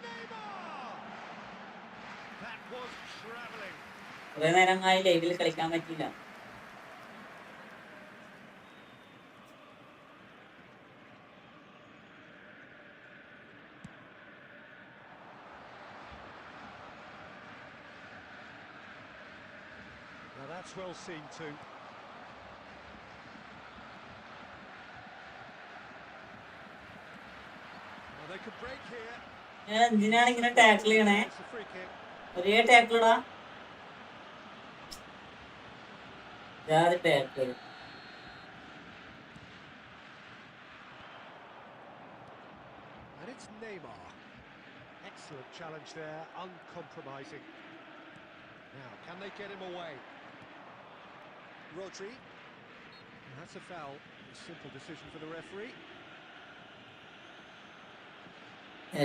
Neymar! That was travelling.
കുറെ നേരമായി ലൈവിൽ കളിക്കാൻ പറ്റില്ല.
Now that's well seen too. Well, they could break here.
ഞാൻ എന്തിനാണ് ഇങ്ങനെ tackle ചെയ്യണേ?
It's a free kick.
ഒരേ ടാക്കിളടാ. Tackle
And it's Neymar. Excellent challenge there, uncompromising. Now, can they get him away? Rodri. And that's a foul. A simple decision for the referee.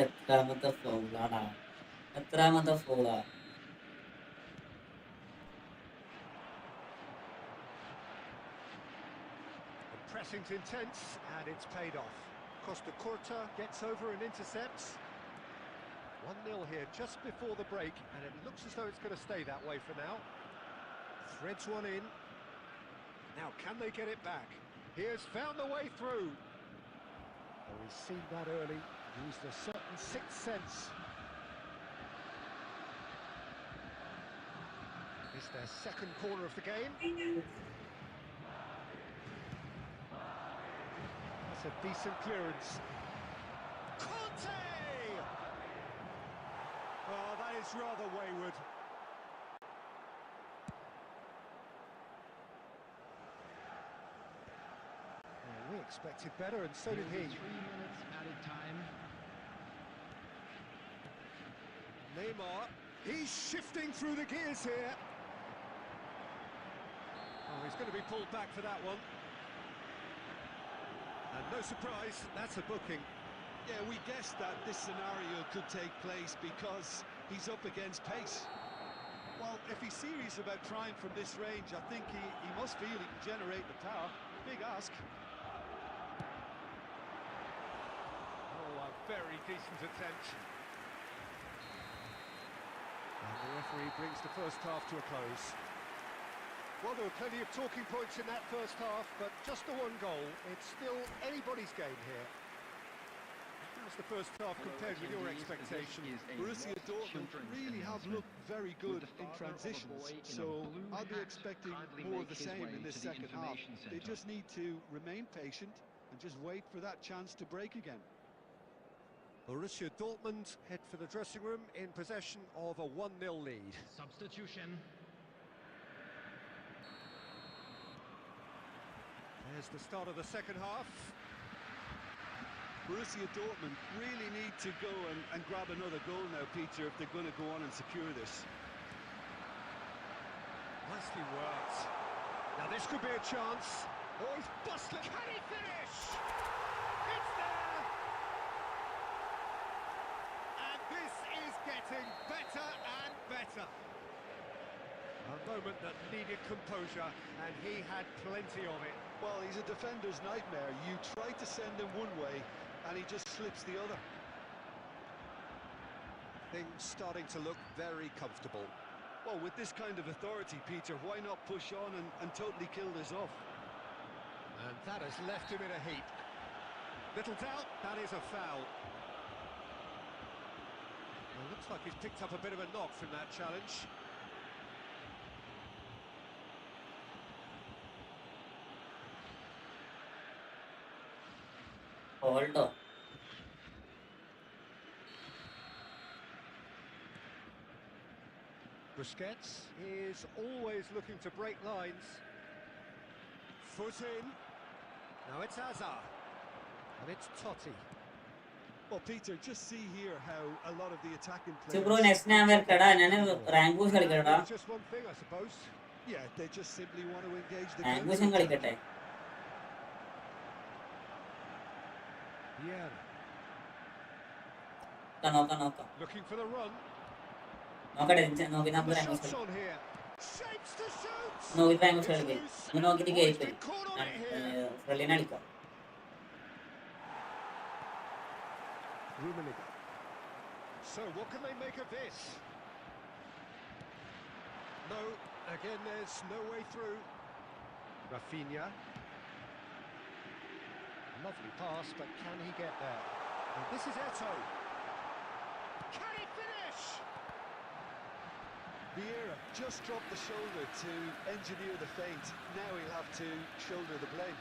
എത്രാമത്തെ ഫോളാടാ, എത്രാമത്തെ ഫോളാ.
The pressing's intense and it's paid off. Costa Curta gets over and intercepts. 1-0 here just before the break, and it looks as though it's going to stay that way for now. Threads one in. Now can they get it back? Here's found the way through. Oh, he's seen that early. Used a certain sixth sense. It's their second corner of the game. That's a decent clearance. Conte! Oh, that is rather wayward. Well, we expected better, and so did he.
3 minutes added time.
Neymar, he's shifting through the gears here. Oh, he's going to be pulled back for that one. And no surprise, that's a booking.
Yeah, we guessed that this scenario could take place because he's up against pace. Well, if he's serious about trying from this range, I think he must feel he can generate the power. Big ask.
Oh, a
very decent attempt. And the referee brings the first half to a close. Well, there were plenty of talking points in that first half, but just the one goal. It's still anybody's game here. How's the first half compared with your expectations?
Borussia Dortmund really have looked very good in transitions, so I'll be expecting more of the same in this second half. They just need to remain patient and just wait for that chance to break again.
Borussia Dortmund head for the dressing room in possession of a 1-0 lead.
Substitution.
There's the start of the second half.
Borussia Dortmund really need to go and grab another goal now, Peter, if they're going to go on and secure this.
Nicely worked. Now this could be a chance. Oh, he's bustling. Can he finish? It's there! And this is getting better and better. A moment that needed composure, and he had plenty of it.
Well, he's a defender's nightmare. You try to send him one way, and he just slips the other.
Things starting to look very comfortable.
Well, with this kind of authority, Peter, why not push on and totally kill this off?
And that has left him in a heap. Little doubt, that is a foul. Well, looks like he's picked up a bit of a knock from that challenge.
Hold on.
Busquets is always looking to break lines. Foot in. Now it's Hazard. And it's Totti.
Well, Peter, just see here how a lot of the attacking
Bro,
players...
next time rank push കളിക്കടാ.
Just one thing, I suppose.
Yeah, they just simply want to engage the
Rank
game.
push കളിക്കട്ടെ.
Yeah.
നോക്കാം.
Looking for the run.
നോക്കട്ടെ നോക്കി
And
നമുക്ക്
the
rank push
shots on here. Shapes to shoot.
നോക്കി rank push കളിക്കും. ഇന്ന് നോക്കിയിട്ട്
Oh, he's
കേൾക്കും.
been caught on it here.
ഫ്രണ്ടിനെ അടിക്കാം.
Rummenigge. So what can they make of this? No, again there's no way through. Rafinha. Lovely pass, but can he get there? And this is Eto. Can he finish?
Vieira just dropped the shoulder to engineer the feint. Now he'll have to shoulder the blame.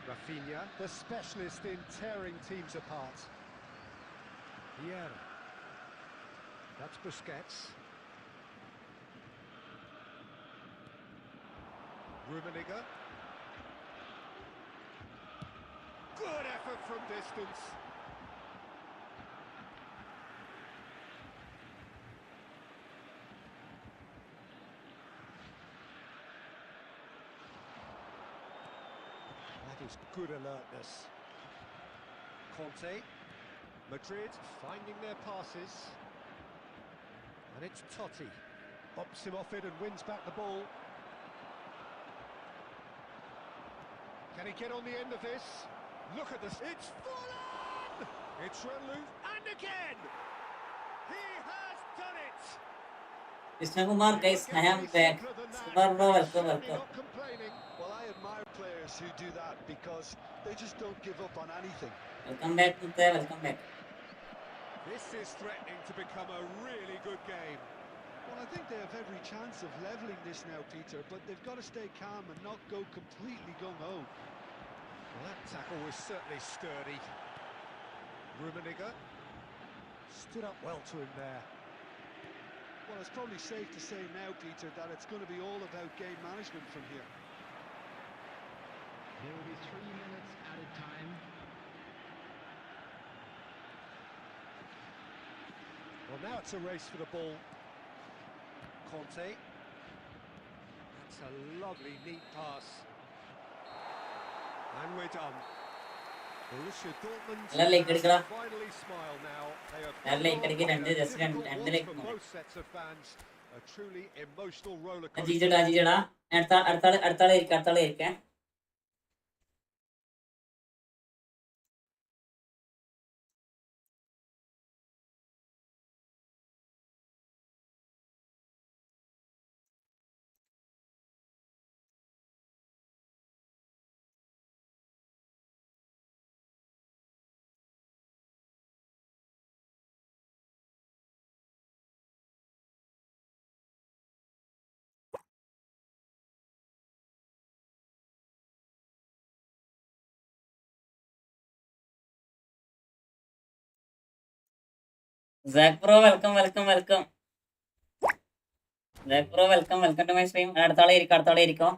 Rafinha, the specialist in tearing teams apart. Vieira. That's Busquets. Rummenigge. Good effort from distance. That is good alertness. Conte. Madrid finding their passes. And it's Totti. Bumps him off it and wins back the ball. Can he get on the end of this? Look at this. It's full on! It's run loose. And again! He has done it!
Krishna Kumar, guys, I am back. Kumar bro, welcome.
Not complaining.
Well, I admire players who do that because they just don't give up on anything.
Welcome back, Muthay, welcome back.
This is threatening to become a really good game.
Well, I think they have every chance of levelling this now, Peter, but they've got to stay calm and not go completely gung-ho.
Well, that tackle was certainly sturdy. Rummenigge stood up well to him there.
Well, it's probably safe to say now, Peter, that it's going to be all about game management from here.
There will be 3 minutes added time.
Well, now it's a race for the ball. Conte. That's a lovely, neat pass. And we're done. Borussia Dortmund
Hello, like,
finally smile now.
ഞാൻ like അടിക്കാൻ just
Difficult
രണ്ട്
watch
like
for both sets of fans. A truly emotional roller
ജീജടാ
coaster.
അടുത്താളെ ഇരിക്കാം. Zack Pro, welcome to my stream. അടുത്താളെ ഇരിക്കോ.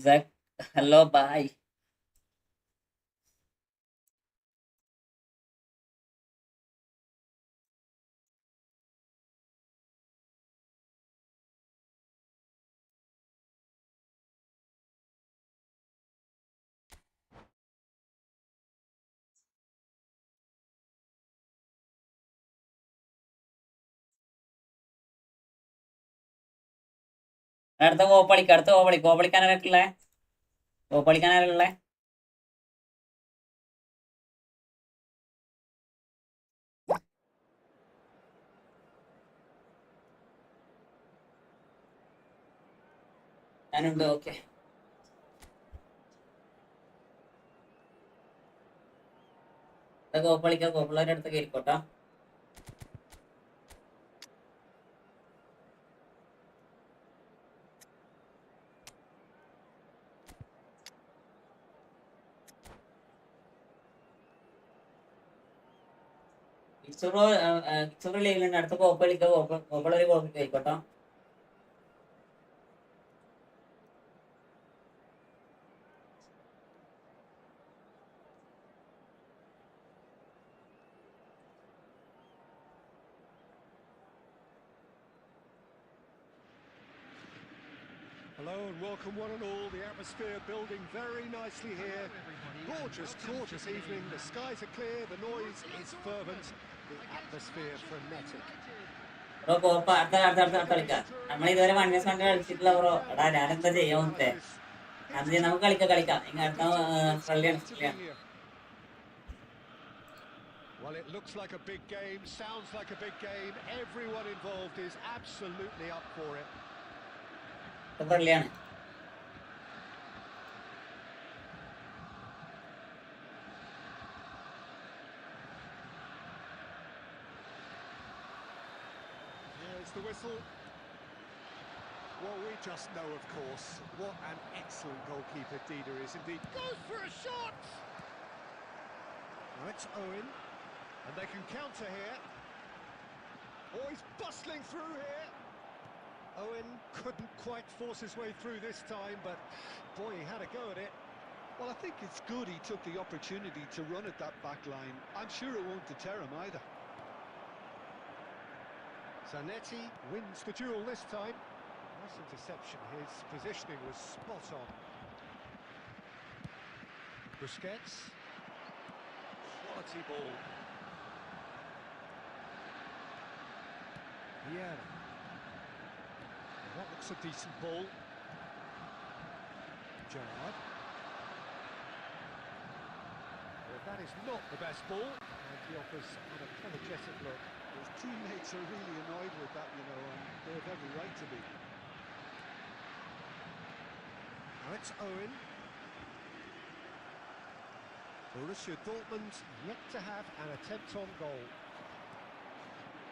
Zack, hello, bye. അടുത്ത ഓപ്പളിക്കാനായിട്ടുള്ള ഞാനുണ്ട്. Okay, കോപ്പളിക്കാരുടെ അടുത്തൊക്കെ ഇരിക്കോട്ടോ. കിച്ചൂറ് ലീഗിലുണ്ട്. അടുത്ത കോപ്പളൊരു ആയിക്കോട്ടോ.
Hello and welcome one and all. The atmosphere building very nicely here. Gorgeous evening. The skies are clear, the noise is fervent, the atmosphere frenetic.
Bro Copa അടുത്ത കളിക്കാം. നമ്മളിതുവരെ 1vs1 കളിച്ചിട്ടില്ല bro. എടാ ഞാനെന്താ ചെയ്യാമത്തെ. നമുക്ക് കളിക്കാം. ഇനി അടുത്ത ഫ്രണ്ട്ലിയാണ്.
Well, it looks like a big game, sounds like a big game. Everyone involved is absolutely up for it.
ഫ്രണ്ട്ലിയാണ്.
Here's the whistle. Well, we just know, of course, what an excellent goalkeeper Dida is indeed. Goes for a shot! Now it's Owen, and they can counter here. Oh, he's bustling through here. Owen couldn't quite force his way through this time, but boy, he had a go at it. Well, I think it's good he took the opportunity to run at that back line. I'm sure it won't deter him either. Zanetti wins the duel this time. Nice interception. His positioning was spot on. Busquets. Quality ball. Yeah. That looks a decent ball. Gerrard. Well, that is not the best ball. And he offers an apologetic look. His teammates are really annoyed with that, you know, and they have every right to be. Now it's Owen. Borussia Dortmund yet to have an attempt on goal.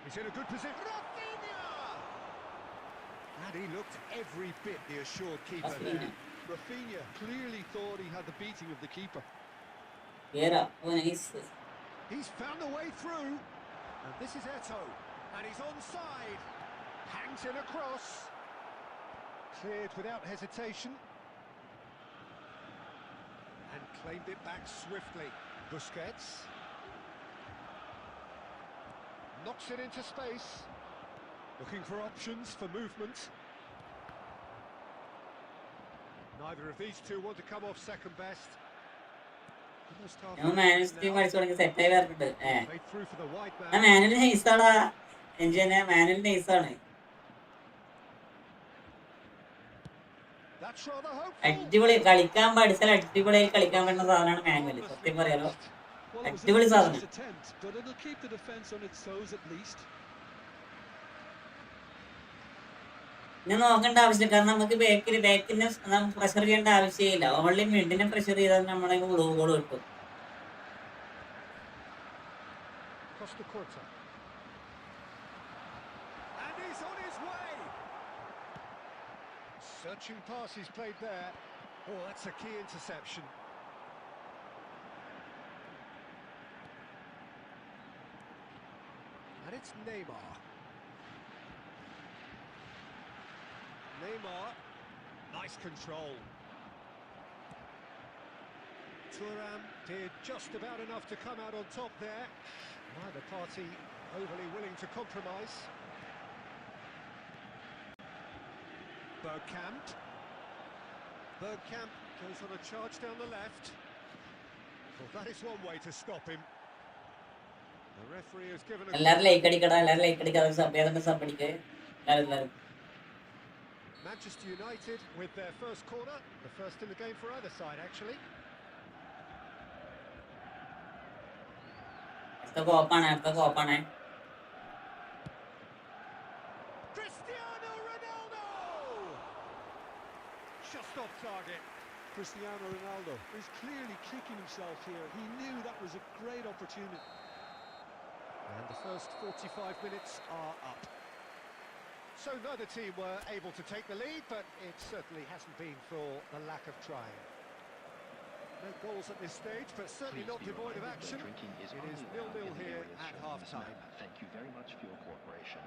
He's in a good position. Rafinha! And he looked every bit the assured keeper there. Rafinha clearly thought he had the beating of the keeper.
Vieira. Oh, nice.
He's found a way through. And this is Eto. And he's onside. Hangs in across. Cleared without hesitation. And claimed it back swiftly. Busquets. Knocks it into space. Looking for options for movement. Neither of these two want to come off second best. Made through for the wide man.
Manual നൈസാടാ. എൻജിനെ manual നൈസാണ്.
That's rather hopeful.
അടിപൊളി കളിക്കാൻ പഠിച്ചാൽ അടിപൊളിയായി കളിക്കാൻ പറ്റുന്ന സാധനമാണ് മാനുവൽ. സത്യം പറയാലോ. അടിപൊളി സാധനം.
But it'll keep the defense on its toes at least.
ഞാൻ നോക്കേണ്ട ആവശ്യം കാരണം നമുക്ക് ബാക്കിനെ പ്രഷർ ചെയ്യേണ്ട ആവശ്യമില്ല. ഓൺലി മിഡിനെ പ്രഷർ ചെയ്താൽ നമ്മളെ ഗോൾ കിട്ടും.
And he's on his way. Searching pass he's played there. Oh, that's a key interception. And it's Neymar. Neymar, nice control. Thuram did just about enough to come out on top there. Neither party overly willing to compromise. Bergkamp. Bergkamp goes on a charge down the left. Well, that is one way to stop him. The referee has given a... Manchester United with their first corner, the first in the game for either side, actually. Cristiano Ronaldo! Just off target.
Cristiano Ronaldo is clearly kicking himself here. He knew that was a great opportunity.
And the first 45 minutes are up. So neither team were able to take the lead, but it certainly hasn't been for the lack of trying. No goals at this stage, but certainly not devoid of action. It is 0-0 here at half-time.
Thank you very much for your cooperation.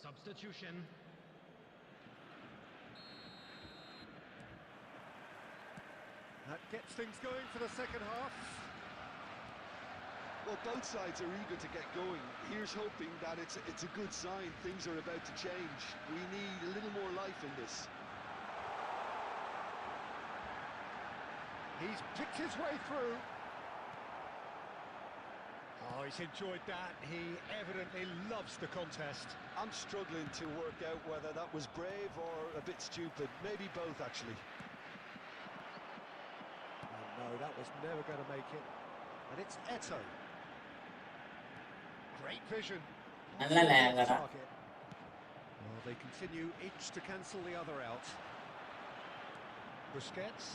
Substitution.
That gets things going for the second half.
Well, both sides are eager to get going. Here's hoping that it's a good sign. Things are about to change. We need a little more life in this.
He's picked his way through. Oh, he's enjoyed that. He evidently loves the contest.
I'm struggling to work out whether that was brave or a bit stupid. Maybe both, actually.
Oh, no, that was never going to make it. And it's Eto. Great vision. Target. Well, they continue each to cancel the other out. Busquets.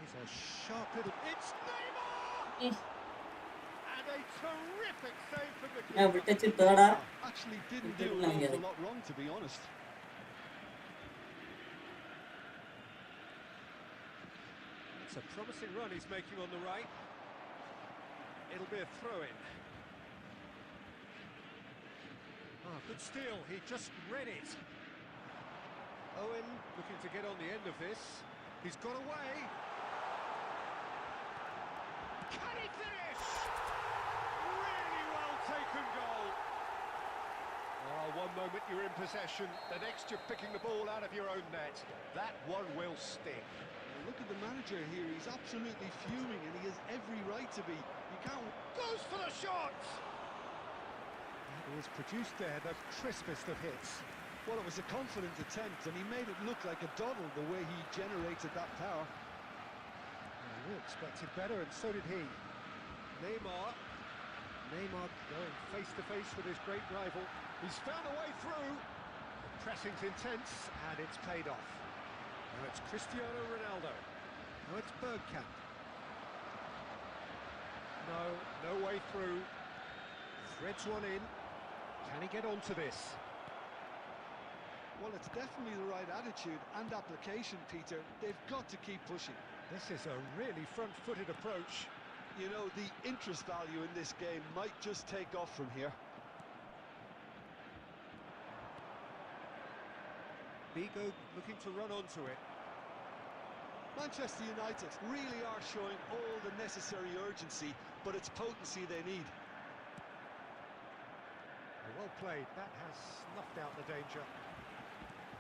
He's a sharp little... It's Neymar! And a terrific save from the keeper.
Actually didn't do an awful lot wrong, to be honest.
It's a promising run he's making on the right. It'll be a throw-in. Ah, good steal. He just read it. Owen looking to get on the end of this. He's got away. Can he finish? Really well taken goal. Oh, one moment you're in possession, the next you're picking the ball out of your own net. That one will sting.
Look at the manager here. He's absolutely fuming, and he has every right to be. You can't...
Goes for the shot! He has produced there the crispest of hits.
Well, it was a confident attempt, and he made it look like a doddle the way he generated that power.
Well, we expected better, and so did he. Neymar going face-to-face with his great rival. He's found a way through. The pressing's intense, and it's paid off. Now it's Cristiano Ronaldo. Oh, it's Bergkamp. No way through. Threads one in. Can he get onto this?
Well, it's definitely the right attitude and application, Peter. They've got to keep pushing.
This is a really front-footed approach.
You know, the interest value in this game might just take off from here.
Vigo looking to run onto it.
Manchester United really are showing all the necessary urgency, but it's potency they need.
Well played, that has snuffed out the danger.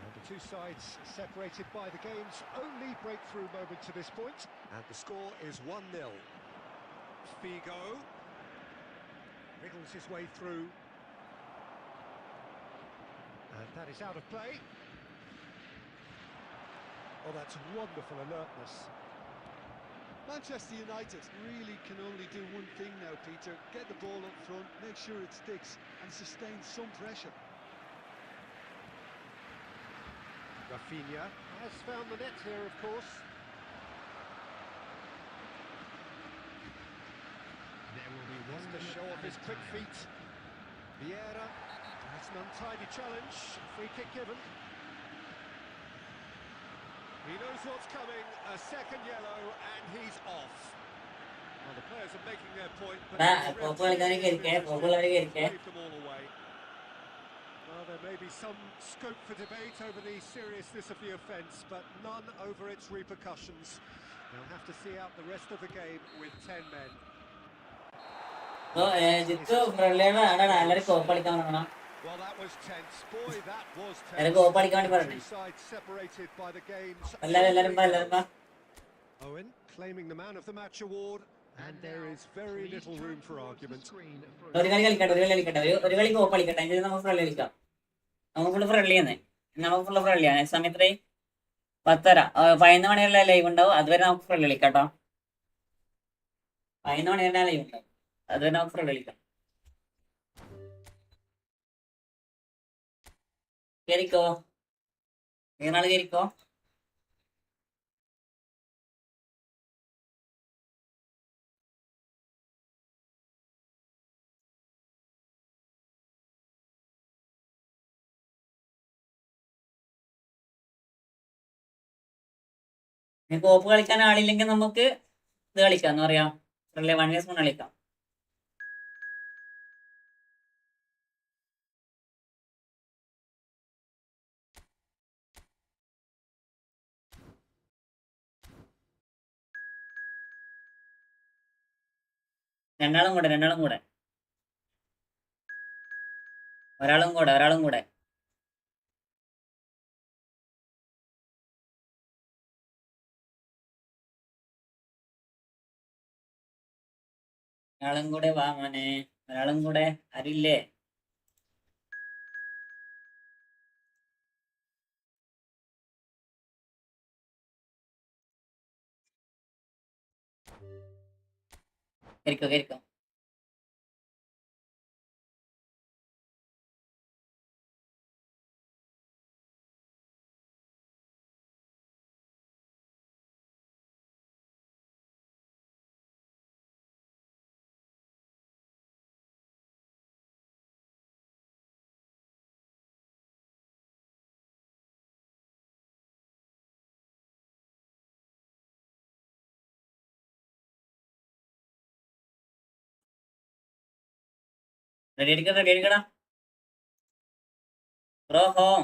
And the two sides separated by the game's only breakthrough moment to this point. And the score is 1-0. Figo wriggles his way through. And that is out of play. Oh, that's wonderful alertness.
Manchester United really can only do one thing now, Peter. Get the ball up front, make sure it sticks, and sustain some pressure.
Rafinha has found the net here, of course.
There will be one
To show off his quick feet. Vieira, that's an untidy challenge. Free kick given. He knows what's coming. A second yellow, and he's off. Well, the players are making their point, but
Coop കളിക്കാനൊക്കെ ഇരിക്കേ, Coop കളിക്കാനൊക്കെ ഇരിക്കേ.
waved them all away. Well, there may be some scope for debate over the seriousness of the offence, but none over its repercussions. They'll have to see out the rest of the game with 10 men.
Jithu ഫ്രണ്ട്ലിയാണ് എല്ലാവരും Coop കളിക്കാൻ തുടങ്ങണം.
Well, that was tense. Boy, that was
എല്ലാവരും
tense.
Coop കളിക്കാൻ വേണ്ടി പറഞ്ഞു.
Two sides separated by the game's
എല്ലാവരും വാ.
Owen claiming the man of the match award, and there is very little room for argument.
ഒരു കളി കളിക്കട്ടെ, ഒരു കളി Coop കളിക്കട്ടെ. അതിന് നമുക്ക് ഫ്രണ്ട്ലി കളിക്കാം. നമുക്ക് ഫുള്ള് ഫ്രണ്ട്ലി ആണ്. നമുക്ക് ഫുള്ള് ഫ്രണ്ട്ലി ആണ്. സമയത്ത് 10:30 11 മണിയുള്ള ലൈവ് ഉണ്ടാവും. അതുവരെ നമുക്ക് ഫ്രണ്ട്ലി കളിക്കാം കേട്ടോ. 11 മണിയുള്ള ലൈവ് ഉണ്ടാവും. അതുവരെ നമുക്ക് ഫ്രണ്ട്ലി കളിക്കാം. കേറിക്കോ, നീനാള് കേറിക്കോ. Coop കളിക്കാൻ ആളില്ലെങ്കിൽ നമുക്ക് ഇത് കളിക്കാം, എന്താ പറയാ, 1 vs 1 കളിക്കാം. രണ്ടാളും കൂടെ ഒരാളും കൂടെ. ഒരാളും കൂടെ വാ മോനെ, ഒരാളും കൂടെ ആരില്ലേ? കേറിക്കോ. റെഡി അടിക്കടാ bro. Home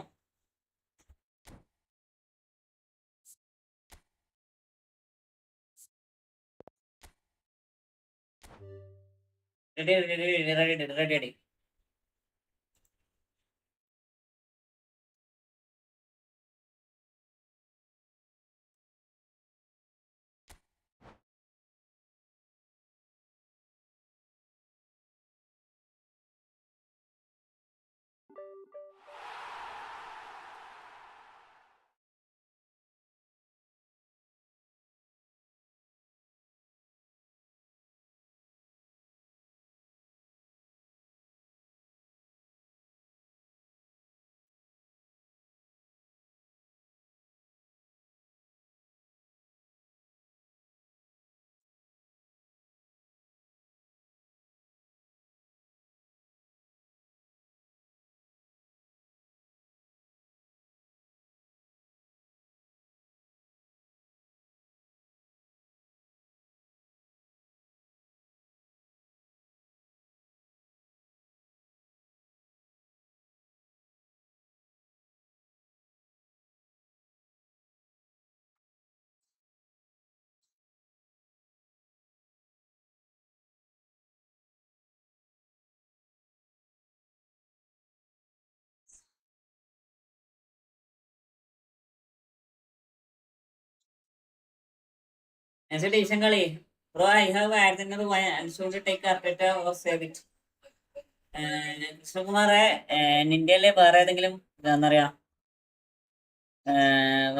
ready. Next edition കളി ബ്രോ ഐ ഹാവ് ആയിരുന്നത് should take Arteta or save it. കൃഷ്ണകുമാറെ ഇന്ത്യയിലെ വേറെ ഏതെങ്കിലും എന്താ പറയാ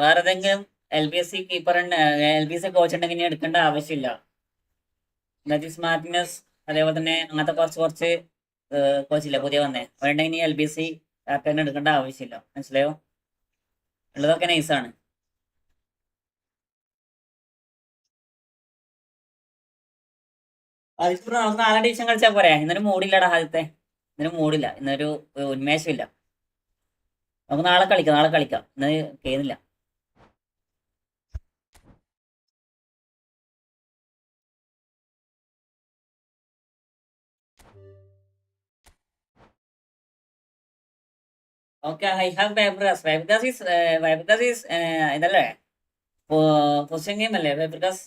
വേറെ ഏതെങ്കിലും LBC കീപ്പർ LBC കോച്ച് ഉണ്ടെങ്കിൽ ഇനി എടുക്കേണ്ട ആവശ്യമില്ല. മാർട്ടിനസ് അതേപോലെ തന്നെ അങ്ങനത്തെ കുറച്ച് കോച്ചില്ല പുതിയ വന്നേ വേണ്ടെങ്കിൽ ഇനി LBC ക്യാപ്റ്റൻ എടുക്കേണ്ട ആവശ്യമില്ല. മനസ്സിലായോ? ഉള്ളതൊക്കെ നൈസാണ്. ആദ്യത്തെ നമുക്ക് 4 ഡിവിഷൻ കളിച്ചാൽ പോരെ. ഇന്നൊരു മൂടില്ലടാ. ഇന്നൊരു മൂടില്ല, ഇന്നൊരു ഉന്മേഷമില്ല. നമുക്ക് നാളെ കളിക്കാം. ഇന്ന് കേന്നില്ല. Okay I have Fabregas. Fabregas is ഇതല്ലേ പൊസിഷൻ ഗെയിം അല്ലേ Fabregas?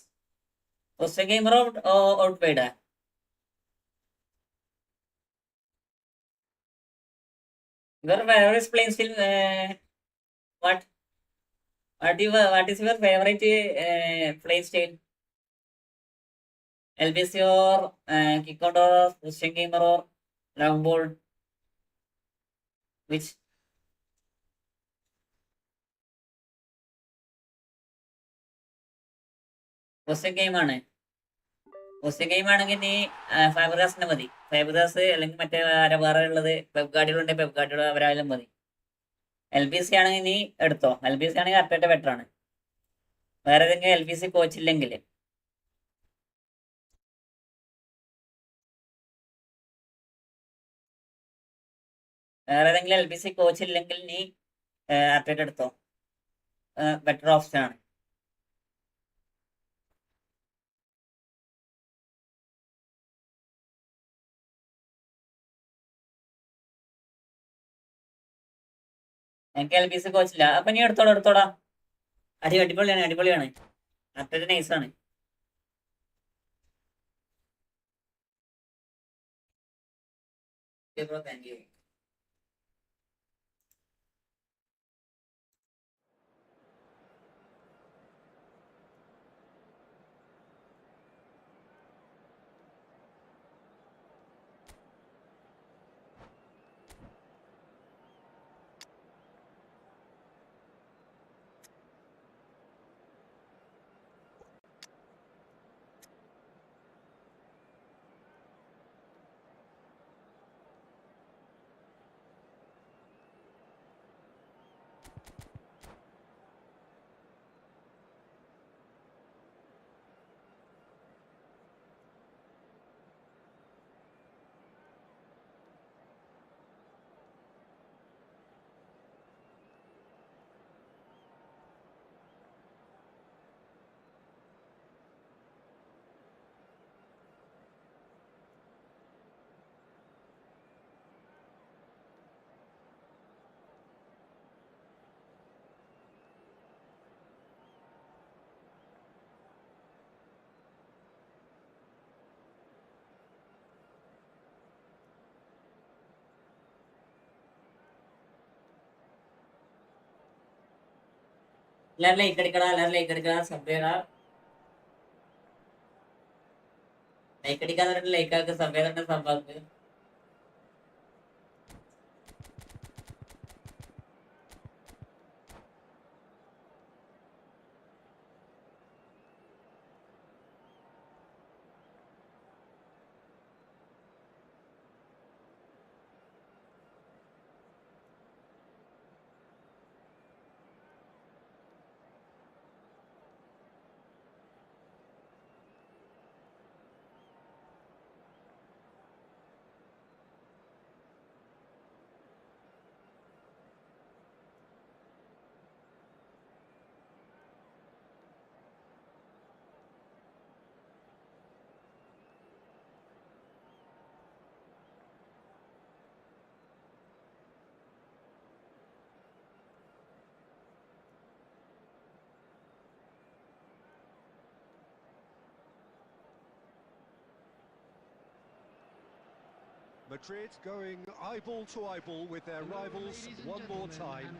Position gamer out paid. Your favorite playing style? What? What is your favorite playing style? LBC or kick out or position gamer or long ball? Which? Position game ആണ്. Position game ആണെങ്കിൽ നീ ഫാബ്രിഗാസിന്റെ മതി. Fabregas അല്ലെങ്കിൽ മറ്റേ വേറെ ഉള്ളത് Pep ഗാർഡിയോളുണ്ട്. Pep ഗാർഡിയോൾ അവരായാലും മതി. LBC ആണെങ്കിൽ നീ എടുത്തോ. LBC ആണെങ്കിൽ Arteta ബെറ്റർ ആണ്. വേറെ ഏതെങ്കിലും LBC കോച്ച് ഇല്ലെങ്കിൽ നീ Arteta എടുത്തോ. ബെറ്റർ ഓപ്ഷൻ ആണ്. എനിക്ക് LBC കോച്ചില്ല. അപ്പൊ നീ എടുത്തോടാ. അടിപൊളിയാണ്. Arteta നൈസാണ്. Thank you. എല്ലാവരും ലൈക്ക് അടിക്കടാ. സബ് ചെയ്യടാ. ലൈക്ക് അടിക്കാതെ ലൈക്ക് ആക്ക്. സബ് ചെയ്തിട്ട് സബ് ആക്ക്.
Madrid going eyeball to eyeball with their rivals one more time.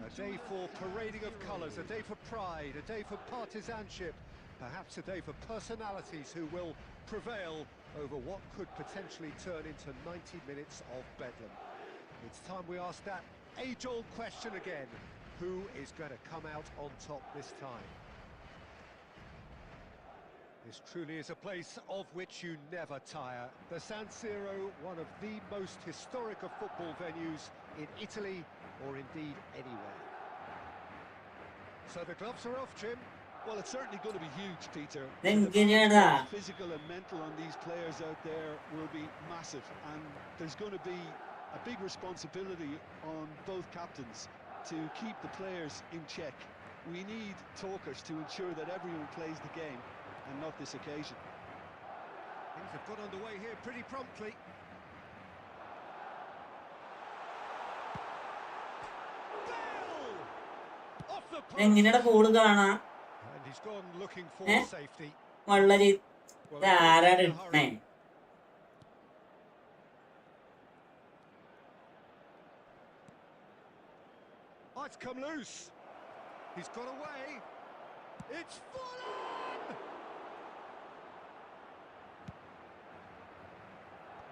A day for parading of colours, a day for pride, a day for partisanship, Perhaps a day for personalities who will prevail over what could potentially turn into 90 minutes of bedlam. It's time we ask that age-old question again. Who is going to come out on top this time? This truly is a place of which you never tire. The San Siro, one of the most historic of football venues in Italy, or indeed anywhere. So the gloves are off, Jim.
Well, it's certainly going to be huge, Peter.
Then
The demands,
Grenada.
both physical and mental, on these players out there will be massive, and there's going to be a big responsibility on both captains to keep the players in check. We need talkers to ensure that everyone plays the game, and not this occasion.
Things have got underway here pretty promptly. Bale! Off the post!
എങ്ങനെയാണ് കൂട് കാണാ
And he's gone looking for
Eh?
safety.
വളരെ
Well,
ആരാണ്
in a hurry.
ഇട്ടേ
Oh, it's come loose. He's got away. It's fallen!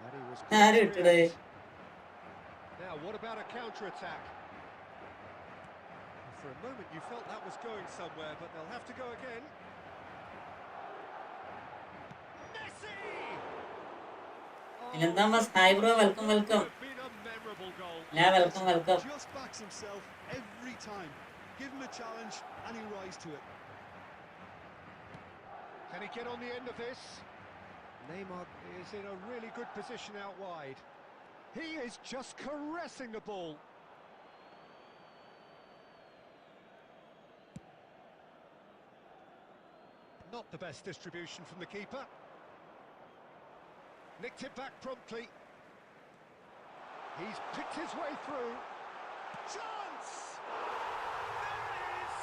And he was quick
ആര്
to
ഇട്ടത്
react. Now, what about a counter-attack? For a moment, you felt that was going somewhere, but they'll have to go again. Messi!
പിന്നെന്താ bus hi bro welcome welcome
Could have been a memorable goal.
ഞാൻ welcome welcome
Just backs himself every time. Give him a challenge and he'll rise to it.
Can he get on the end of this? Neymar is in a really good position out wide. He is just caressing the ball. Not the best distribution from the keeper. Nicked it back promptly. He's picked his way through. Chance! There it is!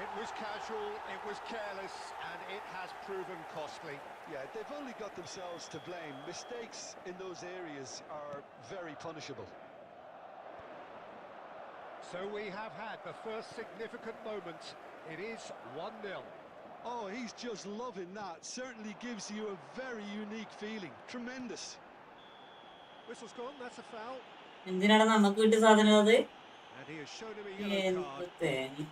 It was casual, it was careless, and it has proven costly.
Yeah, they've only got themselves to blame. Mistakes in those areas are very punishable.
So we have had the first significant moment. It is 1-0.
Oh, he's just loving that. Certainly gives you a very unique feeling. Tremendous.
Whistle's gone, that's a foul.
എന്തിനാണ് നമുക്ക് കിട്ടിയ സാധനം അത്
And he has shown him a yellow card.
എന്ത് തേങ്ങ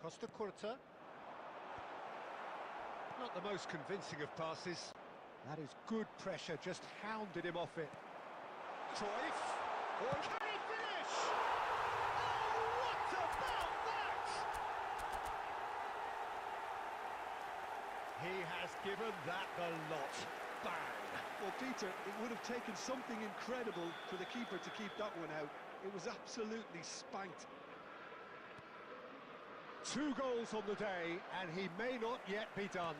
Costa Curta. Not the most convincing of passes. That is good pressure, just hounded him off it. Cruyff. Or can he finish? Oh, what about that? He has given that the lot. Bang!
Well, Peter, it would have taken something incredible for the keeper to keep that one out. It was absolutely spanked.
2 goals on the day, and he may not yet be done.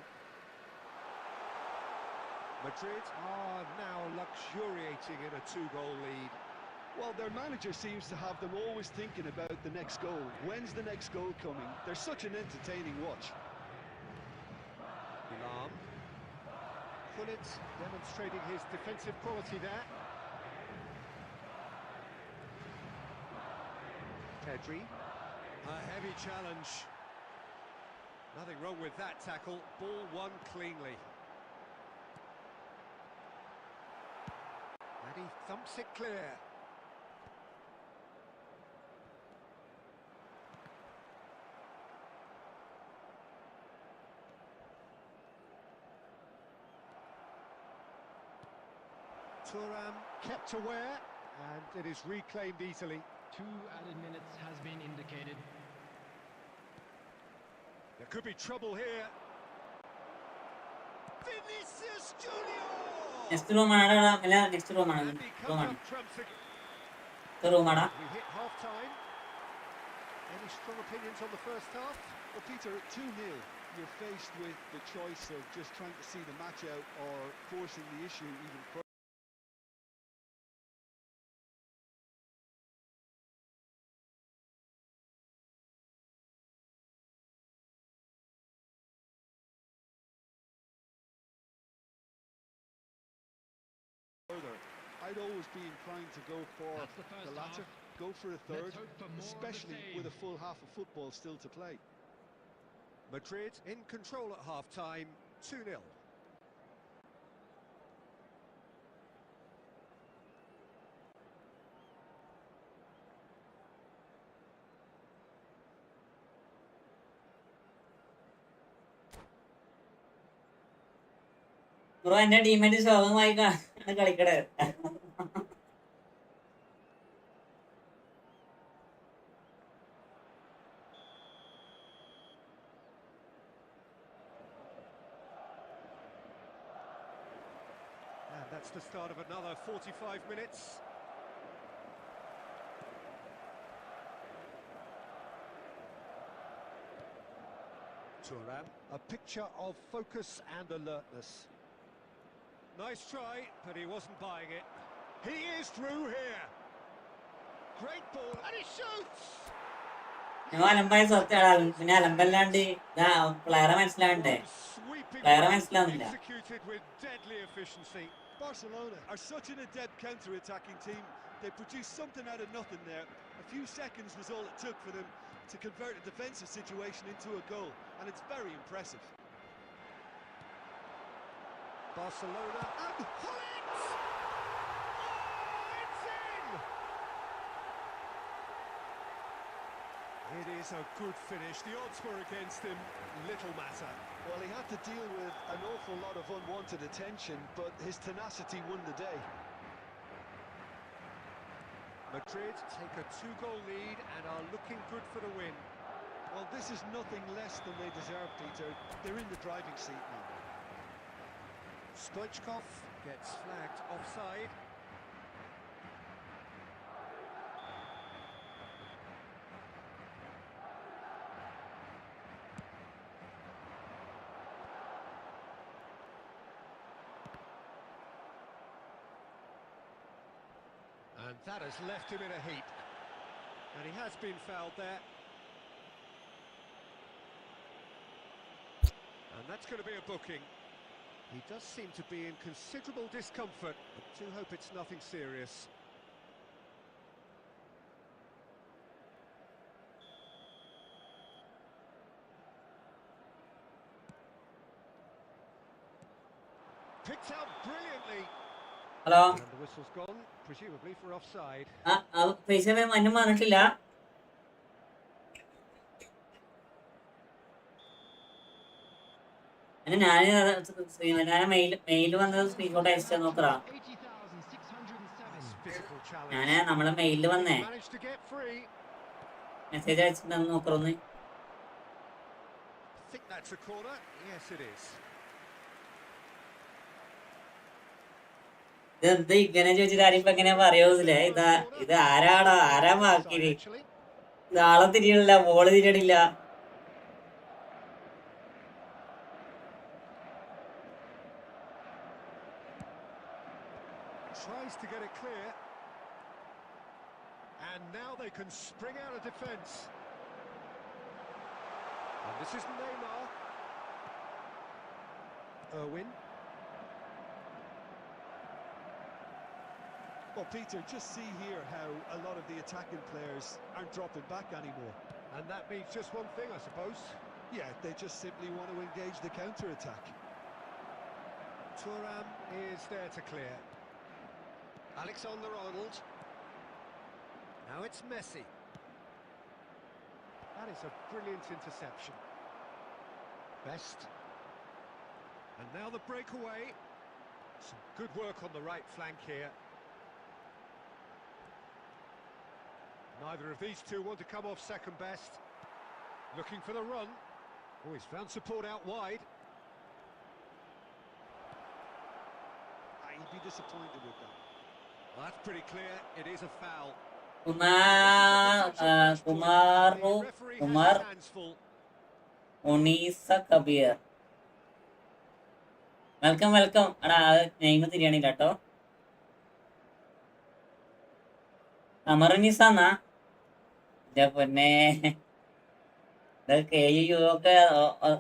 Madrid are now luxuriating in a 2-goal lead.
Well, their manager seems to have them always thinking about the next goal. When's the next goal coming? They're such an entertaining watch.
Milan. Gullit demonstrating his defensive quality there. Pedri. A heavy challenge. Nothing wrong with that tackle. Ball won cleanly. And he thumps it clear. Thuram kept aware, and it is reclaimed easily.
2 added minutes has been indicated.
There could be trouble here. Vinicius Junior!
Next റൂമാണ് അല്ല next റൂമാണ്
And he comes
റൂമാണ്
up trumps again.
റൂമാടാ
We hit half-time. Any strong opinions on the first half?
Well, Peter, 2-0. You're faced with the choice of just trying to see the match out or forcing the issue even further.
I'd always be inclined to go for
That's the first
the latter.
half.
Go for a third,
Let's hope for more of the
especially
same.
with a full half of football still to play.
Madrid in control at half-time, 2-0.
Bro എന്റെ teammate ശോകമായി കളിക്കടേ.
And that's the start of another 45 minutes. Thuram.
A picture of focus and alertness.
Nice try, but he wasn't buying it.
He is through here. Great ball, and he shoots!
ഞാൻ അലമ്പായ സ്വത്താണ്. പിന്നെ അലമ്പല്ലാണ്ട് പ്ലെയറെ മനസ്സിലാവണ്ടേ?
Sweeping
Player
run,
മനസ്സിലാവുന്നില്ല.
executed with deadly efficiency.
Barcelona are such an adept counter-attacking team. They produced something out of nothing there. A few seconds was all it took for them to convert a defensive situation into a goal, and it's very impressive.
Barcelona and Hullet! Oh, it's in! It is a good finish. The odds were against him. Little matter.
Well, he had to deal with an awful lot of unwanted attention, but his tenacity won the day.
Madrid take a 2-goal lead and are looking good for the win.
Well, this is nothing less than they deserve, Peter. They're in the driving seat now.
Stoichkov gets flagged offside. And that has left him in a heap. And he has been fouled there. And that's going to be a booking. He does seem to be in considerable discomfort, but do hope it's nothing serious. Picked out brilliantly.
Hello,
And the whistle's gone, presumably for offside.
പൈസ മന്നും വന്നിട്ടില്ല. ഞാൻ mail വന്നത് screenshot അയച്ചാ നോക്കറാ.
80,607.
ഞാന് നമ്മളെ മെയിലില് വന്നേ
Managed to get free.
Message അയച്ചിട്ടുണ്ടെന്ന് നോക്കറൊന്ന്.
I think that's a corner. Yes, it is.
ഇതെന്ത് ഇങ്ങനെ ചോദിച്ചിട്ട് ആരും ഇപ്പൊ എങ്ങനെയാ പറയാ? ഇത് ആരാടാ? ആരാ ബാക്കിയില്? ഇത് ആളെ തിരിയണില്ല, ball തിരിയണില്ല.
Tries to get it clear. And now they can spring out of defence. And this is Neymar. Irwin.
Well, Peter, just see here how a lot of the attacking players aren't dropping back anymore.
And that means just one thing, I suppose.
Yeah, they just simply want to engage the counter-attack.
Thuram is there to clear. Alexander-Arnold. Now it's Messi. That is a brilliant interception. Best. And now the breakaway. Some good work on the right flank here. Neither of these two want to come off second best. Looking for the run. Oh, he's found support out wide.
He'd be disappointed with that.
Well, that's pretty clear. It is a foul.
Kumar ഒണീസ Kabir. Welcome welcome. എടാ name തിരിയണില്ല കേട്ടോ. അമറുനിസാന്നാ പൊന്നെ. KU ഒക്കെ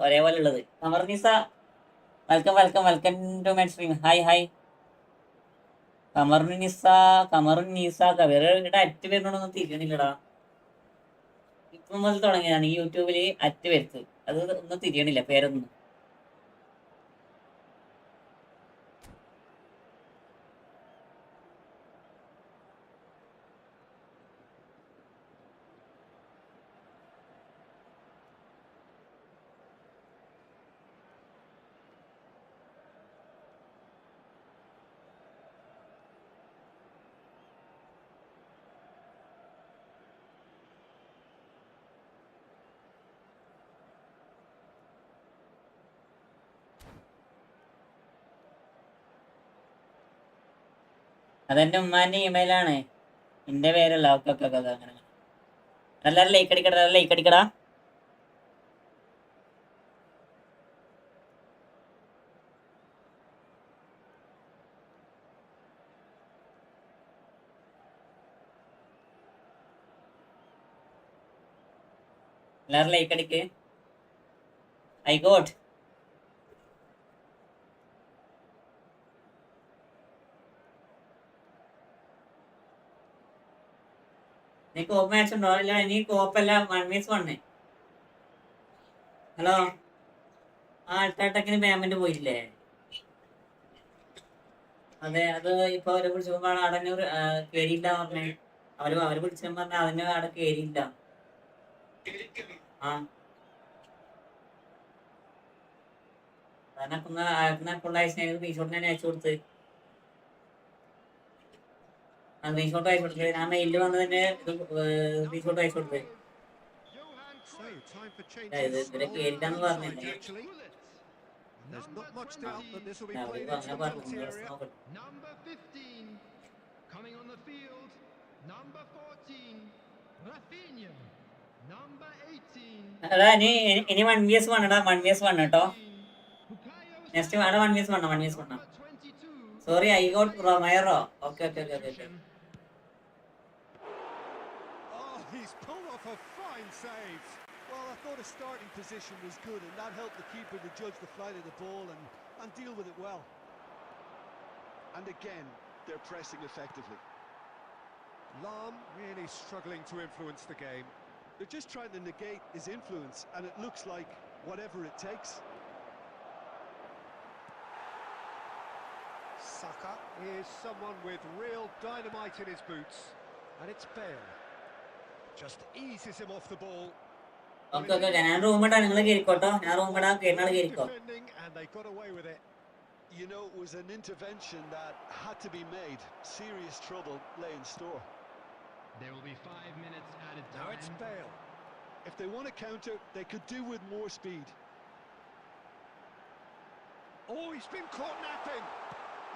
ഒരേപോലെ ഉള്ളത്. Amarunisa welcome welcome welcome to my stream. Hi hi. Kamarunnisa വേറെ അറ്റ് വരുന്നോടൊന്നും തിരിയണില്ലടാ. ഇപ്പം മുതൽ തുടങ്ങിയതാണ് ഈ യൂട്യൂബില് അറ്റ് വരുത്ത്. അത് ഒന്നും തിരിയണില്ല പേരൊന്നും. അതെന്റെ ഉമ്മാന്റെ ഇമെയിലാണ്, എന്റെ പേരല്ല. ഓക്കെ ഓക്കെ ഓക്കെ അങ്ങനെ. എല്ലാരും ലൈക്ക് അടിക്കടാ, ലൈക്ക് അടിക്കടാ. എല്ലാരും ലൈക്ക് അടിക്ക്. ആയിക്കോട്ടെ. നീ കോപ്പ് മാച്ച് ഉണ്ടോ? ഇല്ല, നീ കോപ്പല്ല 1v1. ഹലോ, ആ അൾട്രാടെക്കിന് പേയ്മെന്റ് പോയില്ലേ? അതെ, അത് ഇപ്പൊ അവരെ വിളിച്ചപ്പോ അടഞ്ഞ കേറിയില്ല പറഞ്ഞേ. അവര് വിളിച്ചെന്ന് പറഞ്ഞ അതിന് അവിടെ കേറിയില്ല. ആ അതിനൊക്കെ അയച്ചു റീഷോട്ട് ഞാൻ അയച്ചു കൊടുത്ത്. റീഷോട്ട് അയച്ചു കൊടുത്തത് ഞാൻ മെയിലിൽ വന്ന് തന്നെ ഇത് റീഷോട്ട് അയച്ചു കൊടുത്തത്.
So, time for changes.
ഇതിലെ കേറിയിട്ടാന്ന് പറഞ്ഞില്ലേ?
Actually, there's not much doubt that this will be
അവര്
played into
അങ്ങനെ
the
പറഞ്ഞു.
penalty area.
Number 15 coming on the field. Number 14 Rafinha. Number 18.
എടാ ഇനി 1vs1 എടാ, 1vs1 കേട്ടോ. നെക്സ്റ്റ് അവിടെ 1vs1 1vs1. Sorry, I got Romero. Okay okay okay okay.
Oh, he's pulled off a fine save. Well, I thought his starting position was good, and that helped the keeper to judge the flight of the ball and deal with it well. And again, they're pressing effectively.
Lam really struggling to influence the game.
They're just trying to negate his influence, and it looks like whatever it takes.
Saka is someone with real dynamite in his boots, and it's Bale. Just eases him off the ball.
Okay okay okay. ഞാൻ room ഇടാ, നിങ്ങൾ കേറിക്കോട്ടോ. ഞാൻ room ഇടാ, കേരള കേറിക്കോ.
Defending, and they got away with it.
You know, it was an intervention that had to be made. Serious trouble lay in store.
There will be 5 minutes added time.
Now it's Bale.
If they want to counter, they could do with more speed.
Oh, he's been caught napping.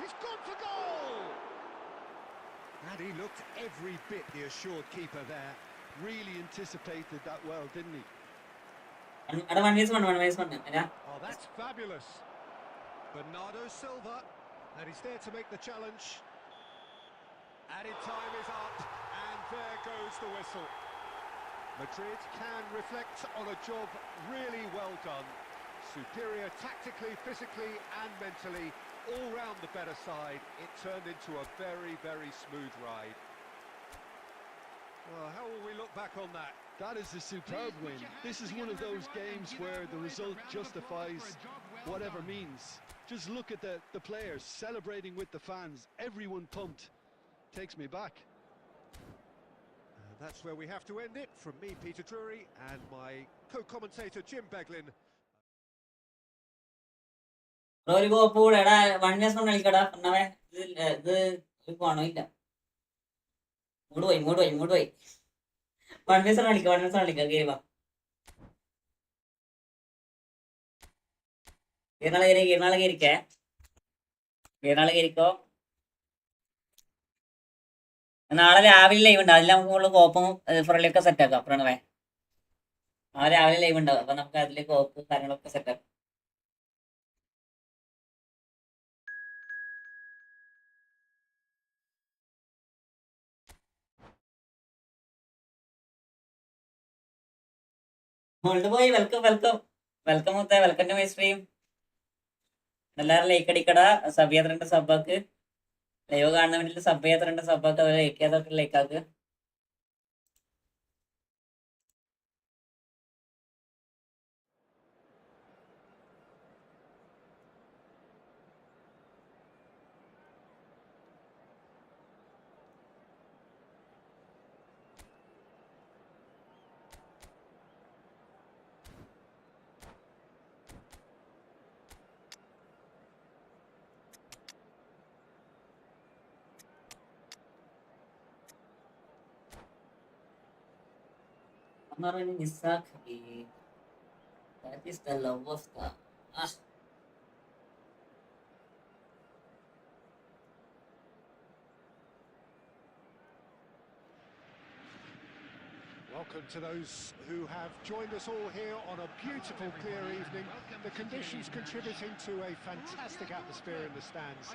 He's gone for goal.
And he looked every bit the assured keeper there. Really anticipated that well, didn't he?
അവിടെ 1vs1 അല്ല.
Oh, that's fabulous. Bernardo Silva, and he's there to make the challenge. Added time is up, and there goes the whistle. Madrid can reflect on a job really well done. Superior tactically, physically and mentally, all round the better side. It turned into a very, very smooth ride. Well, how will we look back on that?
That is a superb win. This is one of those games where the result justifies whatever means. Just look at the players celebrating with the fans. Everyone pumped. Takes me back.
That's where we have to end it. From me, Peter Drury, and my co-commentator Jim Beglin.
ഒരു കോപ്പ് കൂടെ എടാ. 1vs1 കളിക്കടാ. പറഞ്ഞവേ ഇത് പോണോ ഇല്ല. ഇങ്ങോട്ട് പോയി 1vs1 കളിക്കാം. കേറി വാ. കേരള കേറിക്കോ. നാളെ രാവിലെ ലൈവ് ഉണ്ട്. അതിൽ നമുക്ക് കോപ്പും ഫ്രണ്ടിലൊക്കെ സെറ്റ് ആക്കാം. പ്രണവേ, നാളെ രാവിലെ ലൈവ് ഉണ്ടാവും. അപ്പൊ നമുക്ക് അതിൽ കോപ്പ് കാര്യങ്ങളൊക്കെ സെറ്റ് ആക്കാം. പോയി. വെൽക്കം മുത്തേ. Welcome to my stream. എല്ലാരും ലൈക്ക് അടിക്കടാ. സബിയ 2 സബ്ബാക്ക്. ലൈവ് കാണുന്ന വേണ്ടി സബ് ചെയ്യാത്തണ്ട് സബ്ബൊക്കെ ലൈക്ക് ചെയ്യാതൊക്കെ ലൈക്കാക്ക്. That is the love of the
Welcome to those who have joined us all here on a beautiful, clear evening. The conditions contributing to a fantastic atmosphere in the stands.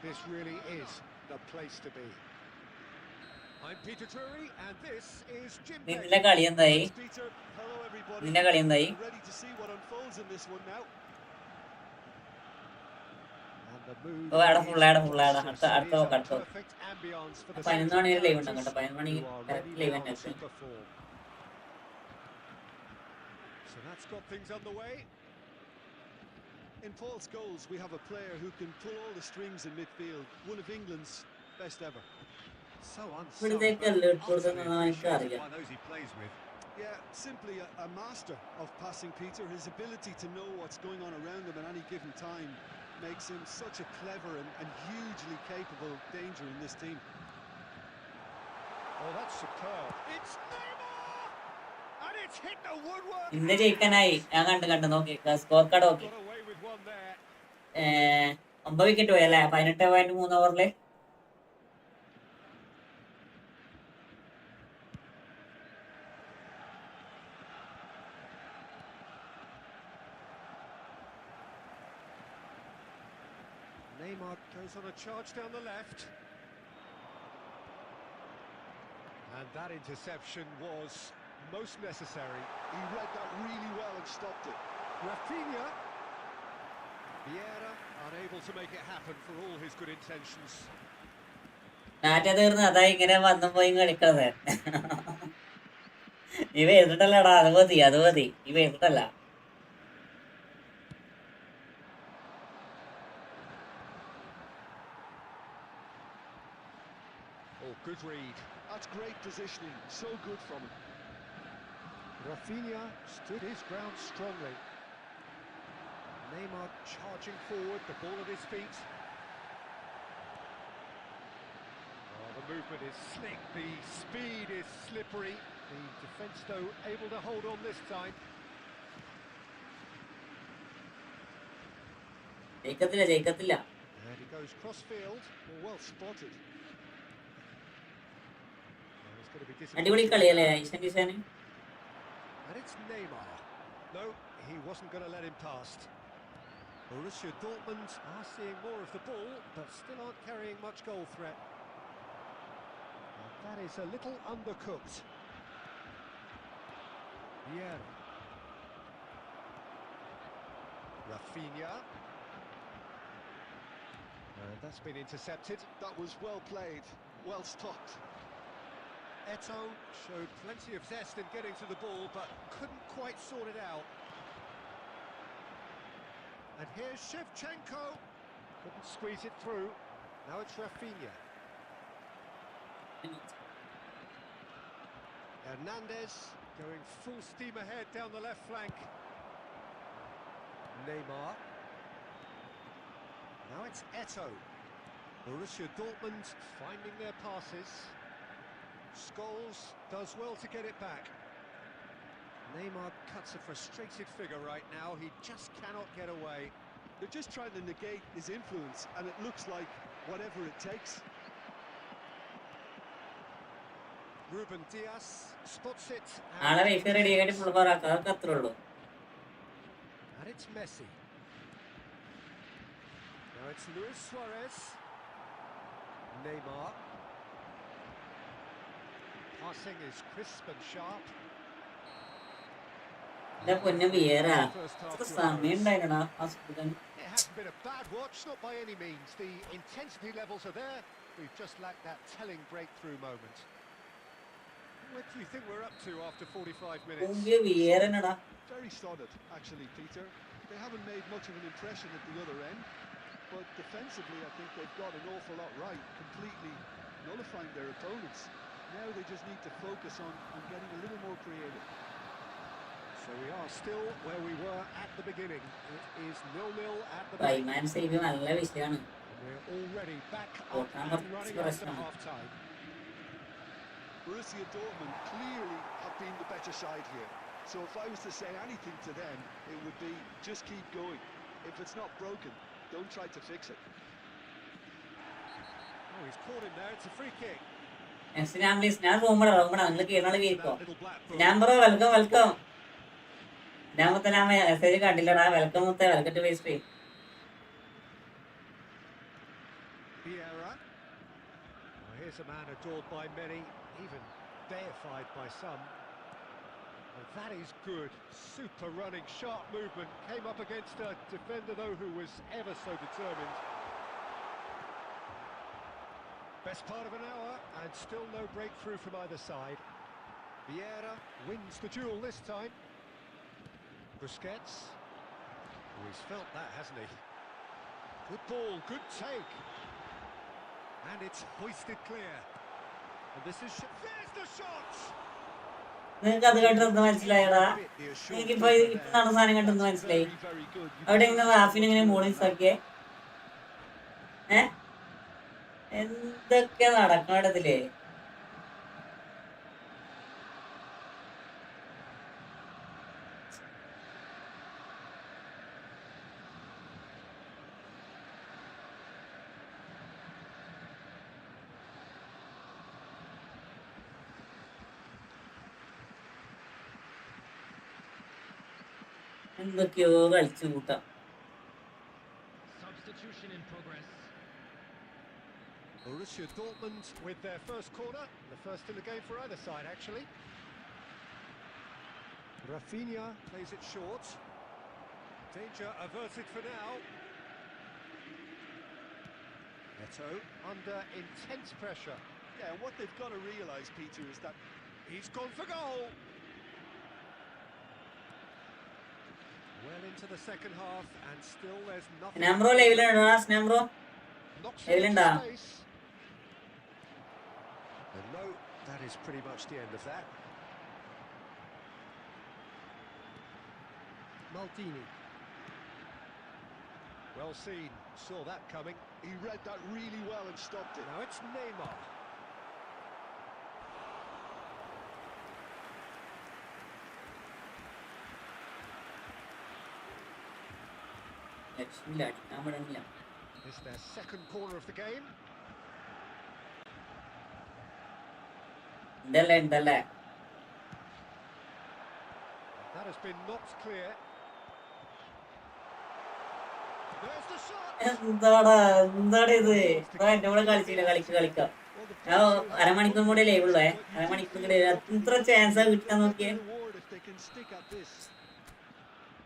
This really is the place to be. I'm Peter Drury, and this is Jim.
നിന്റെ കളി എന്തായി?
Peter, hello everybody.
നിന്റെ കളി എന്തായി?
Ready to see what unfolds in this one now.
അടുത്ത
ambience for the
11 മണി വരെ live ഉണ്ടാകും കേട്ടോ. 11 മണി കറക്റ്റ് ലൈവ് തന്നെ.
So that's got things underway. In Paul's goals, we have a player who can pull all the strings in midfield. One of England's best ever.
So
ഇവിടത്തേക്ക്
those he plays with.
Yeah, simply a master of passing, Peter. His ability to know what's going on around him at any given time makes him such a clever and hugely capable danger in this team.
Oh, that's superb. It's Neymar! And it's hit the woodwork.
ഇന്ന് ജയിക്കാനായി. ഞാൻ കണ്ടു നോക്കി score card നോക്കി.
Got away with one there.
9 wicket പോയി അല്ലേ? 18.3 ഓവറില്.
Neymar goes on a charge down the left. And that interception was most necessary.
He read that really well and stopped it.
Rafinha. Vieira unable to make it happen for all his good intentions.
നാറ്റ തീർന്ന് അതാ ഇങ്ങനെ വന്നു പോയി കളിക്കണത്. ഇവ എഴുതിട്ടല്ലടാ. അത് മതി ഇവ എഴുതിട്ടല്ല.
Oh, good read.
That's great positioning. So good from him.
Rafinha stood his ground strongly. Neymar charging forward, the ball at his feet. Oh, the movement is slick, the speed is slippery. The defence, though, able to hold on this time.
ജയിക്കത്തില്ല.
And he goes cross-field.
Well spotted.
അടിപൊളി കളിയല്ലേ Ishaan ഈശാന്?
And it's Neymar. No, he wasn't going to let him past. Borussia Dortmund are seeing more of the ball, but still aren't carrying much goal threat. And that is a little undercooked. Vieira. Rafinha. And that's been intercepted.
That was well played. Well stopped.
Eto showed plenty of zest in getting to the ball, but couldn't quite sort it out. And here's Shevchenko. Couldn't squeeze it through. Now it's Rafinha. Hernandez going full steam ahead down the left flank. Neymar. Now it's Eto. Borussia Dortmund finding their passes. Scholes does well to get it back. Neymar cuts a frustrated figure right now. He just cannot get away.
They're just trying to negate his influence, and it looks like whatever it takes.
Ruben Dias spots it.
ആളെ wife ready ആയിട്ട് full power ആക്കാം. അതൊക്കെ അത്രേ ഉള്ളൂ.
And it's Messi. Now it's Luis Suarez. Neymar. Passing is crisp and sharp.
എന്റെ പൊന്നെ വിയറാ. സമയം ഉണ്ടായിരുന്നാ ആ സ്കൂളിൽ.
It had hasn't been a bad watch, not by any means. The intensity levels are there. We've just lacked that telling breakthrough moment. What do you think we're up to after 45 minutes?
Very solid, actually, Peter. They haven't made much of an impression at the other end, but defensively I think they've got an awful lot right, completely nullifying their opponents. Now they just need to focus on getting a little more creative.
So we are still where we were at the beginning. It is 0-0 at the break. We're already back up and running after half-time.
Borussia Dortmund clearly have been the better side here. So if I was to say anything to them, it would be just keep going. If it's not broken, don't try to fix it.
Oh, he's caught him there. It's a free kick.
welcome. Welcome to Spain.
Vieira. Well, here's a man adored by many, even deified by some. Well, that is good. Super running, sharp movement. Came up against a defender, though, who was ever so determined. Best part of an hour, and still no breakthrough from either side. Vieira wins the duel this time. Busquets. Oh, he's felt that, hasn't he? Good ball, good take. And it's hoisted clear. And this is... There's the shot!
നിങ്ങൾക്ക് അത് കണ്ടിരുന്ന് മനസ്സിലായടാ? എനിക്കിപ്പോ ഇപ്പൊ നടന്ന സാധനം കണ്ടിരുന്ന് മനസ്സിലായി. അവിടെ ഇങ്ങനെ റാഫിന് ഇങ്ങനെ മോളിങ്സ് ആക്കിയേ. എന്തൊക്കെ നടക്കണതില്ലേ? എന്തൊക്കെയോ കളിച്ചു കൂട്ടാം.
Borussia Dortmund with their first corner, the first in the game for either side actually. Rafinha plays it short. Danger averted for now. Neto under intense pressure.
Yeah, and what they've got to realise, Peter, is that
he's gone for goal. Well into the second half, and still there's nothing.
Snambro level Snambro. Level
and no, that is pretty much the end of that. Maldini. Well seen, saw that coming.
He read that really well and stopped it.
Now it's Neymar. It's their second corner of the game. That has been knocked clear. There's the shot.
എന്താണ് ഇത്? എന്റെ കൂടെ കളിക്കാം. അരമണിക്കൂർ കൂടെ ലൈവുള്ളേ. അരമണിക്കൂർ കൂടെ എത്ര ചാൻസാ കിട്ടാൻ നോക്കിയേ.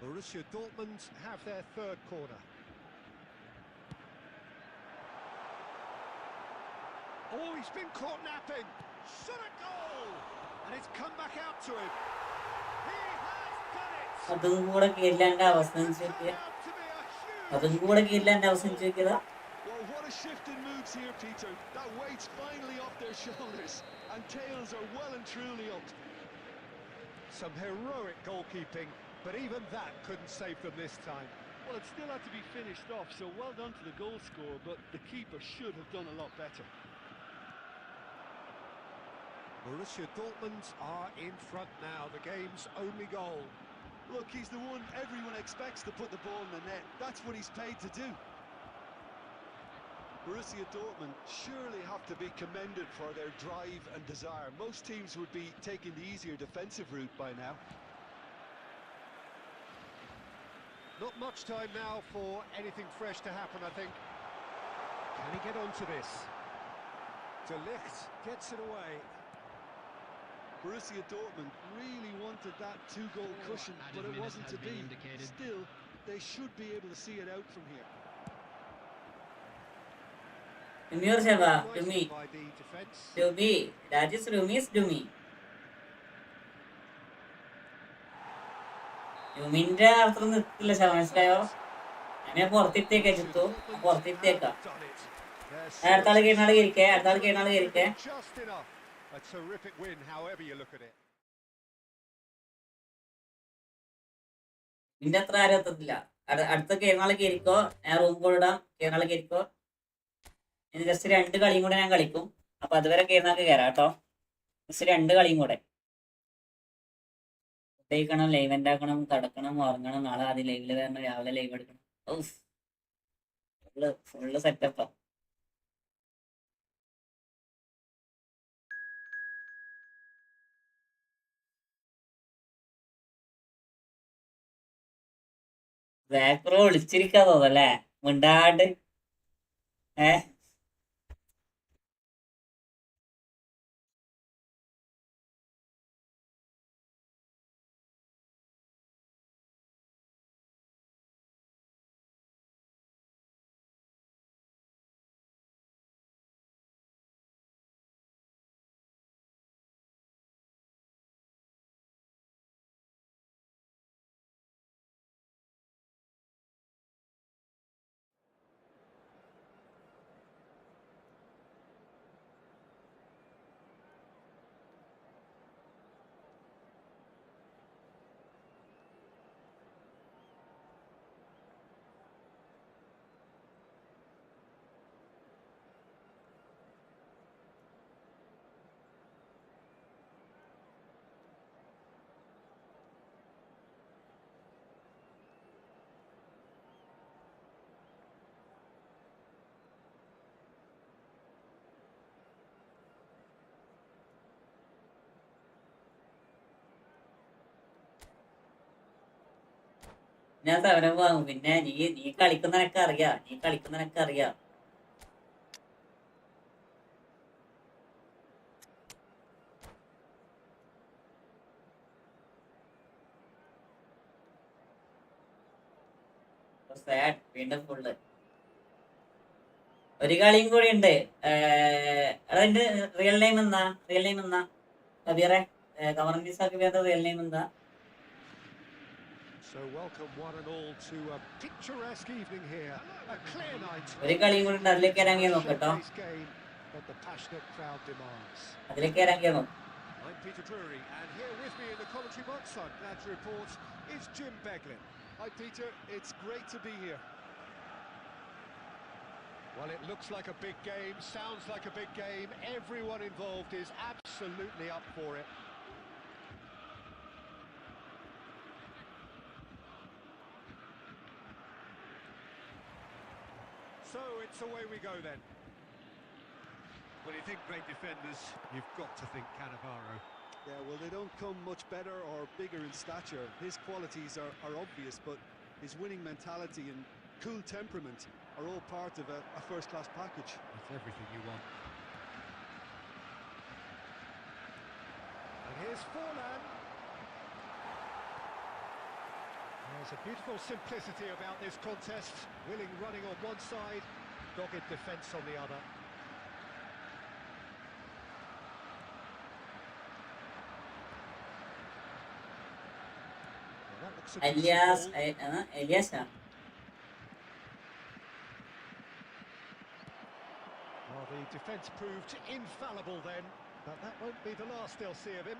Borussia Dortmund have their third corner. Oh, he's been caught napping. Shot a goal! And it's come back out to him. He has done it!
അതും കൂടെ കേരളന്റെ അവസാനിച്ചേക്കിയ.
Well, what a shift in moods here, Peter. That weight's finally off their shoulders, and tails are well and truly up.
Some heroic goalkeeping, but even that couldn't save them this time.
Well, it still had to be finished off, so well done to the goal scorer, but the keeper should have done a lot better.
Borussia Dortmund are in front now, the game's only goal.
Look, he's the one everyone expects to put the ball in the net. That's what he's paid to do. Borussia Dortmund surely have to be commended for their drive and desire. Most teams would be taking the easier defensive route by now.
Not much time now for anything fresh to happen, I think. Can he get onto this? De Ligt gets it away.
Borussia Dortmund really wanted that two-goal cushion, but it wasn't to be. Still,
they should be able to see it out from here.
Rumi or Sheva? Rumi.
By the defence.
Rumi. That is Rumi's Rumi. Rumiന്റെ അർത്ഥം നിർത്തില്ല ശവ മനസ്സിലായോ? ഞാൻ പുറത്തിട്ടേക്കാ ചുത്തു പുറത്തിട്ടേക്കാം. അടുത്ത ആള് കയറുന്ന ആള് കയറിക്കേ. അടുത്ത ആള് കയറുന്ന ആള് കയറിക്കേ.
Just enough. A terrific win, however you look at it.
നിന്റെ അത്ര ആരും എത്തത്തില്ല. അടുത്ത കയറുന്ന ആള് കയറിക്കോ. ഞാൻ റൂം കൊണ്ടിടാം. കയറുന്ന ആള് കയറിക്കോ. ഇനി ജസ്റ്റ് 2 കളിയും കൂടെ ഞാൻ കളിക്കും. അപ്പൊ അതുവരെ കയറുന്ന ആൾക്ക് കയറാം കേട്ടോ. ജസ്റ്റ് 2 കളിയും കൂടെ. ണം ലൈവ് ഉണ്ടാക്കണം, കടക്കണം, ഉറങ്ങണം. നാളെ ആദ്യം ലൈവില് വരണം, രാവിലെ ലൈവ് എടുക്കണം. ഫുള്ള് സെറ്റപ്പാ. ബാക്ക്രോ വിളിച്ചിരിക്കാ തോന്നല്ലേ മിണ്ടാണ്ട്. ഞാൻ സമരം വാങ്ങും. പിന്നെ നീ കളിക്കുന്നതിനൊക്കെ അറിയാം. വീണ്ടും ഫുള്ള്. ഒരു കളിയും കൂടി ഉണ്ട്. അതിന്റെ റിയൽ നെയിം എന്നാ കബീറെ? കമറിന്റെ റിയൽ നെയിം എന്താ?
So welcome one and all to a picturesque evening here. A clear night.
ഒരു കളിയും കൂടി ഉണ്ട്. അതിലേക്ക് ഇറങ്ങിയ നോക്കട്ടോ.
But the passionate crowd demands.
അതിലേക്ക് ഇറങ്ങിയ നോക്കും.
I'm Peter Drury, and here with me in the commentary box, I'm glad to report, is Jim Beglin. Hi Peter, it's great to be here. Well, it looks like a big game, sounds like a big game. Everyone involved is absolutely up for it. So it's away we go then. When you think great defenders, you've got to think Cannavaro. Yeah, well, they don't come much better or bigger in stature. His qualities are obvious, but his winning mentality and cool temperament are all part of a first-class package. That's everything you want. And here's Forlan. There's a beautiful simplicity about this contest. Willing running on one side, dogged defence on the other.
Eliasa.
Well, the defence proved infallible then, but that won't be the last they'll see of him.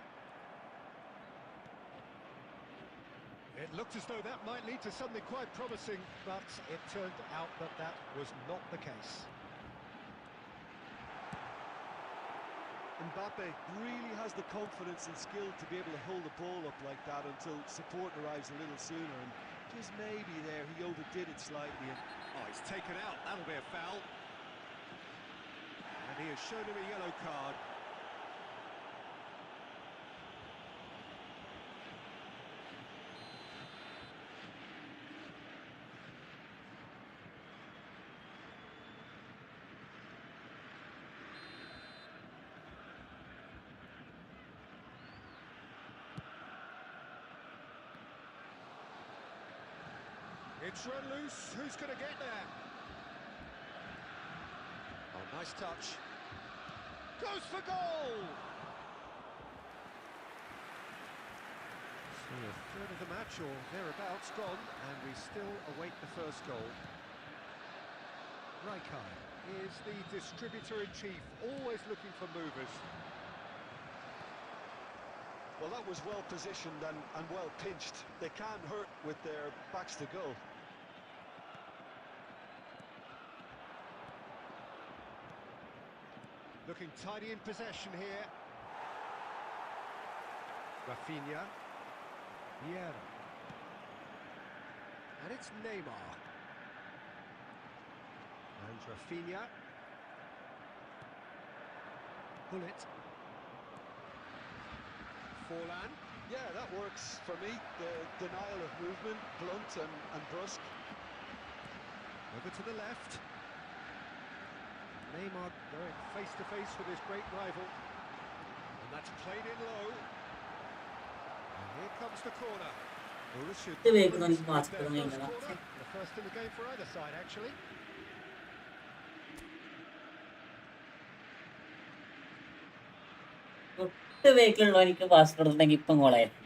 It looked as though that might lead to something quite promising, but it turned out that that was not the case. Mbappe really has the confidence and skill to be able to hold the ball up like that until support arrives a little sooner, and just maybe there he overdid it slightly. And he's taken out. That'll be a foul. And he has shown him a yellow card. It's run loose. Who's going to get there? Oh, nice touch. Goes for goal! So a third of the match or thereabouts gone, and we still await the first goal. Rijkaard is the distributor-in-chief, always looking for movers.
Well, that was well positioned and well pinched. They can't hurt with their backs to goal.
Looking tidy in possession here. Rafinha. Vieira. And it's Neymar. And Rafinha. Bullet. Forlan.
Yeah, that works for me. The denial of movement, blunt and brusque.
Over to the left. Neymar going face-to-face with his great rival. And that's played in low. And here comes the corner. Well, this should
ഇത്
be
വേഗം എനിക്ക്
their
match
first
തുടങ്ങിയെന്നാ.
corner. The first in the game for either side, actually.
തൊട്ട് വേക്കിലുള്ള എനിക്ക് pass കൊടുത്തിട്ടുണ്ടെങ്കിൽ ഇപ്പം ഗോളായിരുന്നു.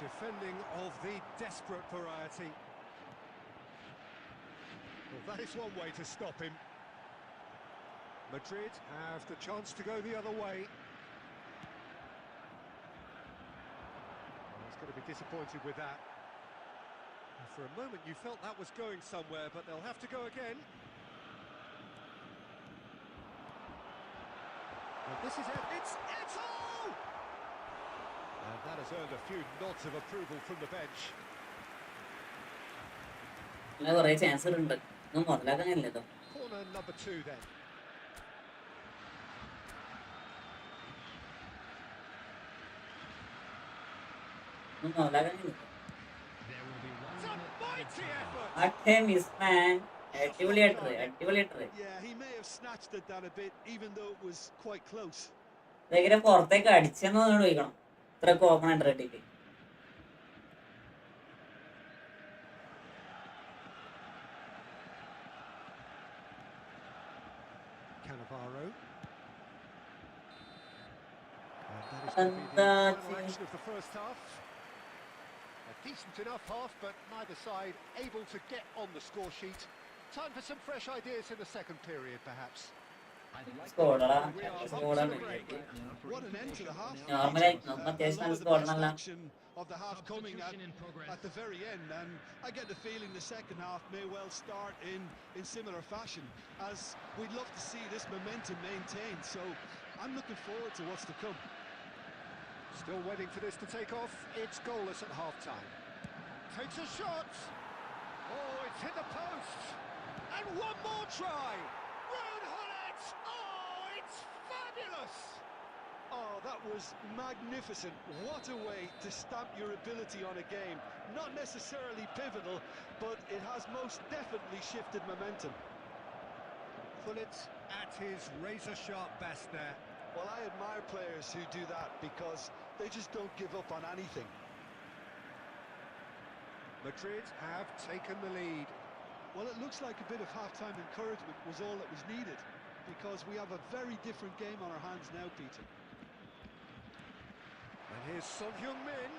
Defending of the desperate variety. Well, that is one way to stop him. Madrid have the chance to go the other way. Well, he's going to be disappointed with that. And for a moment you felt that was going somewhere, but they'll have to go again. And this is it. It's Eto'o! And that has earned a few nods of approval from the bench.
അങ്ങനെ കുറേ ചാൻസുകളുണ്ട്. ഒന്നും മുതലാക്കാനില്ല കേട്ടോ.
Corner number 2 then.
ഒന്നും മുതലാക്കാനില്ല.
There will be one
It's a
minute
mighty effort!
അട്ടേ miss man. അടിപൊളിയായിട്ടത് അടിപൊളിയായിട്ടത്.
Yeah, he may have snatched at that a bit, even though it was quite close.
ഇതെങ്ങനെ പുറത്തേക്ക് അടിച്ചെന്ന് ചോദിക്കണം. ഇത്രയൊക്കെ ഓപ്പൺ ആയിട്ട് റെഡിക്ക്.
Cannavaro. And that is going to be the final action of the first half. A decent enough half, but neither side able to get on the score sheet. Time for some fresh ideas in the second period, perhaps.
I'd like
സ്കോഡടാ.
We are up
സ്കോഡാണ്
to the break.
right now for
What an end to the half.
നോർമലായി
A
നമ്മ അത്യാവശ്യം
lot
നല്ല
of the best
സ്കോഡാണല്ല.
action of the half coming
substitution in progress.
at the very end, and I get the feeling the second half may well start in similar fashion, as we'd love to see this momentum maintained. So I'm looking forward to what's to come.
Still waiting for this to take off. It's goalless at half-time. Takes a shot. Oh, it's hit the post. And one more try. Ruud Gullit. Oh, it's fabulous.
Oh, that was magnificent. What a way to stamp your ability on a game. Not necessarily pivotal, but it has most definitely shifted momentum.
Gullit at his razor-sharp best there.
Well, I admire players who do that because they just don't give up on anything.
Madrid have taken the lead.
Well, it looks like a bit of half-time encouragement was all that was needed, because we have a very different game on our hands now, Peter.
And here's Son Heung-min.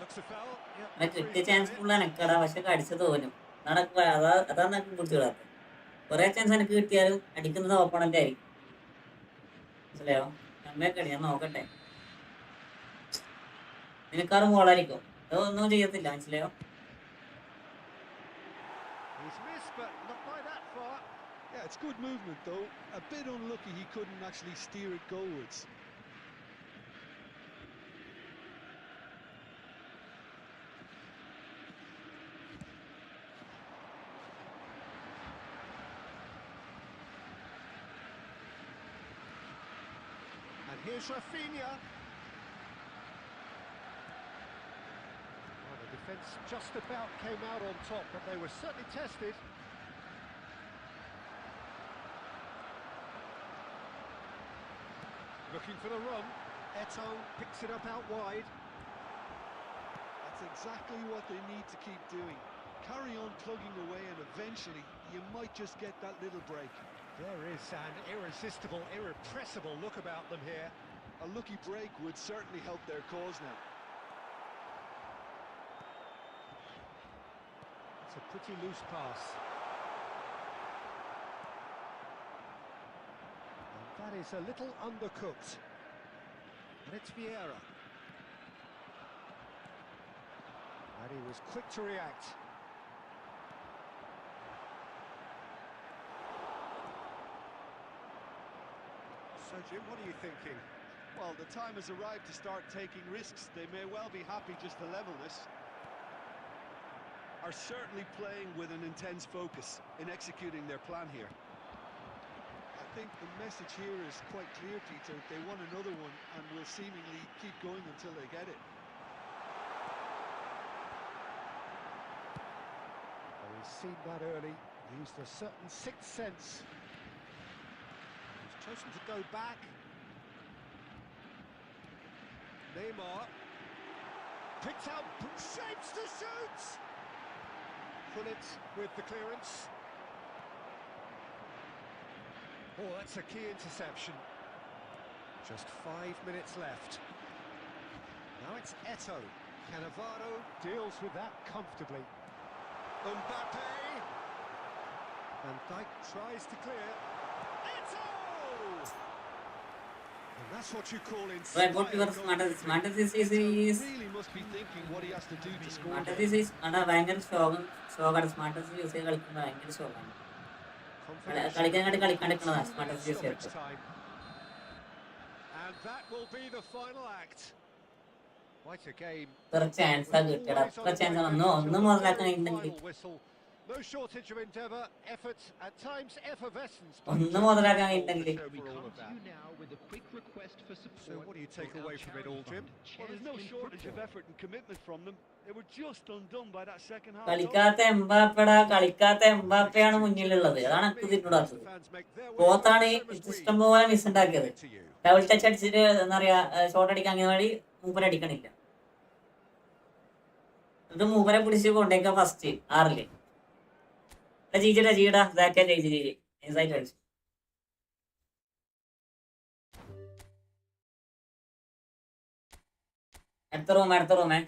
Looks a foul. Yep,
അങ്ങനെ കിട്ടിയ
referee's
chance
done it.
Full എനക്കടാ. പക്ഷെ അടിച്ചു തോന്നും. അതാണ് എനിക്ക് കുറിച്ച് കിടാത്തത്. കുറെ ചാൻസ് എനിക്ക് കിട്ടിയാലും അടിക്കുന്നത് ഓപ്പണന്റ് ആയിരിക്കും. മനസ്സിലായോ? നമ്മയൊക്കെ ഞാൻ നോക്കട്ടെ. നിനക്കാറും ഗോളായിരിക്കും. അതൊന്നും ചെയ്യത്തില്ല. മനസ്സിലായോ?
He's missed, but not by that far.
Yeah, it's good movement, though. A bit unlucky he couldn't actually steer it goalwards.
And here's Rafinha. Well, the defence just about came out on top, but they were certainly tested. looking for the run. Eto picks it up out wide.
That's exactly what they need to keep doing. Carry on plugging away and eventually you might just get that little break.
There is an irresistible, irrepressible look about them here.
A lucky break would certainly help their cause now.
It's a pretty loose pass. And that is a little undercooked. And it's Vieira. And he was quick to react. So Jim, what are you thinking?
Well, the time has arrived to start taking risks. They may well be happy just to level this. Are certainly playing with an intense focus in executing their plan here. I think the message here is quite clear, Peter. They want another one and will seemingly keep going until they get it.
Well, he's seen that early, used a certain sixth sense. He's chosen to go back. Neymar picks out, shapes to shoot! Pullet with the clearance. Oh, that's a key interception. Just 5 minutes left. Now it's Eto. Cannavaro deals with that comfortably. Mbappe! Van Dijk tries to clear. Eto! And that's what you call
Right, what your smartest is
Really must be thinking what he has to do to score.
smartest is ഭയങ്കര ശോകാണ് smartest use ചെയ്ത് കളിക്കുന്നത് ഭയങ്കര ശോകാണ് കളിക്കാനായിട്ട് കളിക്കാണ്ടിരിക്കുന്നതാണ് smartest use ചെയ്തിട്ട്.
And that will be the final act. Quite a game.
ഇത്ര chance ആ കിട്ടിയടാ, ഇത്ര chance ഒന്ന് മുതലാക്കാനുണ്ടെങ്കിൽ
No shortage of endeavour, effort, at times effervescence.
ഒന്ന് മുതലാക്കാനുണ്ടെങ്കിൽ
So what do you take away from it all, Jim?
Well, there's no shortage of effort and commitment from them. They were just undone by that second half.
കളിക്കാത്ത എംബാപ്പയാണ് മുന്നിലുള്ളത്. അതാണ് എനിക്ക് ഇതിനോടാത്തത്. പോത്താണ് ഇഷ്ടം പോലെ miss ഉണ്ടാക്കിയത്. Double touch അടിച്ചിട്ട് എന്താ പറയാ, shot അടിക്കാൻ അങ്ങനെ വഴി മൂപ്പരെ അടിക്കണില്ല. ഇത് മൂപ്പരെ പിടിച്ച് കൊണ്ടേക്ക ഫസ്റ്റ് 6-ല്. ജീജിടാ ഇതാക്കിയ ജയിച്ച് നൈസായിട്ട് കളിച്ചു. അടുത്ത റൂമേ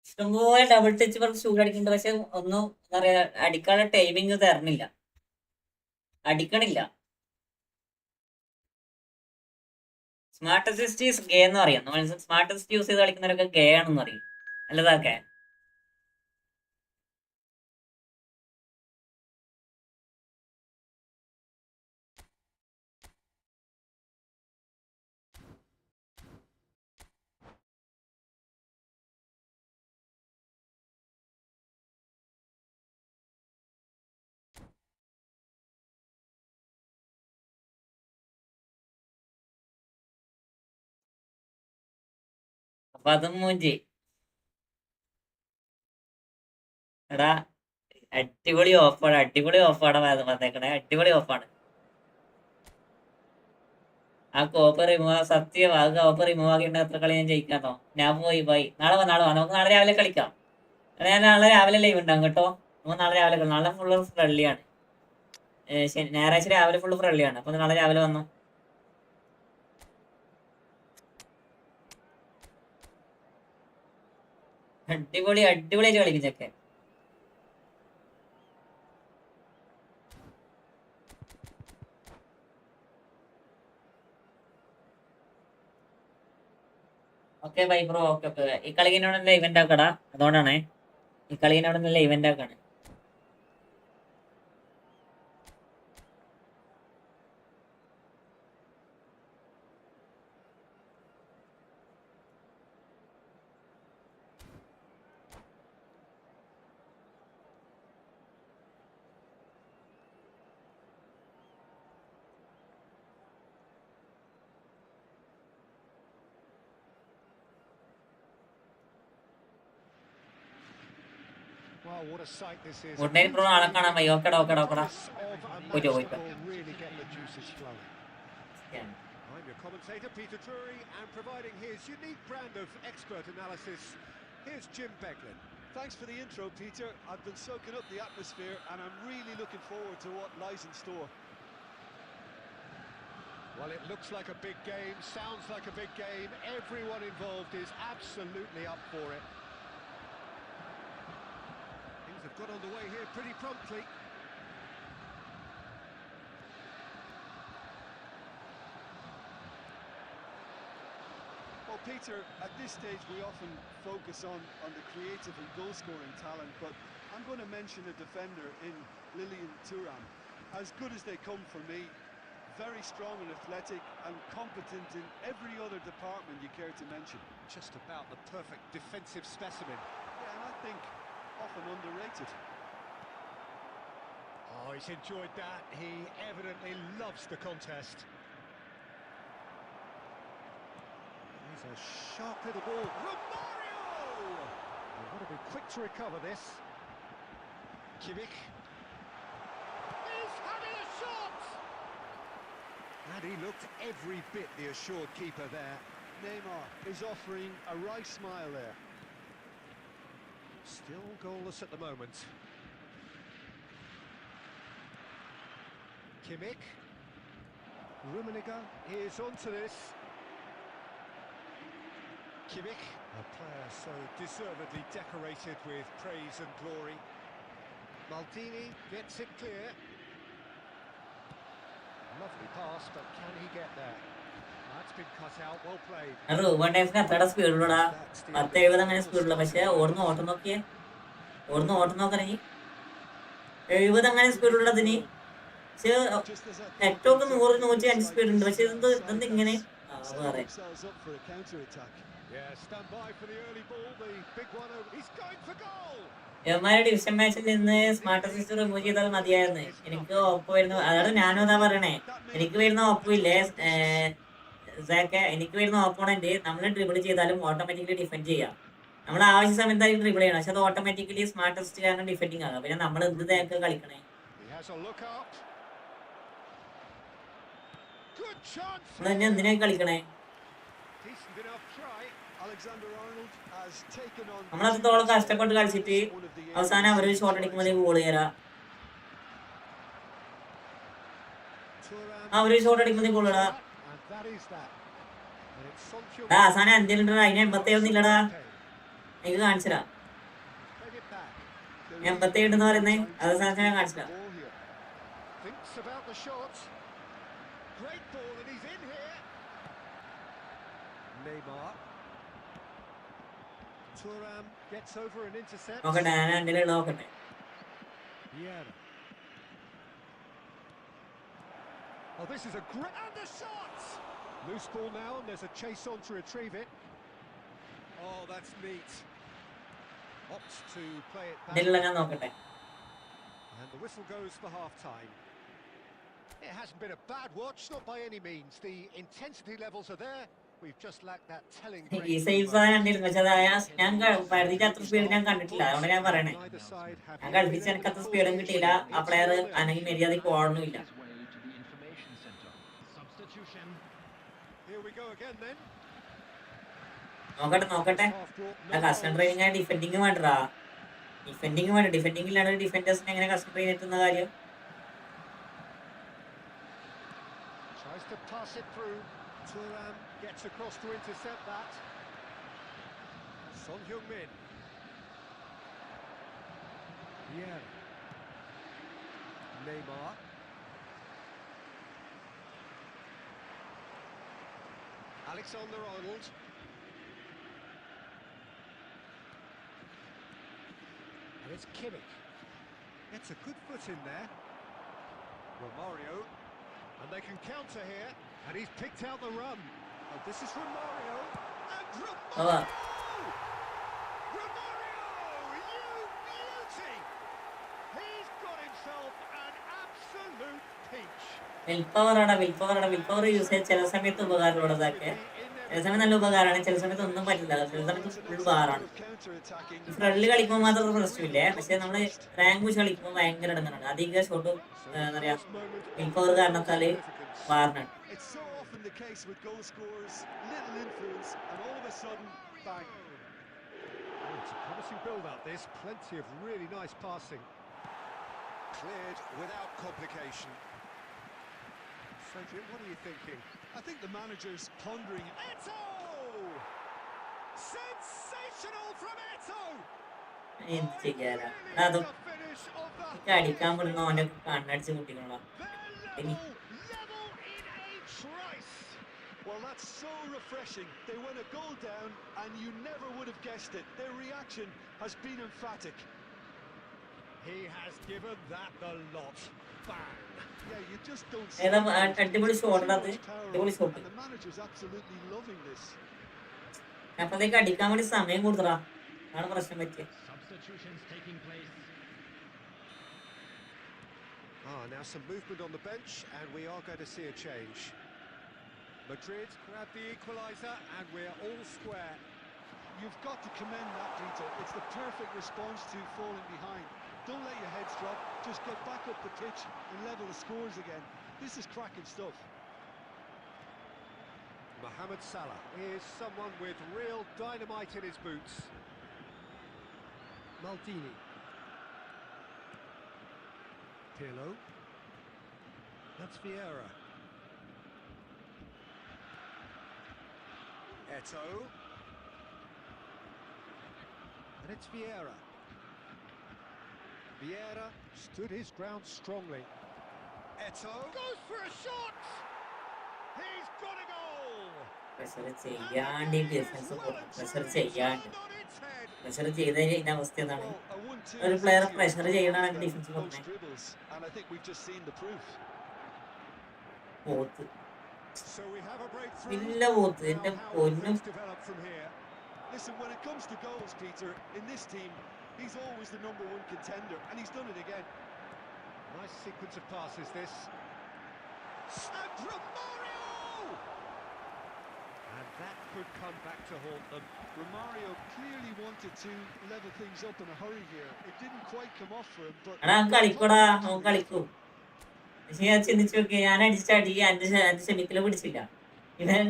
ഇഷ്ടംപോലെ ഡബിൾ ടച്ച് പറഞ്ഞ് ഷൂട്ട് അടിക്കുന്നുണ്ട്. പക്ഷെ ഒന്നും എന്താ പറയാ, അടിക്കാനുള്ള ടൈമിങ് തരണില്ല, അടിക്കണില്ല. സ്മാർട്ട് അസിസ്റ്റ് ഈസ് ഗേ എന്ന് പറയാം. സ്മാർട്ട് അസിസ്റ്റ് യൂസ് ചെയ്ത് കളിക്കുന്നവരൊക്കെ ഗേ ആണെന്ന് പറയും. അല്ലതൊക്കെ അപ്പൊ അതും മൂഞ്ചി. എടാ അടിപൊളി ഓഫാണ് വന്നേക്കണേ, അടിപൊളി ഓഫാണ്. ആ കോപ്പ് റിമൂവ്, സത്യം ആ കോപ്പ് റിമൂവ് ആക്കിയിട്ട് എത്ര കളി ഞാൻ ജയിക്കാന്നോ. ഞാൻ പോയി നാളെ വാ നമുക്ക് നാളെ രാവിലെ കളിക്കാം. ഞാൻ നാളെ രാവിലെ ലൈവ് ഉണ്ടാകും കേട്ടോ. നമുക്ക് നാളെ രാവിലെ നാളെ ഫുള്ള് ഫ്രണ്ട്ലിയാണ്. ഞായറാഴ്ച രാവിലെ ഫുള്ള് ഫ്രണ്ട്ലിയാണ്. അപ്പൊ നാളെ രാവിലെ വന്നു. അടിപൊളിയായിട്ട് കളിക്കും ചെക്കെ. Okay bye bro. ഓക്കെ ഈ കളിക്കുന്നോടല്ല ഇവന്റ് ആക്കടാ, അതുകൊണ്ടാണ് ഈ കളിക്കുന്നോടല്ല ഇവന്റ് ആക്കാണ്.
Wow, what a sight this is.
Good night bro, നാളെ കാണാൻ ബൈ. ഓക്കെടാ.
Poito.
പോയിട്ടോ.
Really get the juices flowing. I'm your commentator, Peter Drury, and providing his unique brand of expert analysis, here's Jim Beglin.
Thanks for the intro, Peter. I've been soaking up the atmosphere and I'm really looking forward to what lies in store.
Well, it looks like a big game, sounds like a big game. Everyone involved is absolutely up for it. Things have got underway here pretty promptly.
Well, Peter, at this stage we often focus on the creative and goal-scoring talent, but I'm going to mention a defender in Lilian Thuram. As good as they come for me, very strong and athletic and competent in every other department you care to mention.
Just about the perfect defensive specimen.
Yeah, and I think often underrated.
Oh, he's enjoyed that. He evidently loves the contest. He's a sharp little ball. Romario! They've got to be quick to recover this. Kimmich. He's having a shot! And he looked every bit the assured keeper there.
Neymar is offering a wry smile there.
Still goalless at the moment. Kimmich. Rummenigge is onto this. Kimmich, a player so deservedly decorated with praise and glory. Maldini gets it clear. Lovely pass, but can he get there? That's been cut out, well played.
Ruben ടൈംസിന് അത്ര സ്പീഡുള്ളടാ 10-70 അങ്ങനെ സ്പീഡുള്ള പക്ഷെ ഓടുന്ന ഓട്ടം നോക്കിയേ ഓടുന്ന ഓട്ടം നോക്കണെങ്കിൽ 70 അങ്ങനെ സ്പീഡുള്ളതിന് പക്ഷെ ഏറ്റവും 100-105 സ്പീഡ് ഉണ്ട് പക്ഷെ ഇതെന്ത് ഇങ്ങനെ ഇവന്മാരുടെ ഡിവിഷൻ മാച്ചിൽ നിന്ന് സ്മാർട്ട് അസിസ്റ്റ് റിമൂവ് ചെയ്താൽ മതിയായിരുന്നു. എനിക്ക് ഒപ്പ് വരുന്നു അതാണ് ഞാനും അതാ പറയണേ. എനിക്ക് വരുന്ന ഒപ്പില്ലേ എനിക്ക് വരുന്ന ഓപ്പോണന്റ് നമ്മൾ ഡ്രിബിൾ ചെയ്താലും ഓട്ടോമാറ്റിക്കലി ഡിഫെൻഡ് ചെയ്യാം. നമ്മൾ ആവശ്യ സമയത്തായിരിക്കും ഡ്രിബിൾ ചെയ്യണം പക്ഷെ അത് ഓട്ടോമാറ്റിക്കലി സ്മാർട്ട് അസിസ്റ്റ് കാരണം ഡിഫെൻഡിങ് ആകാം. പിന്നെ നമ്മൾ എന്ത് തേക്ക് കളിക്കണേ നമ്മൾ തന്നെ എന്തിനായി കളിക്കണേ? നമ്മളത്രത്തോളം കഷ്ടപ്പെട്ട് കളിച്ചിട്ട് അവസാനം അവര് ഷോട്ട് അടിക്കുമ്പോൾ ഗോൾ കയറാം. അവര് ഷോട്ട് അടിക്കുമ്പോൾ ഗോൾ ഇടാ അവസാനം എന്തിനുണ്ടോ അതിന് 87 ഇല്ലടാ. എനിക്ക് കാണിച്ചതാ 87 എന്ന് പറയുന്നേ അത് സാധനം ഞാൻ കാണിച്ചതാ. നോക്കട്ടെ ഞാൻ എൻ്റെ നോക്കട്ടെ.
Oh, this is a great and a shot! Loose ball now, and there's a chase on to retrieve it. Oh, that's neat. Opts to play it back. And the whistle goes for half-time. It hasn't been a bad watch, not by any means. The intensity levels are there. We've just lacked that telling break.
ഈ saves കണ്ടിരുന്നു പക്ഷെ ഞാൻ പരിധിക്ക് അത്ര speed ഞാൻ കണ്ടിട്ടില്ല. അതുകൊണ്ട് ഞാൻ പറയണേ ഞാൻ കളിപ്പിച്ച് എനിക്ക് അത്ര സ്പീഡും കിട്ടിയില്ല. ആ പ്ലെയർ അല്ലെങ്കിൽ മര്യാദയ്ക്ക് ഓടണമില്ല. നോക്കട്ടെ കസ്റ്റം ട്രെയിനിങ് ആയി ഡിഫെൻഡിങ് വേണ്ടടാ. ഡിഫെൻഡിങ് വേണ്ട. ഡിഫെൻഡിങ്ങിലാണ് ഡിഫൻഡേഴ്സിന് എങ്ങനെ കസ്റ്റം ട്രെയിൻ എത്തുന്ന കാര്യം.
Thuram gets across to intercept that. Son Heung-min. Yeah. Neymar. Alexander-Arnold. And it's Kimmich. Gets a good foot in there. Romario. And they can counter here. And he's picked out the run. Oh, this is Romario. And Romario! Romario! You beauty! He's got himself an absolute peach.
Willpower use ചെയ്യാൻ ചില സമയത്ത് ഉപകാരമുള്ളതൊക്കെ. ചില സമയം നല്ല ഉപകാരമാണ്, ചില സമയത്ത് ഒന്നും പറ്റില്ല. ചില സമയത്ത് ഫുൾ ബാറാണ്. ഫ്രണ്ടിൽ കളിക്കുമ്പോൾ മാത്രം പ്രശ്നമില്ലേ, പക്ഷെ നമ്മള് റാങ്ക് വെച്ച് കളിക്കുമ്പോൾ ഭയങ്കര ഇടങ്ങാറാണ്. അധികം ഷോട്ട് എന്താ പറയാ വിൽപ്പവർ കാരണത്താല് ബാറിനാണ്.
It's so
often the case with goal scorers, little influence, and all of a sudden, bang.
Oh, it's a promising build-up, this. Plenty of really nice passing. Cleared without complication. So, Jim, what are you thinking?
I think the manager's pondering. Eto! Sensational from Eto!
എന്ത് ചെയ്യാനാ
Really
അതും
the finish of the
അടിക്കാൻ
highest
വിടുന്ന
level.
ഓന്റെ കണ്ണടിച്ച് കുട്ടികളാ
They're level in a trice. Well, that's so refreshing. They went a goal down, and you never would have guessed it. Their reaction has been emphatic.
He has given that the lot. Bang!
Yeah, you just don't see
ഏതാ
it.
അടിപൊളി
Too
shot അത്
much power,
അടിപൊളി shot
and the manager's absolutely loving this.
അപ്പത്തേക്ക് അടിക്കാൻ വേണ്ടി സമയം കൊടുത്തടാ അതാണ് പ്രശ്നം പറ്റിയത്.
Substitutions taking place.
Now some movement on the bench, and we are going to see a change. Madrid grab the equaliser, and we're all square.
You've got to commend that, Peter. It's the perfect response to falling behind. Don't let your heads drop. Just get back up the pitch and level the scores again. This is cracking stuff.
Mohamed Salah is someone with real dynamite in his boots. Maldini. Pirlo. That's Vieira. Eto. And it's Vieira. Vieira stood his ground strongly. Eto goes for a shot! He's got a goal!
Pressure ചെയ്യാണ്ട് ഈ defence pressure ചെയ്യാണ്ട് pressure ചെയ്ത് കഴിഞ്ഞ അവസ്ഥ എന്താണ്?
Well, I wouldn't too
ഒരു player
sense
pressure
you
ചെയ്യണമെങ്കിൽ
with
defence
most
കൊടുക്കണേ.
dribbles, and I think we've just seen the proof.
പോത്ത്
So we have a breakthrough.
ഇല്ല പോത്ത് എന്റെ
Now, how will
പൊന്നും.
things develop from here?
Listen, when it comes to goals, Peter, in this team, he's always the number one contender, and he's done it again.
Nice sequence of passes, this.
And Romario!
And that could come back to haunt them.
Romario clearly wanted to level things up in a hurry here. It didn't quite come off for him, but...
എടാ അവൻ കളിക്കൂടാ, അവൻ കളിക്കും. പക്ഷെ ഞാൻ ചിന്തിച്ചു നോക്കി, ഞാൻ അടിച്ച അടി എന്റെ ക്ഷമിക്കല് പിടിച്ചില്ല.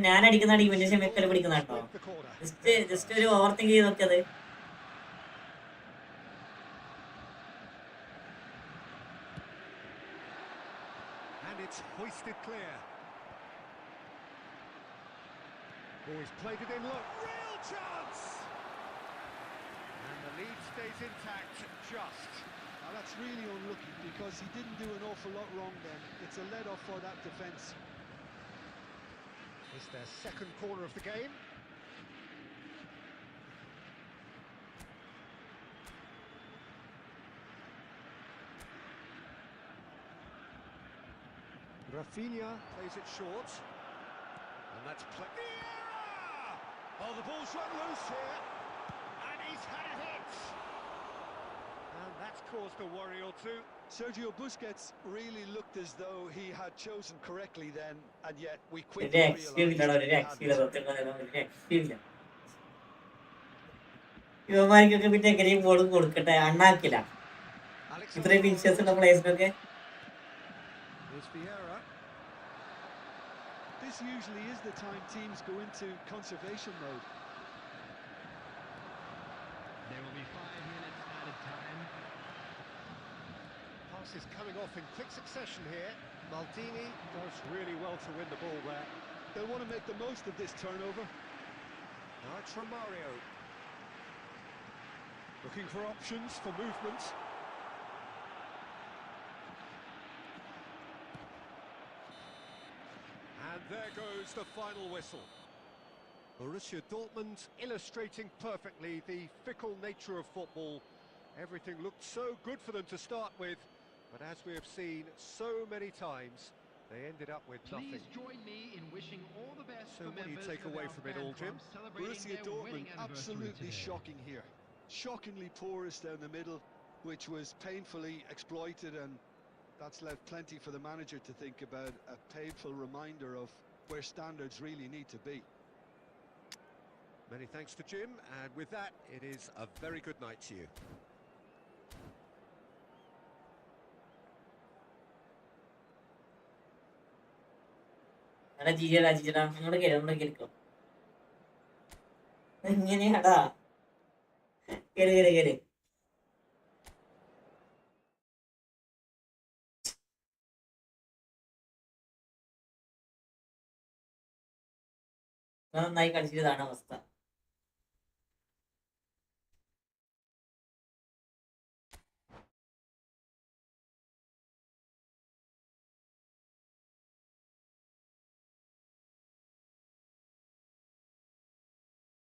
ഞാൻ അടിക്കുന്ന അടി ഇവന്റെ ക്ഷമിക്കല് പിടിക്കുന്ന കേട്ടോ. ജസ്റ്റ് ഒരു ഓവർ തിങ്ക് ചെയ്ത് നോക്കിയത്.
And it's hoisted clear. Oh, he's played it in low. Real chance! And the lead stays intact, just.
Now that's really unlucky because he didn't do an awful lot wrong then. It's a let-off for that defence.
It's their second corner of the game. Rafinha plays it short. And that's Vieira!
Oh, the ball's run loose here.
And he's had a hit! And that's caused a worry or two.
Sergio Busquets really looked as though he had chosen correctly then, and yet we
ഒരു
quickly
രക്ഷയില്ല, ഒരു
realised he
രക്ഷയില്ല,
hadn't.
സത്യം പറയാലോ, ഒരു രക്ഷയില്ല. യുവമാർക്കൊക്കെ പിന്നെ എങ്ങനെയും ബോൾ കൊടുക്കട്ടെ, അണ്ണാക്കില്ല. ഇത്രയും ഫിനിഷേഴ്സ് ഉള്ള പ്ലേസിനൊക്കെ.
Here's Vieira.
This usually is the time teams go into conservation mode.
There will be 5 minutes added time.
Pass is coming off in quick succession here. Maldini does really well to win the ball there.
They'll want to make the most of this turnover.
Now it's Romario. Looking for options for movement. And there goes the final whistle. Borussia Dortmund illustrating perfectly the fickle nature of football. Everything looked so good for them to start with, but as we have seen so many times, they ended up with nothing.
Please join me in wishing all the best
So
for
what do you
members
take
of
away
our
from it
fan
all, Jim?
club celebrating
Borussia
their
Dortmund
wedding anniversary
absolutely
today.
shocking here. Shockingly porous down the middle, which was painfully exploited, and that's left plenty for the manager to think about. A painful reminder of where standards really need to be.
Many thanks to Jim, and with that, it is a very good night to you.
എടാ ജിജടാ ജിജടാ അങ്ങോട്ട് കേൾക്കും എങ്ങനെയാടാ കേറ് കേറ് കേറ് നന്നായി കളിച്ചതാണ് അവസ്ഥ.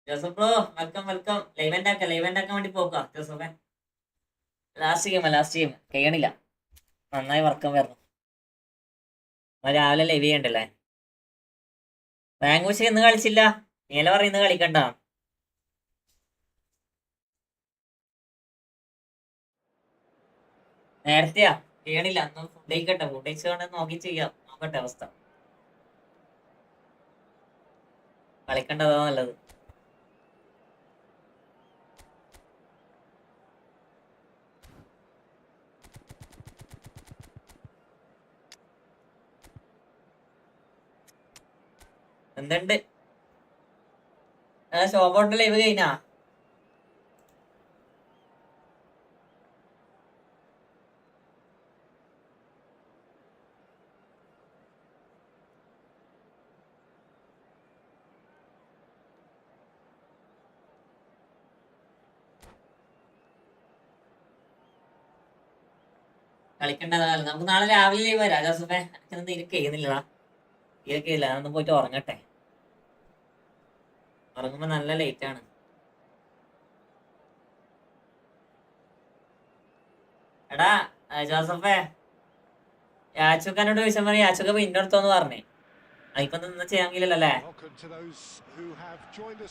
Joseph bro welcome welcome. Live ആക്കാൻ വേണ്ടി പോക്കാം ജോസഫേ. Last game കഴിയണില്ല. നന്നായി വർക്കം വരണം. രാവിലെ ലൈവ് ചെയ്യണ്ടല്ലേ. റാങ്ക് ഇന്ന് കളിച്ചില്ല. നീല പറയുന്നത് കളിക്കണ്ട. നേരത്തെയാ ചെയ്യണില്ല. അന്ന് ഫുഡ് കഴിക്കട്ടെ. ഫുഡ് കഴിച്ചുകൊണ്ട് നോക്കി ചെയ്യാം. നോക്കട്ടെ അവസ്ഥ. കളിക്കേണ്ടതാ നല്ലത്. എന്തുണ്ട് ഷോപ്പോട്ട് ലൈവ് കഴിഞ്ഞാ? കളിക്കേണ്ടതാണ്. നമുക്ക് നാളെ രാവിലെ ലൈവ് വരാം ജോസഫേ. എനിക്കൊന്നും ഇരിക്ക് ചെയ്യുന്നില്ലടാ. ഇരിക്കില്ല. ഞാനൊന്ന് പോയിട്ട് ഉറങ്ങട്ടെ. ഉറങ്ങുമ്പോ നല്ല ലേറ്റ് ആണ്. എടാ ജോസഫേ, യാച്ചുക്കാനോട് ചോദിച്ചാൽ മതി. യാച്ചുക്ക പിന്നെടുത്തോന്ന് പറഞ്ഞേ. അതിപ്പോ ഒന്നും ചെയ്യാൻ കഴിയില്ലല്ലോ അല്ലേ?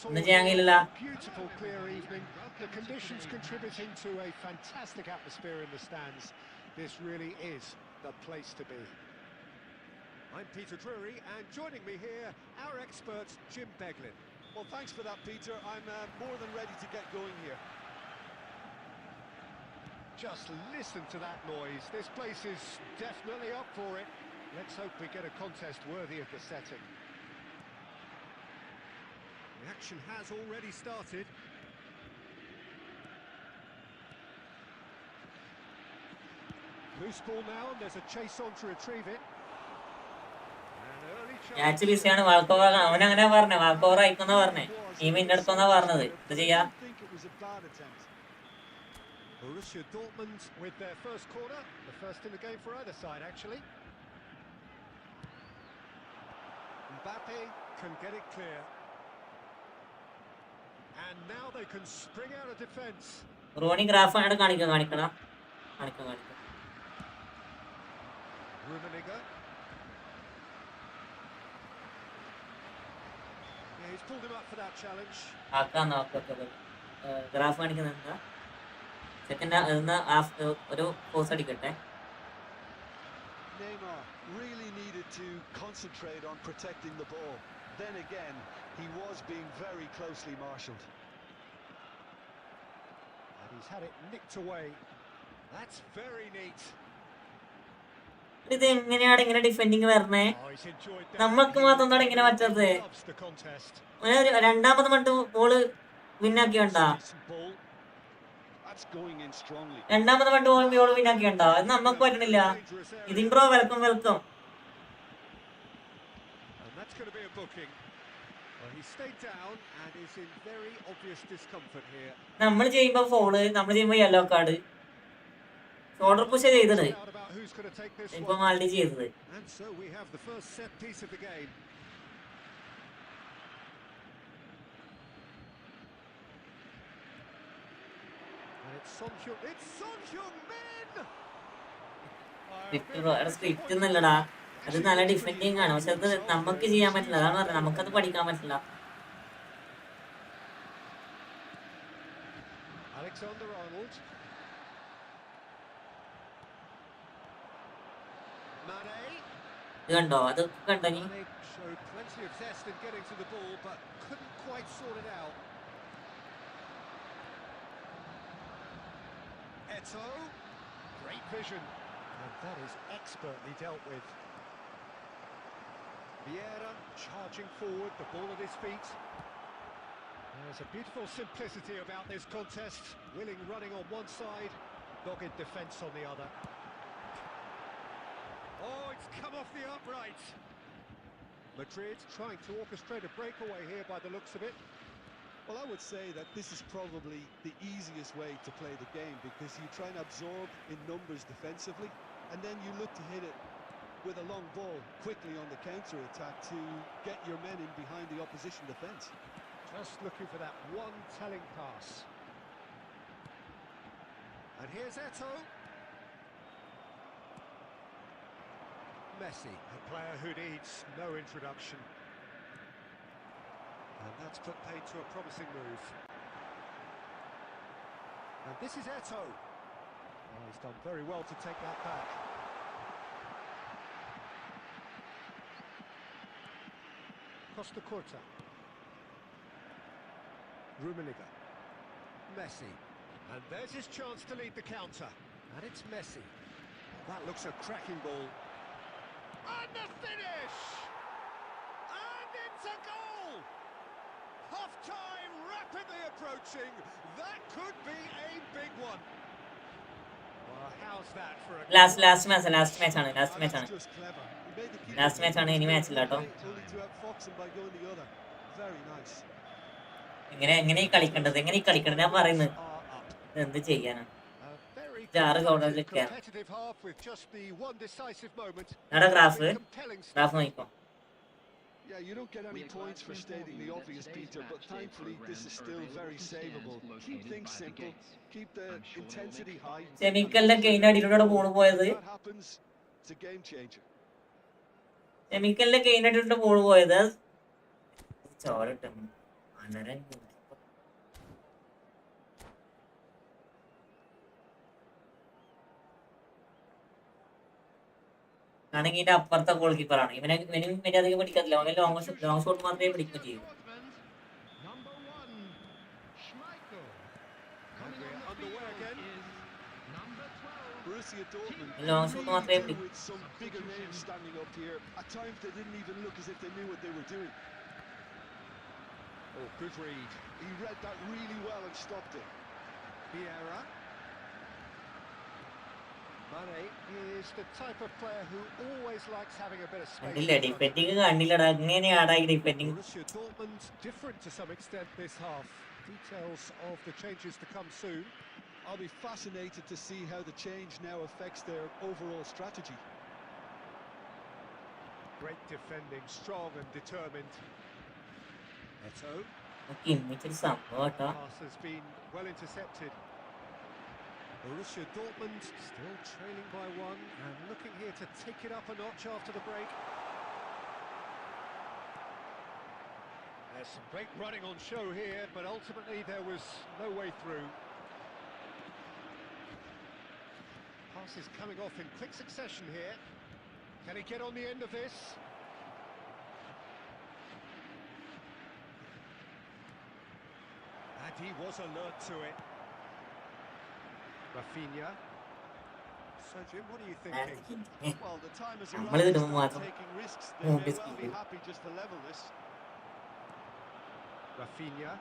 ഒന്നും ചെയ്യാൻ കഴിയില്ല.
The conditions contributing to a fantastic atmosphere in the stands. This really is the place to be.
I'm Peter Drury, and joining me here, our expert, Jim Beglin. Well, thanks for that, Peter. I'm more than ready to get going here.
Just listen to that noise. This place is definitely up for it. Let's hope we get a contest worthy of the setting.
The action has already started.
Loose ball now, and there's a chase on to retrieve it.
Yacht ബിസിയാണ്. വാൾക്കോവർ അവനങ്ങനെ പറഞ്ഞേ. വാൾക്കോവർ അയക്കുന്ന പറഞ്ഞേ. Team ഇന്നെടുത്തോന്നാ പറഞ്ഞത്. ഇത് ചെയ്യാ.
Borussia Dortmund with their first corner, the first in the game for either side actually. Mbappe can get it clear. And now they can spring out of defence.
റോണി graph ആണ് കാണിക്കണം.
Rummenigge. Yeah, he's pulled him up for that challenge.
Graph കാണിക്കുന്നത് എന്താ? Second ഒരു pose അടിക്കട്ടെ.
Neymar really needed to concentrate on protecting the ball. Then again, he was being very closely marshalled.
And he's had it nicked away.
That's very neat.
ഇത് എങ്ങനെയാണ് ഇങ്ങനെ defending വരണേ? നമ്മൾക്ക് മാത്രം എന്താണ് ഇങ്ങനെ പറ്റത്? രണ്ടാമത് മട്ട് ബോള് വിന്നാക്കിയുണ്ടാ? രണ്ടാമത് മട്ട് ബോൾ വിന്നാക്കിയുണ്ടാ? അത് നമുക്ക് പറ്റണില്ല. ഇതിൻബ്രോ വെൽക്കം. നമ്മൾ ചെയ്യുമ്പോ ഫോള്, നമ്മൾ ചെയ്യുമ്പോ യെല്ലോ കാർഡ്. ഷോൾഡർ പുഷ് ചെയ്തത് ഇപ്പൊ മാൽഡി ചെയ്തത്. സ്ക്രിപ്റ്റ് ഒന്നല്ലടാ, അത് നല്ല ഡിഫെൻഡിങ് ആണ്. പക്ഷെ അത് നമുക്ക് ചെയ്യാൻ പറ്റില്ല. അതാണ് പറഞ്ഞത്, നമുക്കത് പഠിക്കാൻ പറ്റില്ല. ഇത് കണ്ടോ? അത് കണ്ടോ നീ?
Great vision, and that is expertly dealt with. Vieira charging forward, the ball at his feet. There's a beautiful simplicity about this contest. Willing running on one side, dogged defence on the other. Oh, it's come off the upright. Madrid trying to orchestrate a breakaway here by the looks of it.
Well, I would say that this is probably the easiest way to play the game, because you try and absorb in numbers defensively, and then you look to hit it with a long ball quickly on the counter-attack to get your men in behind the opposition defence.
Just looking for that one telling pass. And here's Eto'o. Messi, a player who needs no introduction. And that's put paid to a promising move. And this is Eto'o. Oh, he's done very well to take that back. Costa Curta. Rummenigge. Messi. And there's his chance to lead the counter. And it's Messi. That looks a cracking ball. And the finish! And it's a goal! Half-time rapidly approaching. That could be a big one. Well, how's that for a...
Last match ആണ്.
That's just clever. He made the keeper
Last match ആണ്, ഇനി match ഇല്ല കേട്ടോ.
only to outfox him by going the other. Very nice.
എങ്ങനെ കളിക്കേണ്ടത്, ഞാൻ പറയുന്നത് എന്ത് ചെയ്യാനാ. ആറ് കൗണ്ടറിലൊക്കെ അവിടെ ഗ്രാഫ് നോക്കിക്കോ.
Yeah, you don't get any points for stating the obvious, Peter, but thankfully this is still very savable. Keep things simple, keep the intensity high.
സെമിക്കലിന്റെ ഗെയിൻ അടിയിലൂടെ ബോൾ പോയത്.
That happens, it's a game changer.
സെമിക്കലിന്റെ ഗെയിൻ അടിയിലൂടെ ball പോയത്. ചോരട്ടെ. അനരൻ ആണെങ്കിൽ ഇതിന്റെ അപ്പുറത്തെ ഗോൾ കീപ്പറാണ്. ഇവനും വലിയ അധികം പിടിക്കത്തില്ല. അവന് ലോങ് ഷോട്ട് മാത്രമേ പിടിക്കുകയും ചെയ്യൂ. Long shot മാത്രമേ പിടിക്കൂ.
With some bigger names standing up here, at times they didn't even look as if they knew what they were doing.
Oh, good read.
He read that really well and stopped it.
Vieira. Mane is the type of player who always likes having a bit of space.
കണ്ടില്ല, defending കണ്ടില്ലടാ. എങ്ങനെയാടാ ഈ defending?
Borussia Dortmund different to some extent this half. Details of the changes to come soon.
I'll be fascinated to see how the change now affects their overall strategy.
Great defending, strong and determined. Eto'o.
ഇന്നിച്ചൊരു സംഭവം കേട്ടോ.
Pass has been well intercepted. Borussia Dortmund still trailing by one and looking here to take it up a notch after the break. There's some great running on show here, but ultimately there was no way through. Pass is coming off in quick succession here. Can he get on the end of this? And he was alert to it. Rafinha. So Jim, what are you thinking?
Well, the time has
നമ്മള്
arrived to
കിട്ടുമ്പോൾ
start
മാത്രം
taking risks. They may well be happy just to level this.
Rafinha.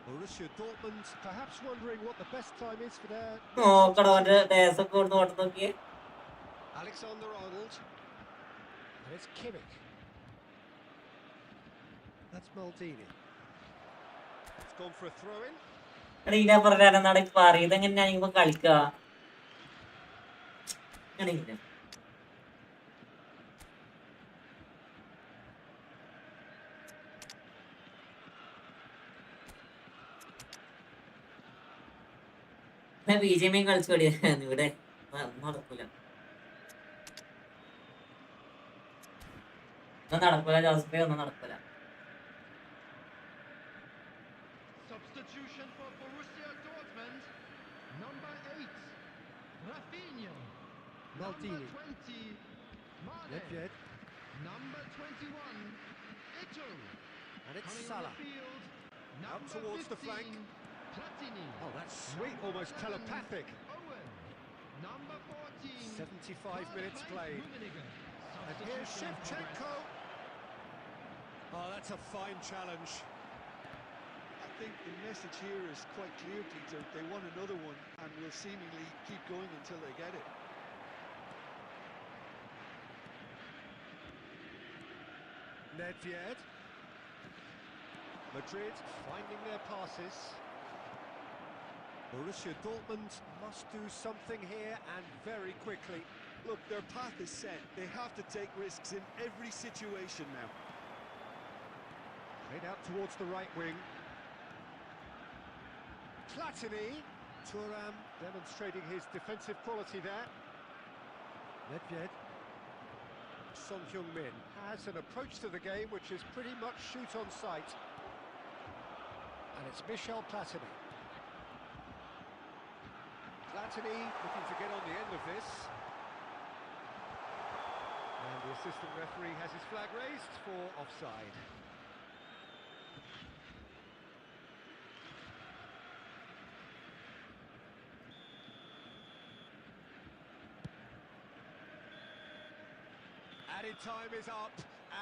Borussia Dortmund perhaps wondering what the best time is for their...
നോക്കടാ, അവന്റെ ദേശമൊക്കെ കൊടുത്ത് ഓട്ടം നോക്കിയേ.
Alexander-Arnold. And it's Kimmich. That's Maldini. It's gone for a throw-in.
എടാ ഇതിനെ പറഞ്ഞാൽ നടക്ക് പറയും. ഇതെങ്ങനെ ഞാനിപ്പോ കളിക്കുക? BGM കളിച്ചു പഠിയായിരുന്നു ഇവിടെ. നടക്കൂല, ജോസഫേ, ഒന്നും നടക്കൂല.
Substitution for Borussia Dortmund. Number 8, Rafinha.
Maldini.
Number 20, Mane.
Nedved.
Number 21, Eto'o.
And it's
Coming
Salah.
on the field,
Out
number
towards
15,
the flank.
Platini.
Oh, that's sweet, almost telepathic.
Owen. Number 14,
75 minutes played.
Rummenigge.
And here's
Substitution in
Shevchenko. Oh, that's a fine challenge.
I think the message here is quite clear, Peter. They want another one and will seemingly keep going until they get it.
Nedved. Madrid finding their passes. Borussia Dortmund must do something here and very quickly.
Look, their path is set. They have to take risks in every situation now.
Played out towards the right wing. Platini. Thuram demonstrating his defensive quality there. Nedved. Son Heung-min has an approach to the game which is pretty much shoot on sight. And it's Michel Platini. Platini looking to get on the end of this. And the assistant referee has his flag raised for offside. Added time is up,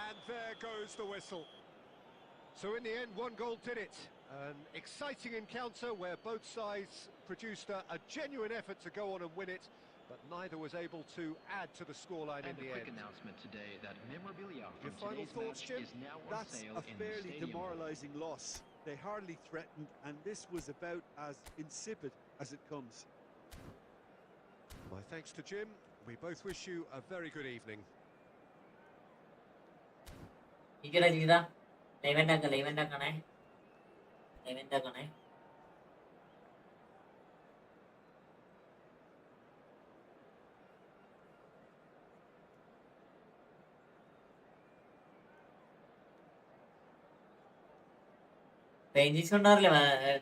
and there goes the whistle. So in the end, one goal did it. An exciting encounter where both sides produced a genuine effort to go on and win it, but neither was able to add to the scoreline in
And
the
a quick
end.
announcement today that memorabilia
Your
from
final
today's
thoughts,
match
Jim?
is now on
That's
sale
a
in the
fairly
stadium.
demoralising loss. They hardly threatened, and this was about as insipid as it comes.
My thanks to Jim. We both wish you a very good evening.
Jira. Leven ആക്കണേ. Ranges ഉണ്ടാറില്ല,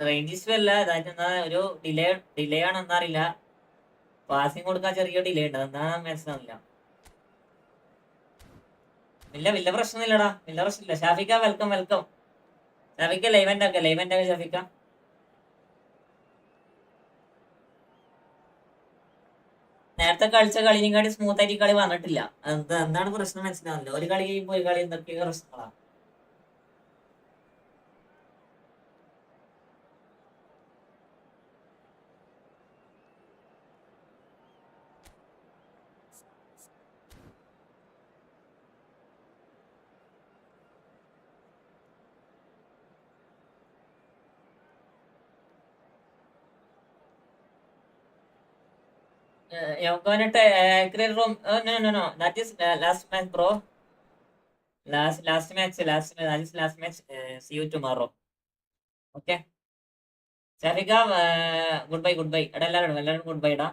ranges അല്ല, അതായത് എന്നാ ഒരു delay ആണെന്നറിയില്ല. Passing കൊടുക്കാൻ ചെറിയ delay ഉണ്ട്, എന്നാ മനസ്സിലാവില്ല. വലിയ പ്രശ്നമില്ലടാ, വലിയ പ്രശ്നമില്ല. ഷാഫിക്ക വെൽക്കം. ഷാഫിക്ക ലൈവൻ്റ് ആക്ക ഷാഫിക്ക. നേരത്തെ കളിച്ച കളിനെക്കാട്ടി സ്മൂത്ത് ആയിട്ട് കളി വന്നിട്ടില്ല. എന്താണ് പ്രശ്നം മനസ്സിലാവില്ല. ഒരു കളി കഴിയുമ്പോൾ ഒരു കളി എന്തൊക്കെ പ്രശ്നങ്ങളാണ്. You're gonna create room. Oh no. That is last match, bro. Last match. That is last match. See you tomorrow. Okay. Shafika, goodbye. Goodbye. Goodbye, da.